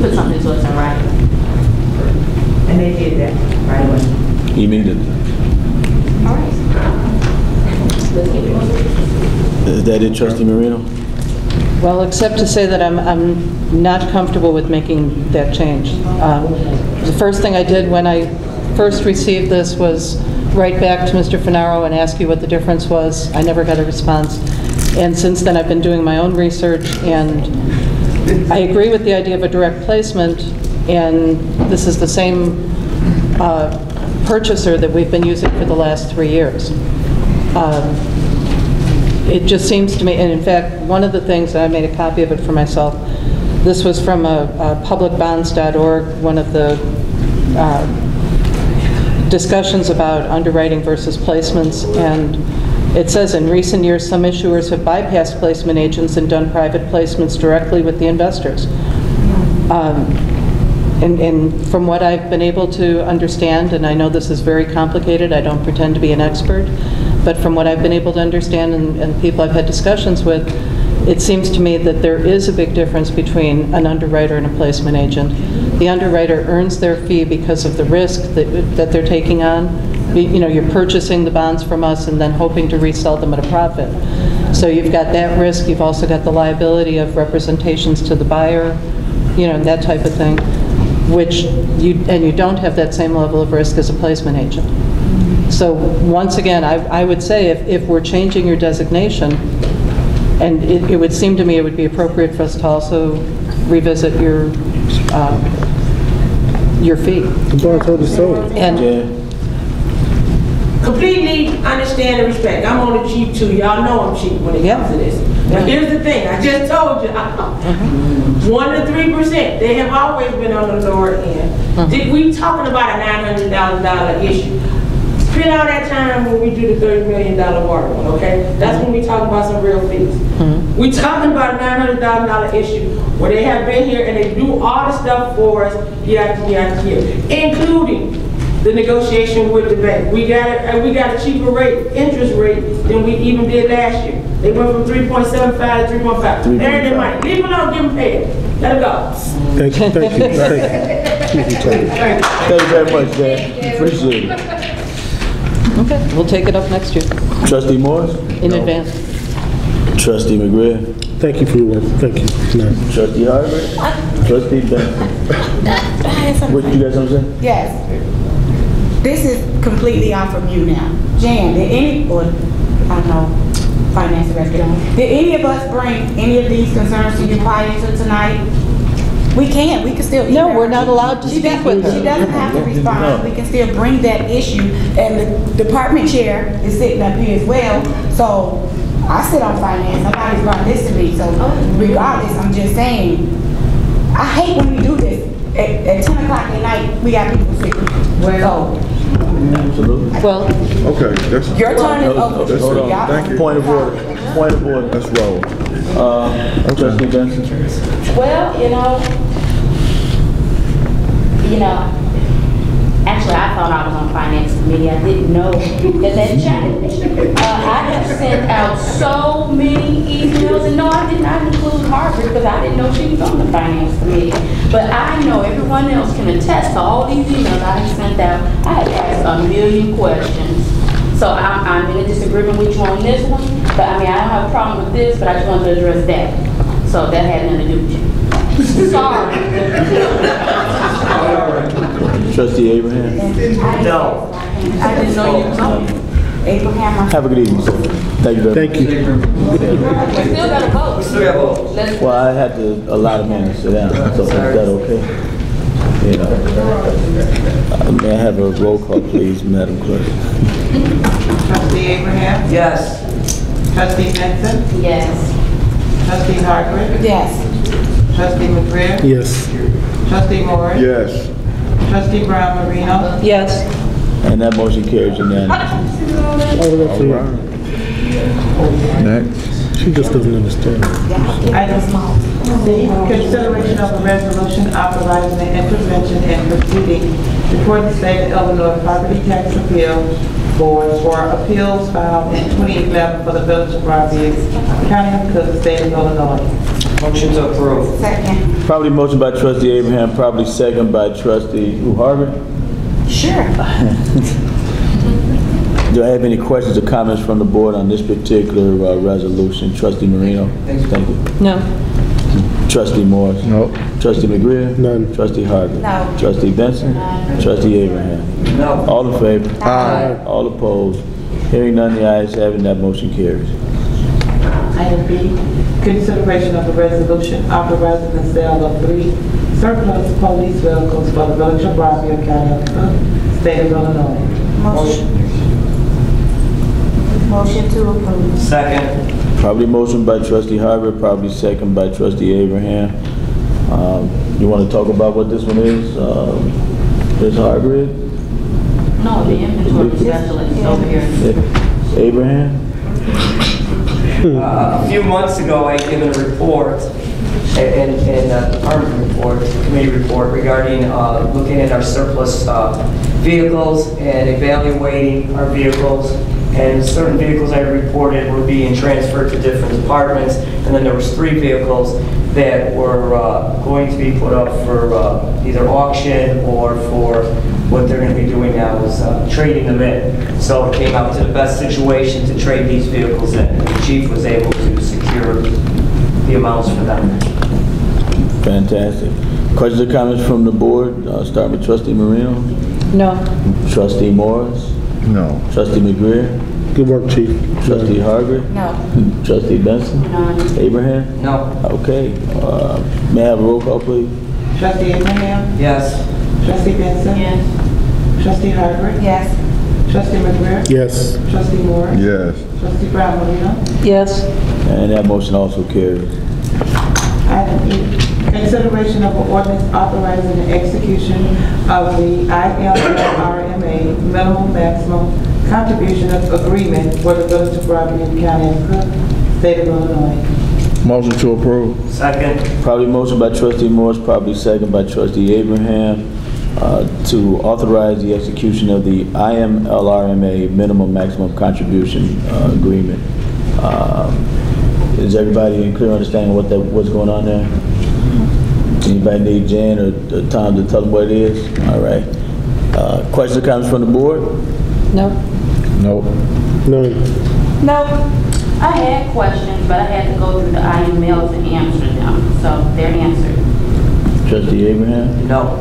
put something to us in writing. And they did that right away. Immediately. All right. Let's keep it moving. Is that it, Trustee Marino? Well, except to say that I'm not comfortable with making that change. The first thing I did when I first received this was write back to Mr. Finaro and ask you what the difference was. I never got a response. And since then, I've been doing my own research, and I agree with the idea of a direct placement, and this is the same purchaser that we've been using for the last 3 years. It just seems to me, and in fact, one of the things, and I made a copy of it for myself, this was from a publicbonds.org, one of the discussions about underwriting versus placements, and it says, in recent years, some issuers have bypassed placement agents and done private placements directly with the investors. And from what I've been able to understand, and I know this is very complicated, I don't pretend to be an expert, but from what I've been able to understand and people I've had discussions with, it seems to me that there is a big difference between an underwriter and a placement agent. The underwriter earns their fee because of the risk that they're taking on. You know, you're purchasing the bonds from us and then hoping to resell them at a profit. So you've got that risk, you've also got the liability of representations to the buyer, you know, that type of thing, which you don't have that same level of risk as a placement agent. So once again, I would say if we're changing your designation, and it would seem to me it would be appropriate for us to also revisit your fee. The bond's already sold. And completely understand and respect. I'm on the cheap too. Y'all know I'm cheap when it comes to this. But here's the thing, I just told you, 1 to 3%, they have always been on the lower end. We talking about a $900,000 issue. Spend all that time when we do the $30 million water one, okay? That's when we talk about some real fees. We talking about a $900,000 issue where they have been here and they do all the stuff for us year after year after year, including the negotiation with the bank. We got a cheaper rate, interest rate, than we even did last year. They went from 3.75 to 3.5. They're their money. Leave them alone, give them paid. Let them go. Thank you, thank you, thank you. Thank you very much, Dan. Appreciate it. Okay, we'll take it up next year. Trustee Morris? In advance. Trustee McGrath? Thank you for your work, thank you. No. Trustee Harvard? Trustee Benson? What you guys saying? Yes. This is completely off from you now. Jan, did any, or I don't know, finance director, did any of us bring any of these concerns to you prior to tonight? We can still. No, we're not allowed to speak with her. She doesn't have to respond. We can still bring that issue, and the department chair is sitting up here as well. So I sit on finance. Nobody's brought this to me. So regardless, I'm just saying, I hate when we do this. At 10 o'clock at night, we got people sick. Well, absolutely. Well, okay, that's your turn is over. Hold on. Thank you. Point of order. Point of order. Let's roll. Trustee Benson? Well, actually I thought I was on finance committee. I didn't know that changed. I have sent out so many emails, and no, I did not include Harvard because I didn't know she was on the finance committee. But I know everyone else can attest to all these emails I have sent out. I have asked a million questions. So I'm in a disagreement with you on this one, but I mean, I don't have a problem with this, but I just wanted to address that. So that had nothing to do with you. Sorry. Trustee Abraham? No. I didn't know you were talking. Abraham. Have a good evening, sir. Thank you very much. Thank you. We still got to vote. We still got to vote. Well, I had to allow the man to sit down, so is that okay? May I have a roll call, please, Madam Clerk? Trustee Abraham? Yes. Trustee Benson? Yes. Trustee Hartman? Yes. Trustee McGrath? Yes. Trustee Morris? Yes. Trustee Brown Marino? yes. And that motion carries unanimously. Next. She just doesn't understand. Item C, consideration of a resolution authorizing the intervention and proceeding before the state of Illinois Property Tax Appeal Board for appeals filed in 2011 for the village of Broadview, County of Cook, state of Illinois. Motion to approve. Second. Probably motion by Trustee Abraham, probably second by Trustee Harvard. Sure. Do I have any questions or comments from the board on this particular resolution? Trustee Marino? Thank you. No. Trustee Morris? No. Trustee McGrath? None. Trustee Harvard? No. Trustee Benson? Trustee Abraham? No. All in favor? Aye. All opposed? Hearing none, the ayes have it, that motion carries. Item B, consideration of a resolution authorizing the sale of 3 surplus police vehicles for the village of Broadview, County of Cook, state of Illinois. Motion to approve. Second. Probably motion by Trustee Harvard, probably second by Trustee Abraham. You want to talk about what this one is? Ms. Harvard? No, the inventory specialist is over here. Abraham? A few months ago, I given a report, in a department report, committee report regarding looking at our surplus vehicles and evaluating our vehicles. And certain vehicles I reported were being transferred to different departments, and then there was 3 vehicles that were going to be put up for either auction or for what they're going to be doing now is trading them in. So it came out to the best situation to trade these vehicles in. The chief was able to secure the amounts for them. Fantastic. Questions or comments from the board? Start with Trustee Marino. No. Trustee Morris. No. Trustee McGrath. Good work, Chief. Trustee Harvard. No. Trustee Benson. None. Abraham. No. Okay. May I have a roll call, please? Trustee Abraham? Yes. Trustee Benson? Yes. Trustee Hartman? Yes. Trustee McGuire? Yes. Trustee Moore? Yes. Trustee Brown Marino? Yes. And that motion also carries. Item E, consideration of an ordinance authorizing the execution of the IMLRMA minimum maximum contribution agreement for the Village of Broadview, County of Cook, State of Illinois. Motion to approve. Second. Probably motion by trustee Morris, probably second by trustee Abraham, to authorize the execution of the IMLRMA minimum maximum contribution agreement. Is everybody in clear understanding what's going on there? Anybody need Jan or Tom to tell them what it is? All right. Questions or comments from the board? No. Nope. No. No, I had questions, but I had to go through the emails to answer them, so they're answered. Trustee Abraham? No.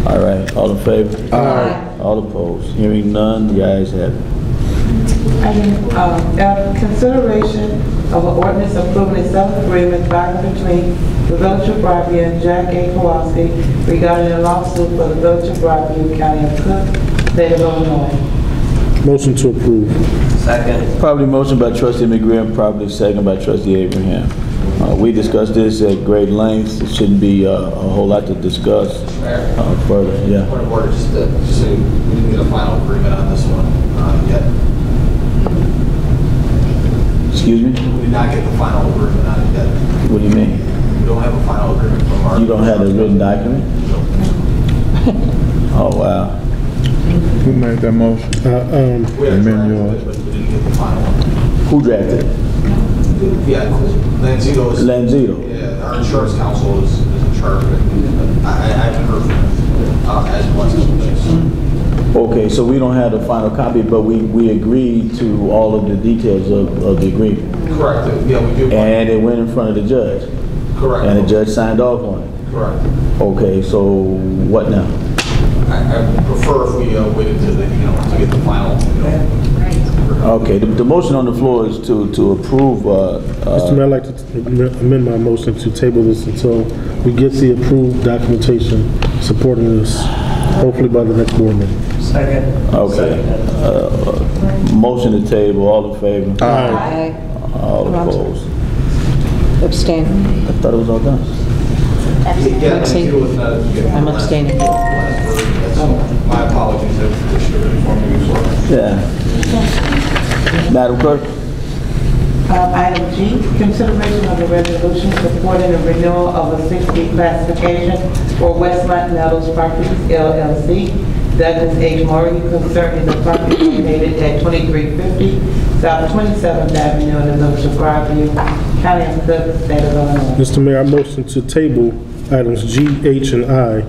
All right. All in favor? Aye. All opposed? Hearing none, the ayes have it. Item consideration of an ordinance approving a settlement agreement by and between the Village of Broadview and Jack A. Kowalski regarding a lawsuit for the Village of Broadview, County of Cook, State of Illinois. Motion to approve. Second. Probably motion by trustee McGriff, probably second by trustee Abraham. We discussed this at great length. It shouldn't be a whole lot to discuss further. Yeah. Point of order, just so we didn't get a final agreement on this one yet. Excuse me? We did not get the final agreement on it yet. What do you mean? We don't have a final agreement from our... You don't have the written document? Oh, wow. Who made that motion? We had drafted it, but we didn't get the final one. Who drafted it? Yeah, Lanzito is... Lanzito. Yeah, our insurance counsel is in charge of it. I haven't heard from him as much as we should. Okay, so we don't have the final copy, but we agreed to all of the details of the agreement. Correct, yeah, we do. And it went in front of the judge. Correct. And the judge signed off on it. Correct. Okay, so what now? I prefer if we waited to get the final, Okay, the motion on the floor is to approve. Mr. Mayor, I'd like to amend my motion to table this until we get the approved documentation supporting this, hopefully by the next board meeting. Second. Okay. Motion to table, all in favor? Aye. All opposed? Abstain. I thought it was all done. I'm abstaining. My apologies if I should have informed you before. Yeah. Madam Clerk? Item G, consideration of a resolution supporting the renewal of a 6B classification for Westmont Meadows Properties LLC, Douglas H. Morgan, concerning the property located at 2350 South 27th Avenue in the Village of Broadview, County of Cook, State of Illinois. Mr. Mayor, I motion to table items G, H, and I,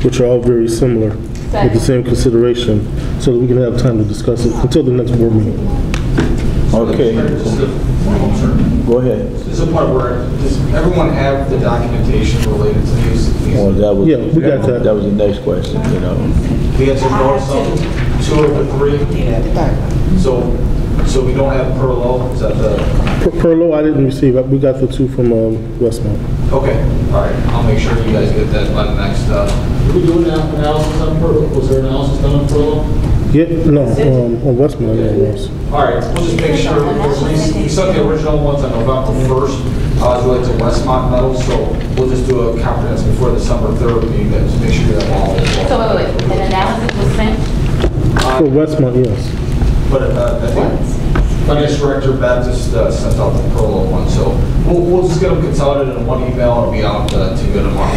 which are all very similar, with the same consideration, so that we can have time to discuss it until the next board meeting. Okay. Go ahead. This is a part where, does everyone have the documentation related to these? Well, that was, yeah, we got that. That was the next question, you know. The answer no, some, 2 of the 3? Yeah. So we don't have per low? Is that the... Per low, I didn't receive, we got the 2 from Westmont. Okay, all right. I'll make sure you guys get that by the next... Did we do an analysis on per low? Was there an analysis done on per low? Yeah, no, on Westmont, I know it was. All right, we'll just make sure, we sent the original ones on November 1st, related to Westmont Metals, so we'll just do a comprehensive before December 3rd meeting, to make sure you have all of it. So wait, an analysis was sent? For Westmont, yes. But I think Finance Director Baptist sent out the Perlo one, so we'll just get them consolidated in one email and be out to you tomorrow.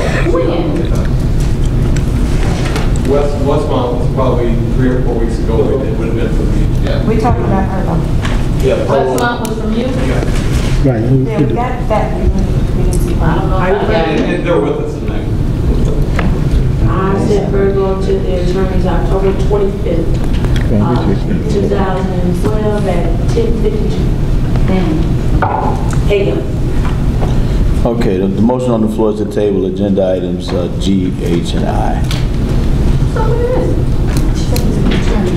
Westmont was probably 3 or 4 weeks ago. It would have been for me. Yeah. We talked about her though. Yeah, Westmont was from you? Right. Yeah, we got that. We didn't see. I don't know about that. And they're with us tonight. I sent Virgo to the attorneys October 25th, 2012 at 10:52 a.m. Okay, the motion on the floor is to table agenda items G, H, and I.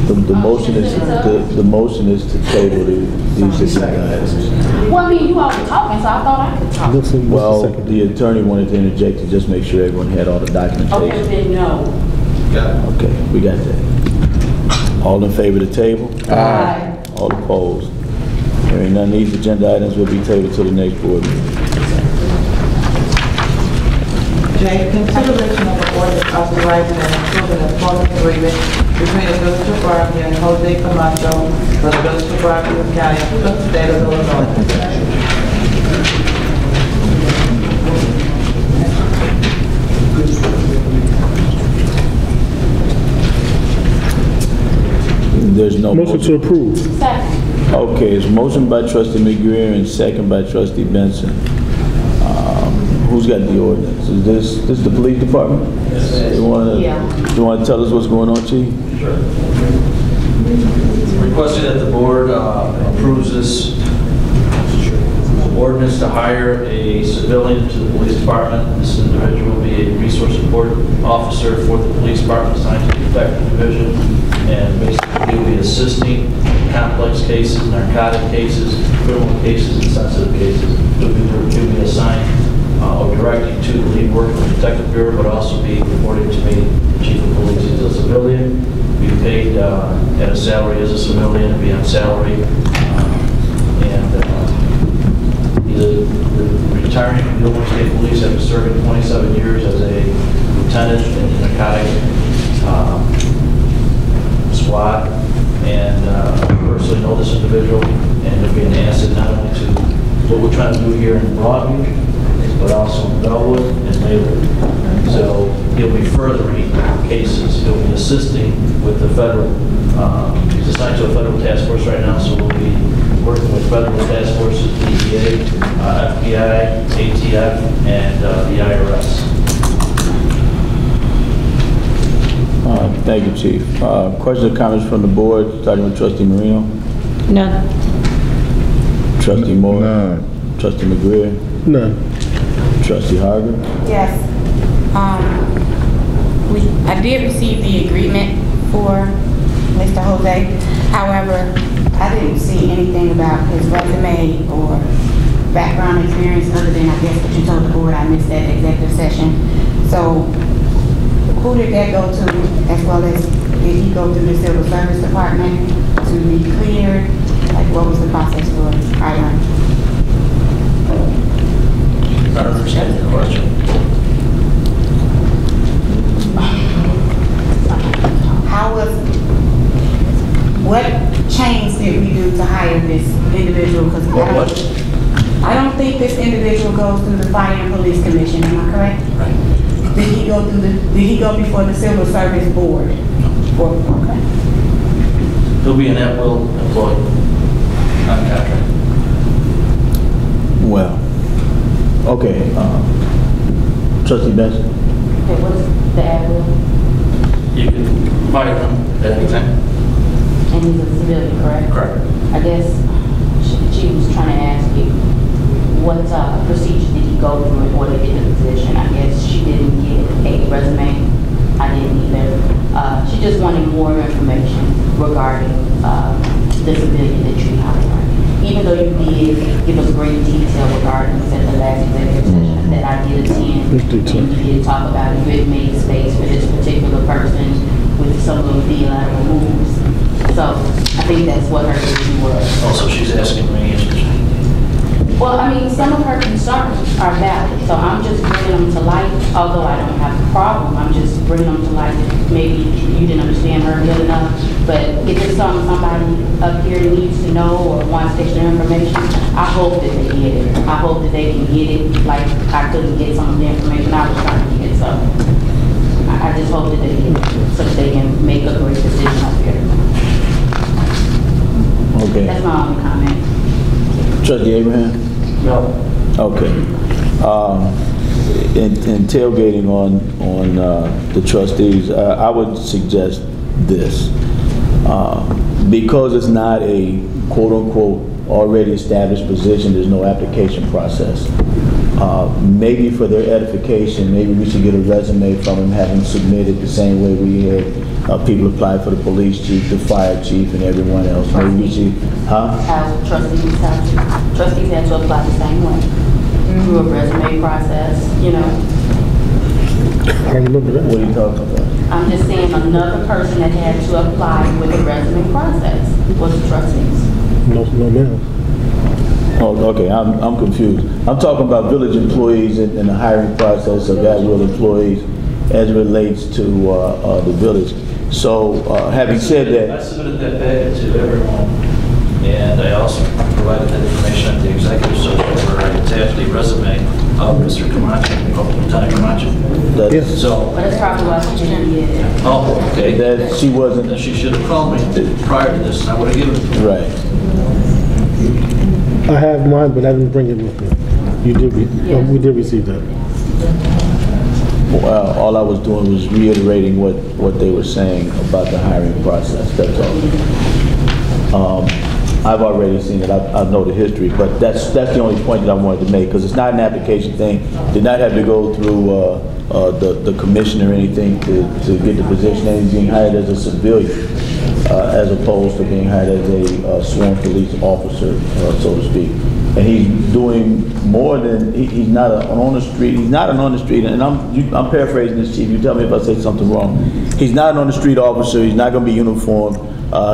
The motion is to table these agenda items. Well, I mean, you all were talking, so I thought I could talk. Well, the attorney wanted to interject to just make sure everyone had all the documentation. Okay, then no. Yeah. Okay, we got that. All in favor of the table? Aye. All opposed? Hearing none, these agenda items will be tabled to the next board meeting. J, consideration of an ordinance authorizing and approving an employment agreement between the Village of Broadview and Jose Camacho for the Village of Broadview County, State of Illinois. There's no Motion to approve. Second. Okay, it's motion by trustee McGreer and second by trustee Benson. Who's got the ordinance? Is this the police department? Yes. You want to tell us what's going on, Chief? Sure. Requesting that the board approves this ordinance to hire a civilian to the police department. This individual will be a resource support officer for the police department assigned to the detective division, and basically he'll be assisting in complex cases, narcotic cases, criminal cases, and sensitive cases. He'll be assigned or directing to the lead work for the detective bureau, but also be reporting to me, the chief of police. He's a civilian, be paid at a salary as a civilian, be on salary, and he's a retiring from the Illinois State Police after serving 27 years as a lieutenant in the narcotic squad, and I personally know this individual, and it'll be an asset not only to what we're trying to do here in Broadview, but also in Bellwood and Maywood. So he'll be furthering cases. He'll be assisting with the federal, he's assigned to a federal task force right now, so we'll be working with federal task forces, DEA, FBI, ATF, and the IRS. Thank you, Chief. Questions or comments from the board, starting with trustee Marino? None. Trustee Moore? None. Trustee McGreer? None. Trustee Harger? Yes. I did receive the agreement for Mr. Jose. However, I didn't see anything about his resume or background experience other than, I guess, what you told the board. I missed that executive session. So who did that go to, as well as did he go through the civil service department to be cleared? Like, what was the process for hiring? I don't understand your question. What change did we do to hire this individual? Because I don't think this individual goes through the Fire and Police Commission, am I correct? Right. Did he go before the Civil Service Board? No. Okay. He'll be an at-will employee, not a contract. Well, okay. Trustee Benson? Okay, what's the at-will? You can fire him at any time. And he's a civilian, correct? Correct. I guess she was trying to ask you, what procedure did he go through in order to get the position? I guess she didn't get a resume. I didn't either. She just wanted more information regarding the civilian that you hired. Even though you did give us great detail regarding this at the last executive session that I did attend, and you did talk about it, you had made space for this particular person with some of the lateral moves. So I think that's what her issue was. Also, she's asking me. Well, I mean, some of her concerns are valid, so I'm just bringing them to light. Although I don't have a problem, I'm just bringing them to light. Maybe you didn't understand her good enough, but if it's something somebody up here needs to know or wants extra information, I hope that they get it. I hope that they can get it like I couldn't get some of the information I was trying to get. So I just hope that they get it so that they can make a great decision up here. Okay. That's my only comment. Trustee Abraham? No. Okay. In tailgating on the trustees, I would suggest this. Because it's not a quote-unquote already established position, there's no application process. Maybe for their edification, maybe we should get a resume from them having submitted the same way we had people apply for the police chief, the fire chief, and everyone else. Maybe we should, As trustees have to apply the same way through a resume process, you know. I remember that. What are you talking about? I'm just saying another person that had to apply with the resume process was the trustees. No, ma'am. Oh, okay, I'm confused. I'm talking about village employees in the hiring process of at-will employees as it relates to the village. So, having said that, I submitted that packet to everyone, and I also provided that information at the executive session where I attached the resume of Mr. Camacho, Lieutenant Camacho. Yes. So, But that's probably why she didn't get it. oh, okay. that she wasn't, Then she should have called me prior to this, and I would have given it to her. right. I have mine, but I didn't bring it with me. You did, we did receive that. Well, all I was doing was reiterating what they were saying about the hiring process, that's all. I've already seen it, I know the history, but that's the only point that I wanted to make, because it's not an application thing. Did not have to go through the commission or anything to get the position, and he's being hired as a civilian, as opposed to being hired as a sworn police officer, so to speak. And he's doing more than, he's not on the street, he's not an on the street, and I'm paraphrasing this, Chief, you tell me if I say something wrong. He's not an on the street officer, he's not going to be uniformed.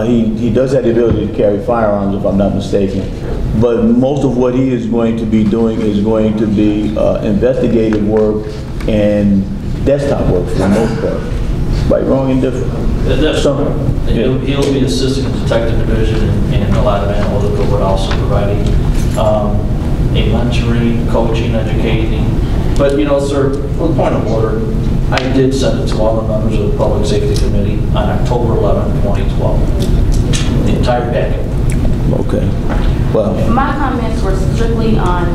He does have the ability to carry firearms, if I'm not mistaken. But most of what he is going to be doing is going to be investigative work and desktop work for the most part. Right, wrong, indifferent? That's he'll be assisting the detective division and a lot of analytical, but also providing a mentoring, coaching, educating. But, you know, sir, for the point of order, I did send it to all the members of the Public Safety Committee on October 11, 2012. The entire packet. Okay. Well, My comments were strictly on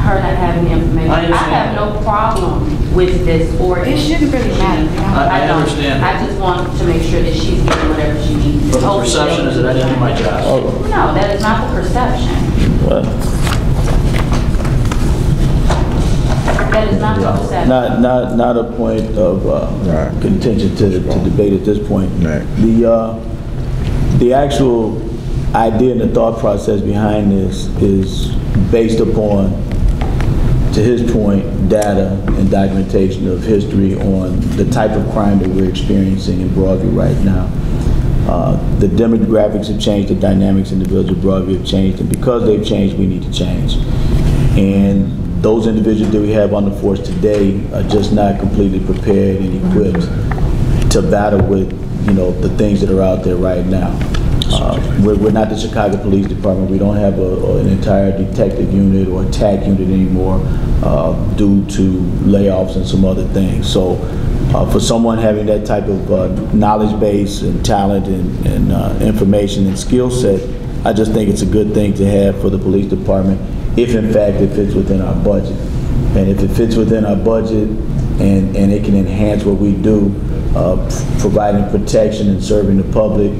her not having the information. I have no problem with this, or it shouldn't really matter. I understand. I just want to make sure that she's getting whatever she needs. But the perception is that I didn't do my job. No, that is not the perception. That is not the perception. Not a point of contention to debate at this point. The actual idea and the thought process behind this is based upon, to his point, data and documentation of history on the type of crime that we're experiencing in Broadview right now. The demographics have changed, the dynamics in the village of Broadview have changed, and because they've changed, we need to change. And those individuals that we have on the force today are just not completely prepared and equipped to battle with, you know, the things that are out there right now. We're not the Chicago Police Department. We don't have an entire detective unit or TAC unit anymore due to layoffs and some other things. So for someone having that type of knowledge base and talent and information and skill set, I just think it's a good thing to have for the police department if in fact it fits within our budget. And if it fits within our budget and it can enhance what we do, providing protection and serving the public,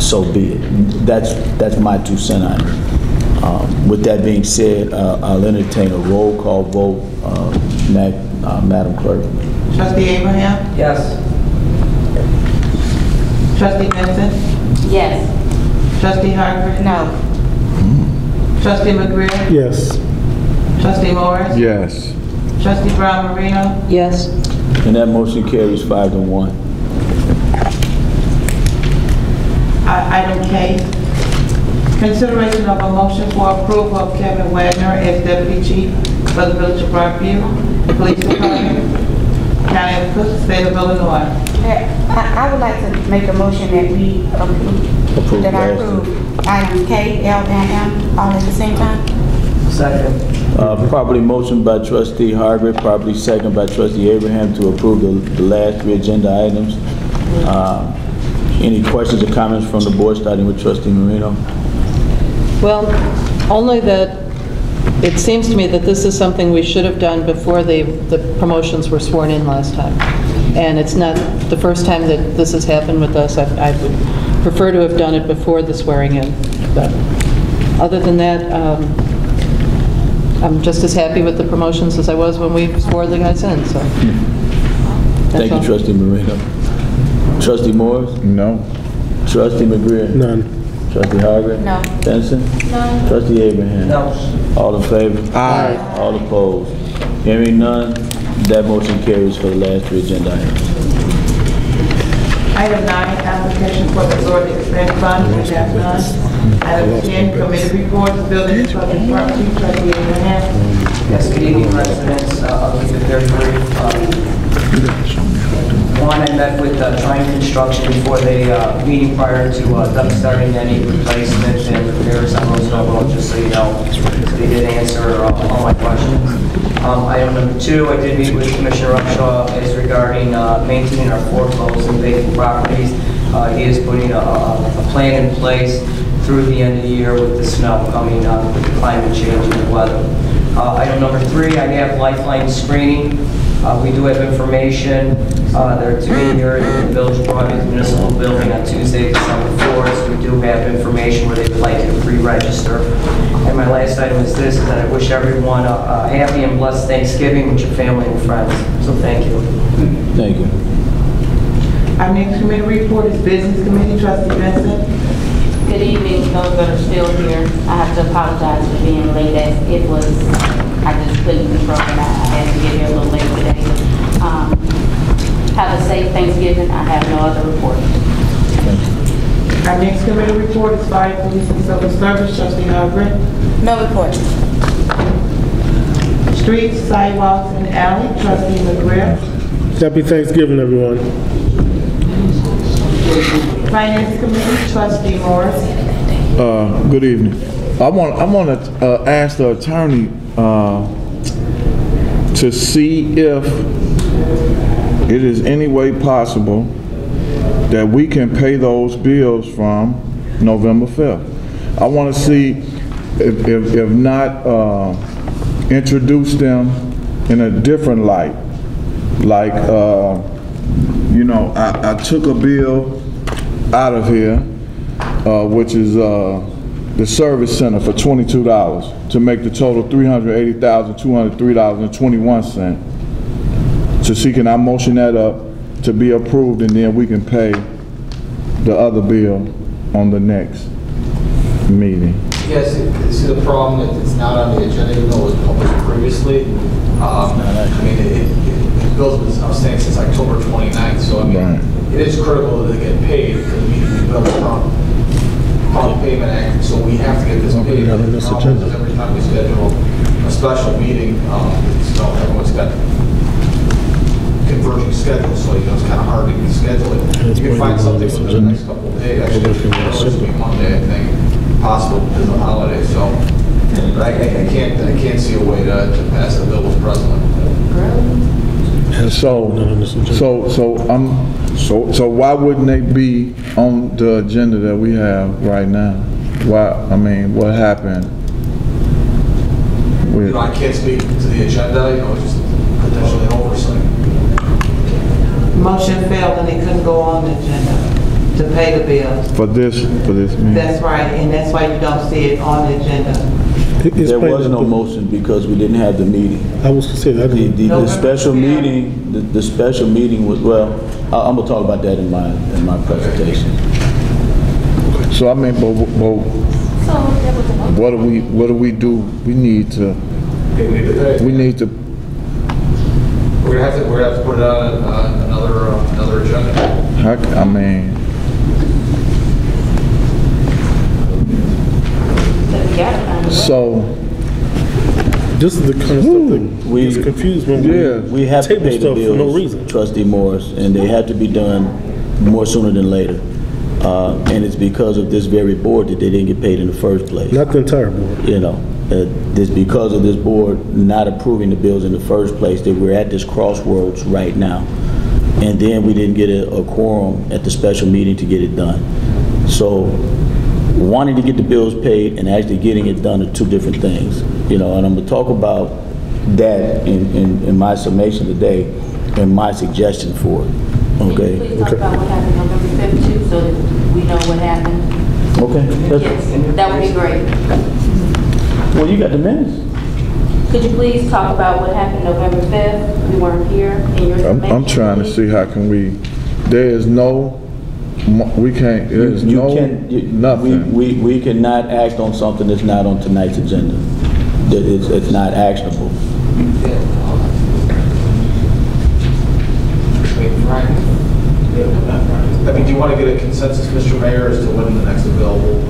so be it. That's my 2 cents on it. With that being said, I'll entertain a roll call vote. Madam Clerk. Trustee Abraham? Yes. Trustee Benson? Yes. Trustee Harper? No. Trustee McGreer? Yes. Trustee Morris? Yes. Trustee Brown Marino? Yes. And that motion carries 5-1. Item K, consideration of a motion for approval of Kevin Wagner as Deputy Chief for the Village of Broadview, Police Department, County of Cook, State of Illinois. I would like to make a motion that we approve items K, L, and M all at the same time. Second. Properly motion by Trustee Hargreaves, properly second by Trustee Abraham to approve the last 3 agenda items. Any questions or comments from the board, starting with Trustee Marino? Well, only that it seems to me that this is something we should have done before the promotions were sworn in last time. And it's not the first time that this has happened with us. I would prefer to have done it before the swearing in. But other than that, I'm just as happy with the promotions as I was when we swore the guys in. So. Thank you, Trustee Marino. Trustee Morris? No. Trustee McGreer? None. Trustee Hargreaves? No. Benson? No. Trustee Abraham? No. All in favor? Aye. All opposed? Hearing none, That motion carries for the last 3 agenda items. Item 9, application for the Lord Expense Fund, we have none. Item 10, committee reports, building, public property, trustee Abraham. Yes, good evening, residents. I'll keep it very brief. One, I met with Triumph Construction before the meeting prior to them starting any replacement and repairs on Roosevelt Road, just so you know. So they did answer all my questions. Item number 2, I did meet with Commissioner Upshaw as regarding maintaining our foreclosed and vacant properties. He is putting a plan in place through the end of the year with the snow coming on, with the climate change and the weather. Item number 3, I have lifeline screening. We do have information. They're to be here in the Village of Broadview Municipal Building on Tuesday, December 4th. We do have information where they would like you to pre-register. And my last item is this, is that I wish everyone a happy and blessed Thanksgiving with your family and friends. So thank you. Thank you. Our next committee report is Business Committee, trustee Benson. Good evening, those that are still here. I have to apologize for being late, as it was, I just couldn't control it. I had to get here a little late today. Have a safe Thanksgiving. I have no other report. Our next committee report is Fire, Police, and Civil Service, trustee Hargrett. No report. Streets, sidewalks, and alley, trustee McGrath. Happy Thanksgiving, everyone. Finance Committee, trustee Morris. Good evening. I want to ask the attorney to see if it is any way possible that we can pay those bills from November 5th. I want to see if not introduce them in a different light. Like, you know, I took a bill out of here, which is the service center for $22 to make the total $380,203.21. To see, can I motion that up to be approved, and then we can pay the other bill on the next meeting? Yes, see the problem that it's not on the agenda, even though it was published previously. I mean, it bills been outstanding since October 29th, so I mean, it is critical that they get paid because we do have a prompt payment act, so we have to get this paid. The problem is every time we schedule a special meeting, everyone's got converging schedules, so it's kind of hard to schedule it. You can find something within the next couple of days. Actually, this week, Monday, I think, possible because of the holiday. So, but I can't see a way to pass the bill with President. So why wouldn't they be on the agenda that we have right now? Why? I mean, what happened? You know, I can't speak to the agenda. You know, it's just potentially an oversight. Motion failed and they couldn't go on the agenda to pay the bills. For this meeting. That's right, and that's why you don't see it on the agenda. There was no motion because we didn't have the meeting. I was considering that. The special meeting, the special meeting was, well, I'm gonna talk about that in my presentation. So I mean, but what do we do? We need to. We're gonna have to put it on another agenda. I mean. So this is the kind of stuff that gets confused when we have to pay the stuff bills for no reason. Trustee Morris, and they have to be done more sooner than later. And it's because of this very board that they didn't get paid in the first place. Not the entire board. You know, this because of this board not approving the bills in the first place that we're at this crossroads right now. And then we didn't get a quorum at the special meeting to get it done. So wanting to get the bills paid and actually getting it done are two different things. You know, and I'm gonna talk about that in my summation today and my suggestion for it. Okay. Can you please talk about what happened November 5th too, so that we know what happened? Okay. Yes, that would be great. Well, you got the minutes. Could you please talk about what happened November 5th? We weren't here in your summation. I'm trying to see how can we. There is no. We can't. There's nothing. We cannot act on something that's not on tonight's agenda. It's not actionable. do you want to get a consensus, Mr. Mayor, as to when the next available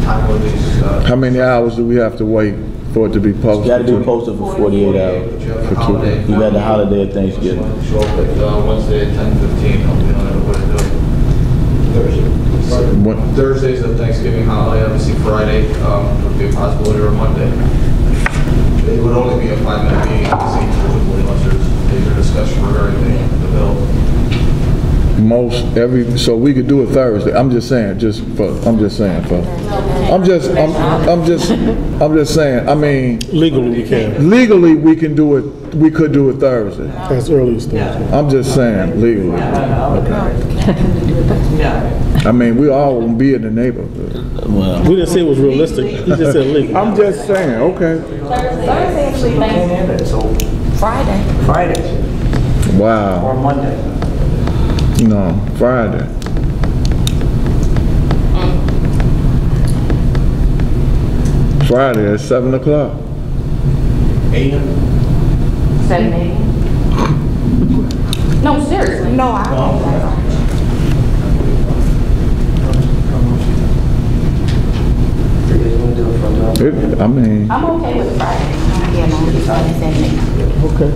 time of these? How many hours do we have to wait for it to be posted? It's got to be posted for 48 hours. You have the holiday. You got the holiday of Thanksgiving. Show up at Wednesday at 10:15. I'll be on it. What to do? Thursday's the Thanksgiving holiday. Obviously, Friday would be a possibility, or Monday. It would only be a 5-minute meeting this evening, unless there's major discussion regarding the bill. So we could do it Thursday. I'm just saying, I'm just saying, I mean. Legally we can. Legally we can do it, we could do it Thursday. As early as Thursday. I'm just saying, legally. I mean, we all won't be in the neighborhood. Well, we didn't say it was realistic. He just said legal. I'm just saying, okay. Thursday actually Friday. Friday. Wow. Or Monday. No, Friday. Friday at 7 o'clock. 8 a.m. 7 a.m. No, seriously. No, I don't. I mean. I'm okay with Friday. okay.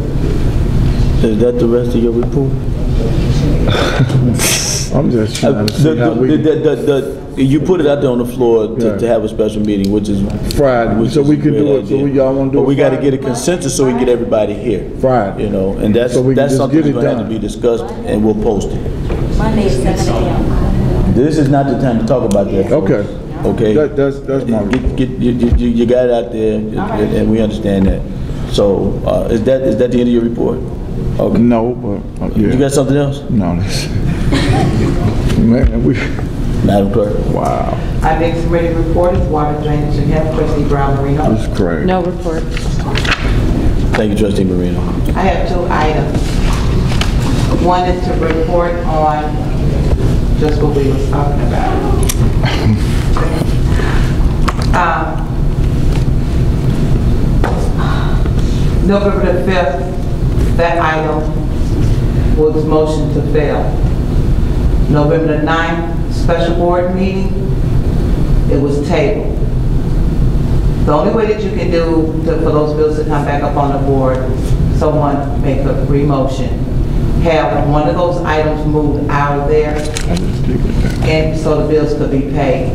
Is that the rest of your report? I'm just trying to see how we... You put it out there on the floor to have a special meeting, which is Friday, so we can do it. So y'all want to do it? But we got to get a consensus so we can get everybody here. Friday. You know, and that's something that's going to have to be discussed, and we'll post it. Monday is 7 a.m. This is not the time to talk about that. Okay. Okay. That's my. You got it out there, and we understand that. So is that the end of your report? Okay. No, but yeah. You got something else? No. Man, Madam Clerk. Wow. Our next committee report is water drainage and health. Trustee Brown Marino. That's crazy. No report. Thank you, Trustee Marino. I have 2 items. One is to report on just what we was talking about. November the 5th, that item was motion to fail. November the 9th, special board meeting, it was tabled. The only way that you can do for those bills to come back up on the board, someone make a re-motion. Have one of those items moved out of there, and so the bills could be paid.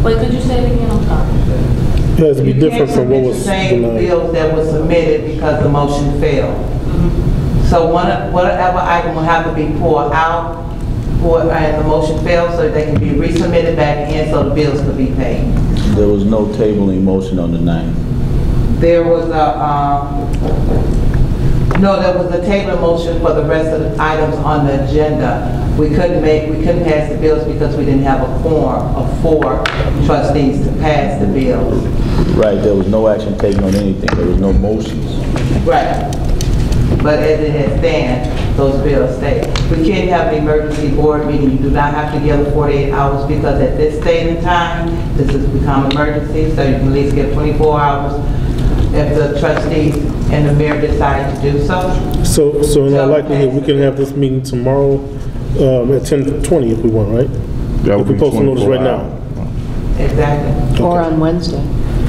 Wait, could you say it again? I'm sorry. It has to be different from what was the same bills that was submitted because the motion failed. So whatever item will have to be pulled out, and the motion failed, so they can be resubmitted back in so the bills could be paid. There was no tabling motion on the 9th. There was there was a table motion for the rest of the items on the agenda. We couldn't pass the bills because we didn't have a quorum of 4 trustees to pass the bills. Right, there was no action taken on anything. There was no motions. Right. But as it has stand, those bills stay. We can't have an emergency board meeting. You do not have to give 48 hours because at this stage in time, this has become emergency, so you can at least give 24 hours if the trustees and the mayor decide to do so. So in all likelihood, we can have this meeting tomorrow at 10:20 if we want, right? That if we post a notice right now. Exactly. Or on Wednesday.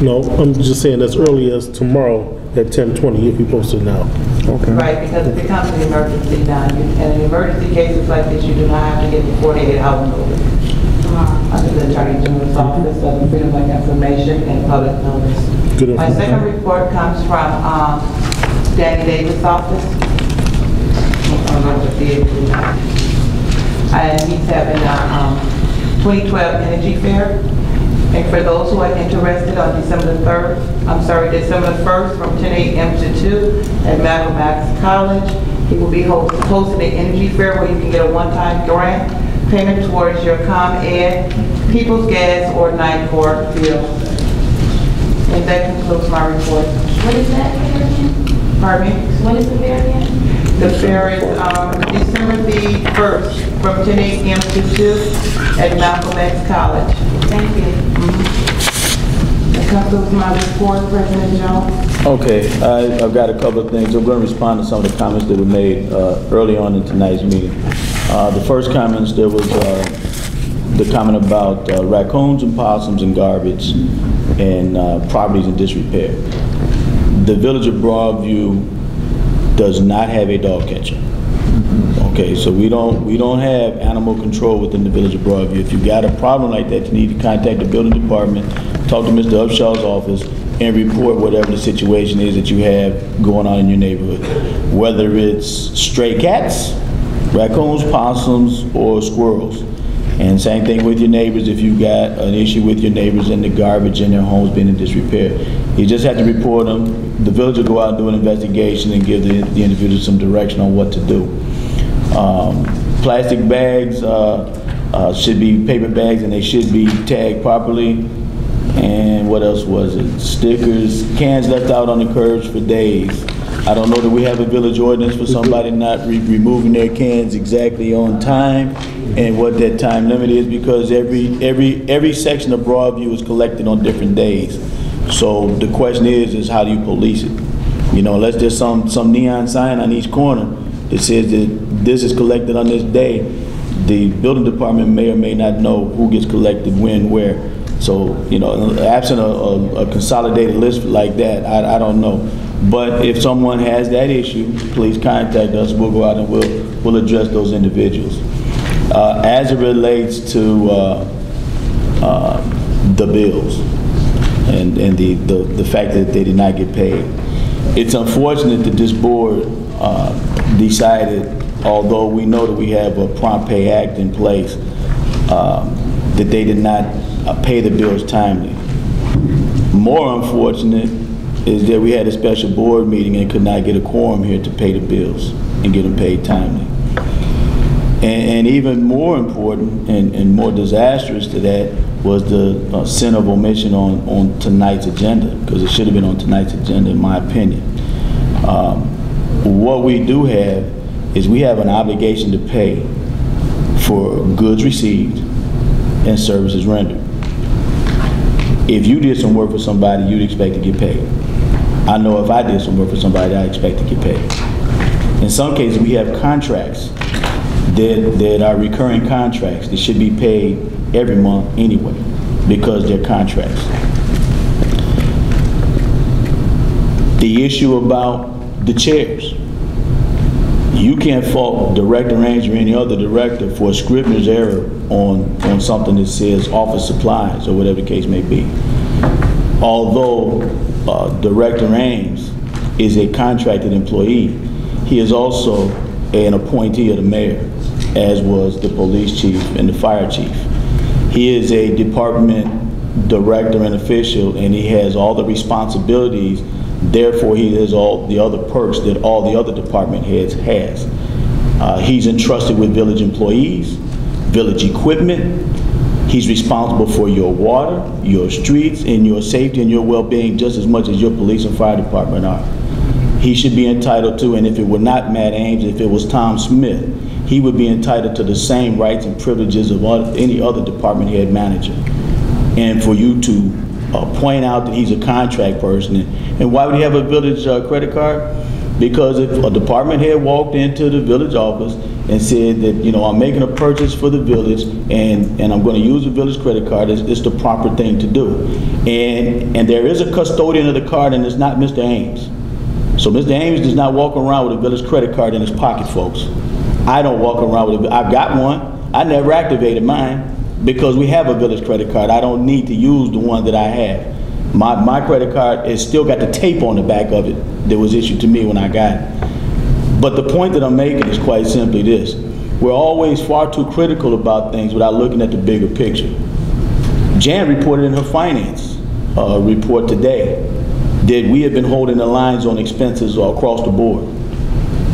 No, I'm just saying as early as tomorrow at 10:20 if we post it now. Okay. Right, because it becomes an emergency now. And in emergency cases like this, you do not have to get the 48-hour notice. Under the Attorney General's Office of Freedom of Information and Public Notice. My second report comes from Danny Davis' office. And he's having a 2012 Energy Fair. And for those who are interested, on December 1st from 10 a.m. to 2 at Malcolm X College, he will be hosting an energy fair where you can get a one-time grant payment towards your ComEd, People's Gas, or Night Court bill. And that concludes my report. What is that fair again? Pardon me? What is the fair again? The fair is December the 1st from 10 a.m. to 2 at Malcolm X College. Thank you. That was my report, President Jones. Okay, I've got a couple of things. I'm going to respond to some of the comments that were made early on in tonight's meeting. The first comments, there was the comment about raccoons and possums and garbage and properties in disrepair. The village of Broadview does not have a dog catcher. Okay, so we don't have animal control within the village of Broadview. If you've got a problem like that, you need to contact the building department, talk to Mr. Upshaw's office, and report whatever the situation is that you have going on in your neighborhood. Whether it's stray cats, raccoons, possums, or squirrels. And same thing with your neighbors. If you've got an issue with your neighbors and the garbage in their homes being in disrepair, you just have to report them. The village will go out and do an investigation and give the individual some direction on what to do. Plastic bags should be paper bags, and they should be tagged properly. And what else was it? Stickers, cans left out on the curbs for days. I don't know that we have a village ordinance for somebody not removing their cans exactly on time and what that time limit is, because every section of Broadview is collected on different days. So the question is how do you police it? You know, unless there's some neon sign on each corner that says that this is collected on this day, the building department may or may not know who gets collected when, where. So, you know, absent a consolidated list like that, I don't know. But if someone has that issue, please contact us. We'll go out and we'll address those individuals. As it relates to the bills and the fact that they did not get paid, it's unfortunate that this board decided, although we know that we have a Prompt Pay Act in place, that they did not pay the bills timely. More unfortunate is that we had a special board meeting and could not get a quorum here to pay the bills and get them paid timely. And even more important and more disastrous to that was the sin of omission on tonight's agenda, because it should have been on tonight's agenda, in my opinion. What we do have is we have an obligation to pay for goods received and services rendered. If you did some work for somebody, you'd expect to get paid. I know if I did some work for somebody, I expect to get paid. In some cases, we have contracts that are recurring contracts that should be paid every month anyway, because they're contracts. The issue about the chairs. You can't fault Director Range or any other director for a scrivener's error on something that says office supplies or whatever the case may be. Although Director Ames is a contracted employee, he is also an appointee of the mayor, as was the police chief and the fire chief. He is a department director and official, and he has all the responsibilities. Therefore, he has all the other perks that all the other department heads has. He's entrusted with village employees, village equipment. He's responsible for your water, your streets, and your safety and your well-being just as much as your police and fire department are. He should be entitled to, and if it were not Matt Ames, if it was Tom Smith, he would be entitled to the same rights and privileges of any other department head manager. And for you to point out that he's a contract person, and why would he have a village credit card? Because if a department head walked into the village office and said that, you know, I'm making a purchase for the village and I'm going to use a village credit card, it's the proper thing to do. And there is a custodian of the card, and it's not Mr. Ames. So Mr. Ames does not walk around with a village credit card in his pocket, folks. I don't walk around with it. I've got one. I never activated mine because we have a village credit card. I don't need to use the one that I have. My credit card has still got the tape on the back of it that was issued to me when I got it. But the point that I'm making is quite simply this. We're always far too critical about things without looking at the bigger picture. Jan reported in her finance report today that we have been holding the lines on expenses across the board.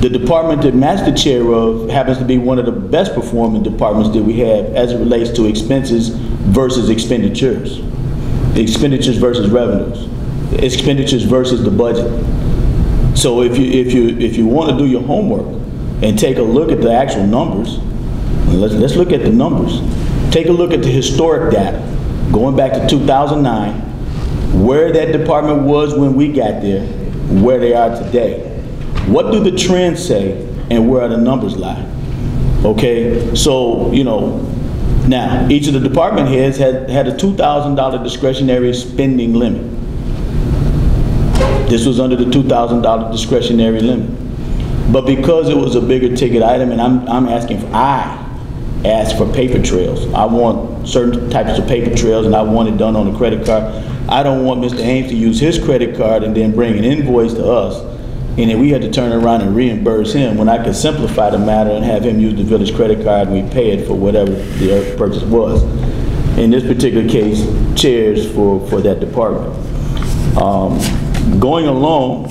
The department that Matt's the chair of happens to be one of the best performing departments that we have as it relates to expenses versus expenditures. Expenditures versus revenues. Expenditures versus the budget. So if you want to do your homework and take a look at the actual numbers, let's look at the numbers. Take a look at the historic data. Going back to 2009, where that department was when we got there, where they are today. What do the trends say and where are the numbers lie? Okay, so, you know, now each of the department heads had a $2,000 discretionary spending limit. This was under the $2,000 discretionary limit. But because it was a bigger ticket item, and I asked for paper trails. I want certain types of paper trails, and I want it done on a credit card. I don't want Mr. Ames to use his credit card and then bring an invoice to us, and then we had to turn around and reimburse him, when I could simplify the matter and have him use the village credit card and we pay it for whatever the purchase was. In this particular case, chairs for that department. Going along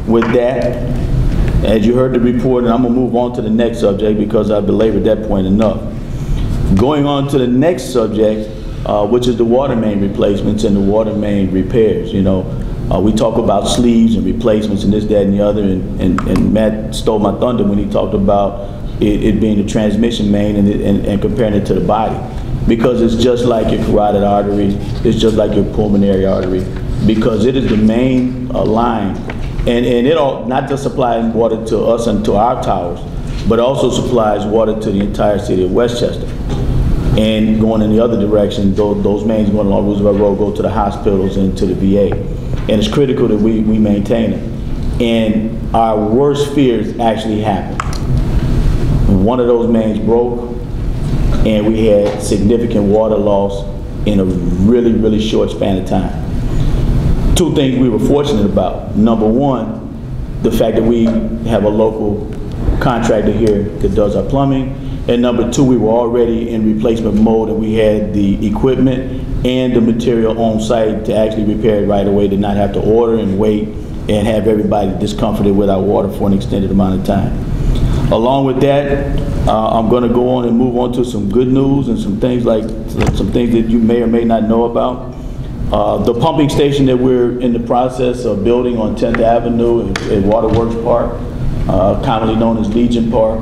with that, as you heard the report, and I'm gonna move on to the next subject because I've belabored that point enough. Going on to the next subject, which is the water main replacements and the water main repairs. You know, we talk about sleeves and replacements and this, that, and the other, and Matt stole my thunder when he talked about it being the transmission main and comparing it to the body. Because it's just like your carotid artery, it's just like your pulmonary artery, because it is the main line. And it all, not just supplies water to us and to our towers, but also supplies water to the entire city of Westchester. And going in the other direction, those mains going along Roosevelt Road go to the hospitals and to the VA. And it's critical that we maintain it. And our worst fears actually happened. One of those mains broke, and we had significant water loss in a really, really short span of time. Two things we were fortunate about. Number one, the fact that we have a local contractor here that does our plumbing. And number two, we were already in replacement mode, and we had the equipment and the material on site to actually repair it right away, to not have to order and wait and have everybody discomforted with our water for an extended amount of time. Along with that, I'm going to go on and move on to some good news and some things that you may or may not know about. The pumping station that we're in the process of building on 10th Avenue at Waterworks Park, commonly known as Legion Park.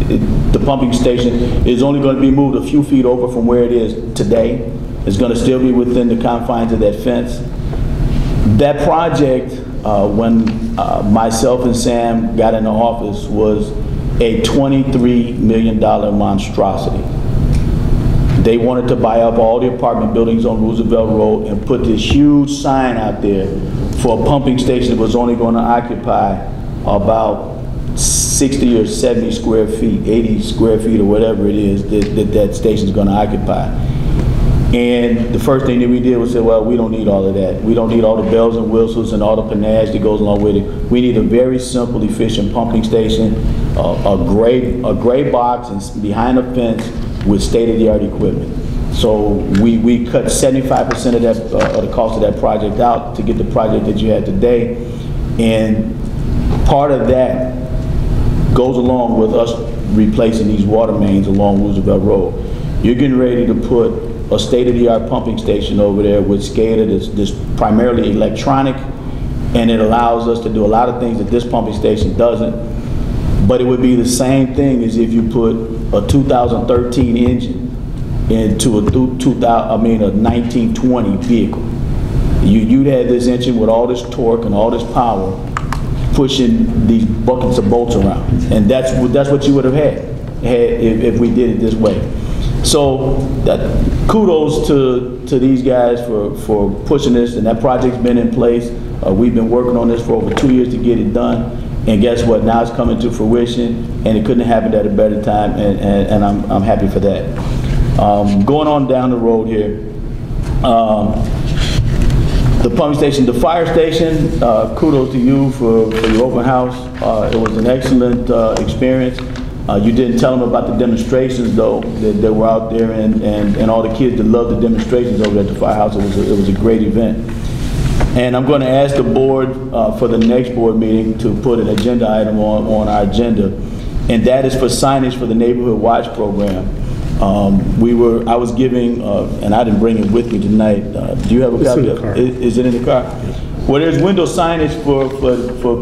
The pumping station is only going to be moved a few feet over from where it is today. It's going to still be within the confines of that fence. That project, when myself and Sam got into office, was a $23 million monstrosity. They wanted to buy up all the apartment buildings on Roosevelt Road and put this huge sign out there for a pumping station that was only going to occupy about 60 or 70 square feet, 80 square feet or whatever it is that station is going to occupy. And the first thing that we did was say, well, we don't need all of that. We don't need all the bells and whistles and all the panache that goes along with it. We need a very simple, efficient pumping station, a gray box and behind a fence with state-of-the-art equipment. So we cut 75% of that of the cost of that project out to get the project that you had today. And part of that goes along with us replacing these water mains along Roosevelt Road. You're getting ready to put a state-of-the-art pumping station over there with SCADA that's primarily electronic, and it allows us to do a lot of things that this pumping station doesn't. But it would be the same thing as if you put a 2013 engine into a 1920 vehicle. You'd have this engine with all this torque and all this power pushing these buckets of bolts around, and that's what you would have had if we did it this way. So kudos to these guys for pushing this, and that project's been in place. We've been working on this for over 2 years to get it done, and guess what? Now it's coming to fruition, and it couldn't have happened at a better time, and I'm happy for that. Going on down the road here, the pumping station, the fire station, kudos to you for your open house. It was an excellent experience. You didn't tell them about the demonstrations, though, that were out there, and all the kids that loved the demonstrations over at the firehouse. It was a great event. And I'm going to ask the board for the next board meeting to put an agenda item on our agenda, and that is for signage for the Neighborhood Watch program. I was giving, and I didn't bring it with me tonight. Do you have a copy of it? Is it in the car? Well, there's window signage for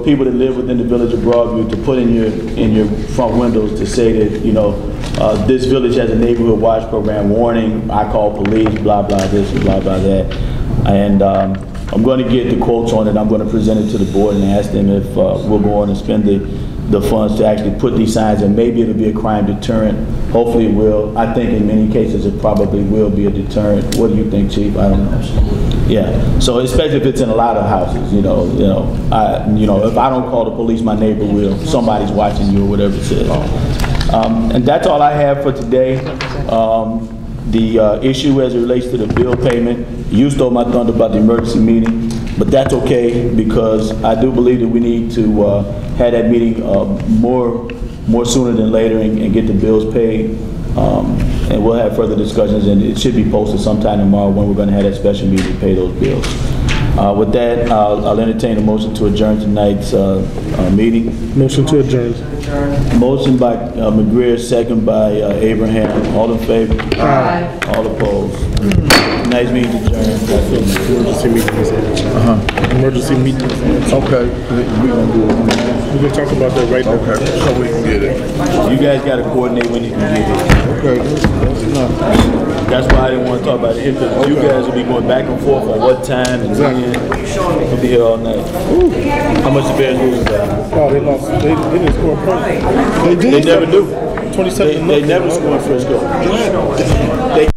people that live within the village of Broadview to put in your front windows to say that, you know, this village has a Neighborhood Watch program, warning, I call police, blah, blah, this, blah, blah, that. And I'm going to get the quotes on it. I'm going to present it to the board and ask them if we'll go on and spend the funds to actually put these signs, and maybe it'll be a crime deterrent. Hopefully it will. I think in many cases it probably will be a deterrent. What do you think, Chief? I don't know. Yeah. So especially if it's in a lot of houses, if I don't call the police, my neighbor will. Somebody's watching you or whatever it says. And that's all I have for today. The issue as it relates to the bill payment, you stole my thunder about the emergency meeting, but that's okay because I do believe that we need to have that meeting more sooner than later and get the bills paid. And we'll have further discussions, and it should be posted sometime tomorrow when we're going to have that special meeting to pay those bills. With that, I'll entertain a motion to adjourn tonight's meeting. Motion to adjourn. Motion by McGreer, second by Abraham. All in favor? Aye. All opposed? Nice meeting adjourned. Emergency meeting. Emergency meeting. Okay, we're gonna do it. We're gonna talk about that right now. Okay, so we can get it. You guys got to coordinate when you can get it. Okay, that's enough. That's why I didn't want to talk about it here, because you guys will be going back and forth on what time and when. We'll be here all night. Ooh. How much the Bears losing by? Oh, they lost. They didn't score a point. They never do. 27. They never score first goal. They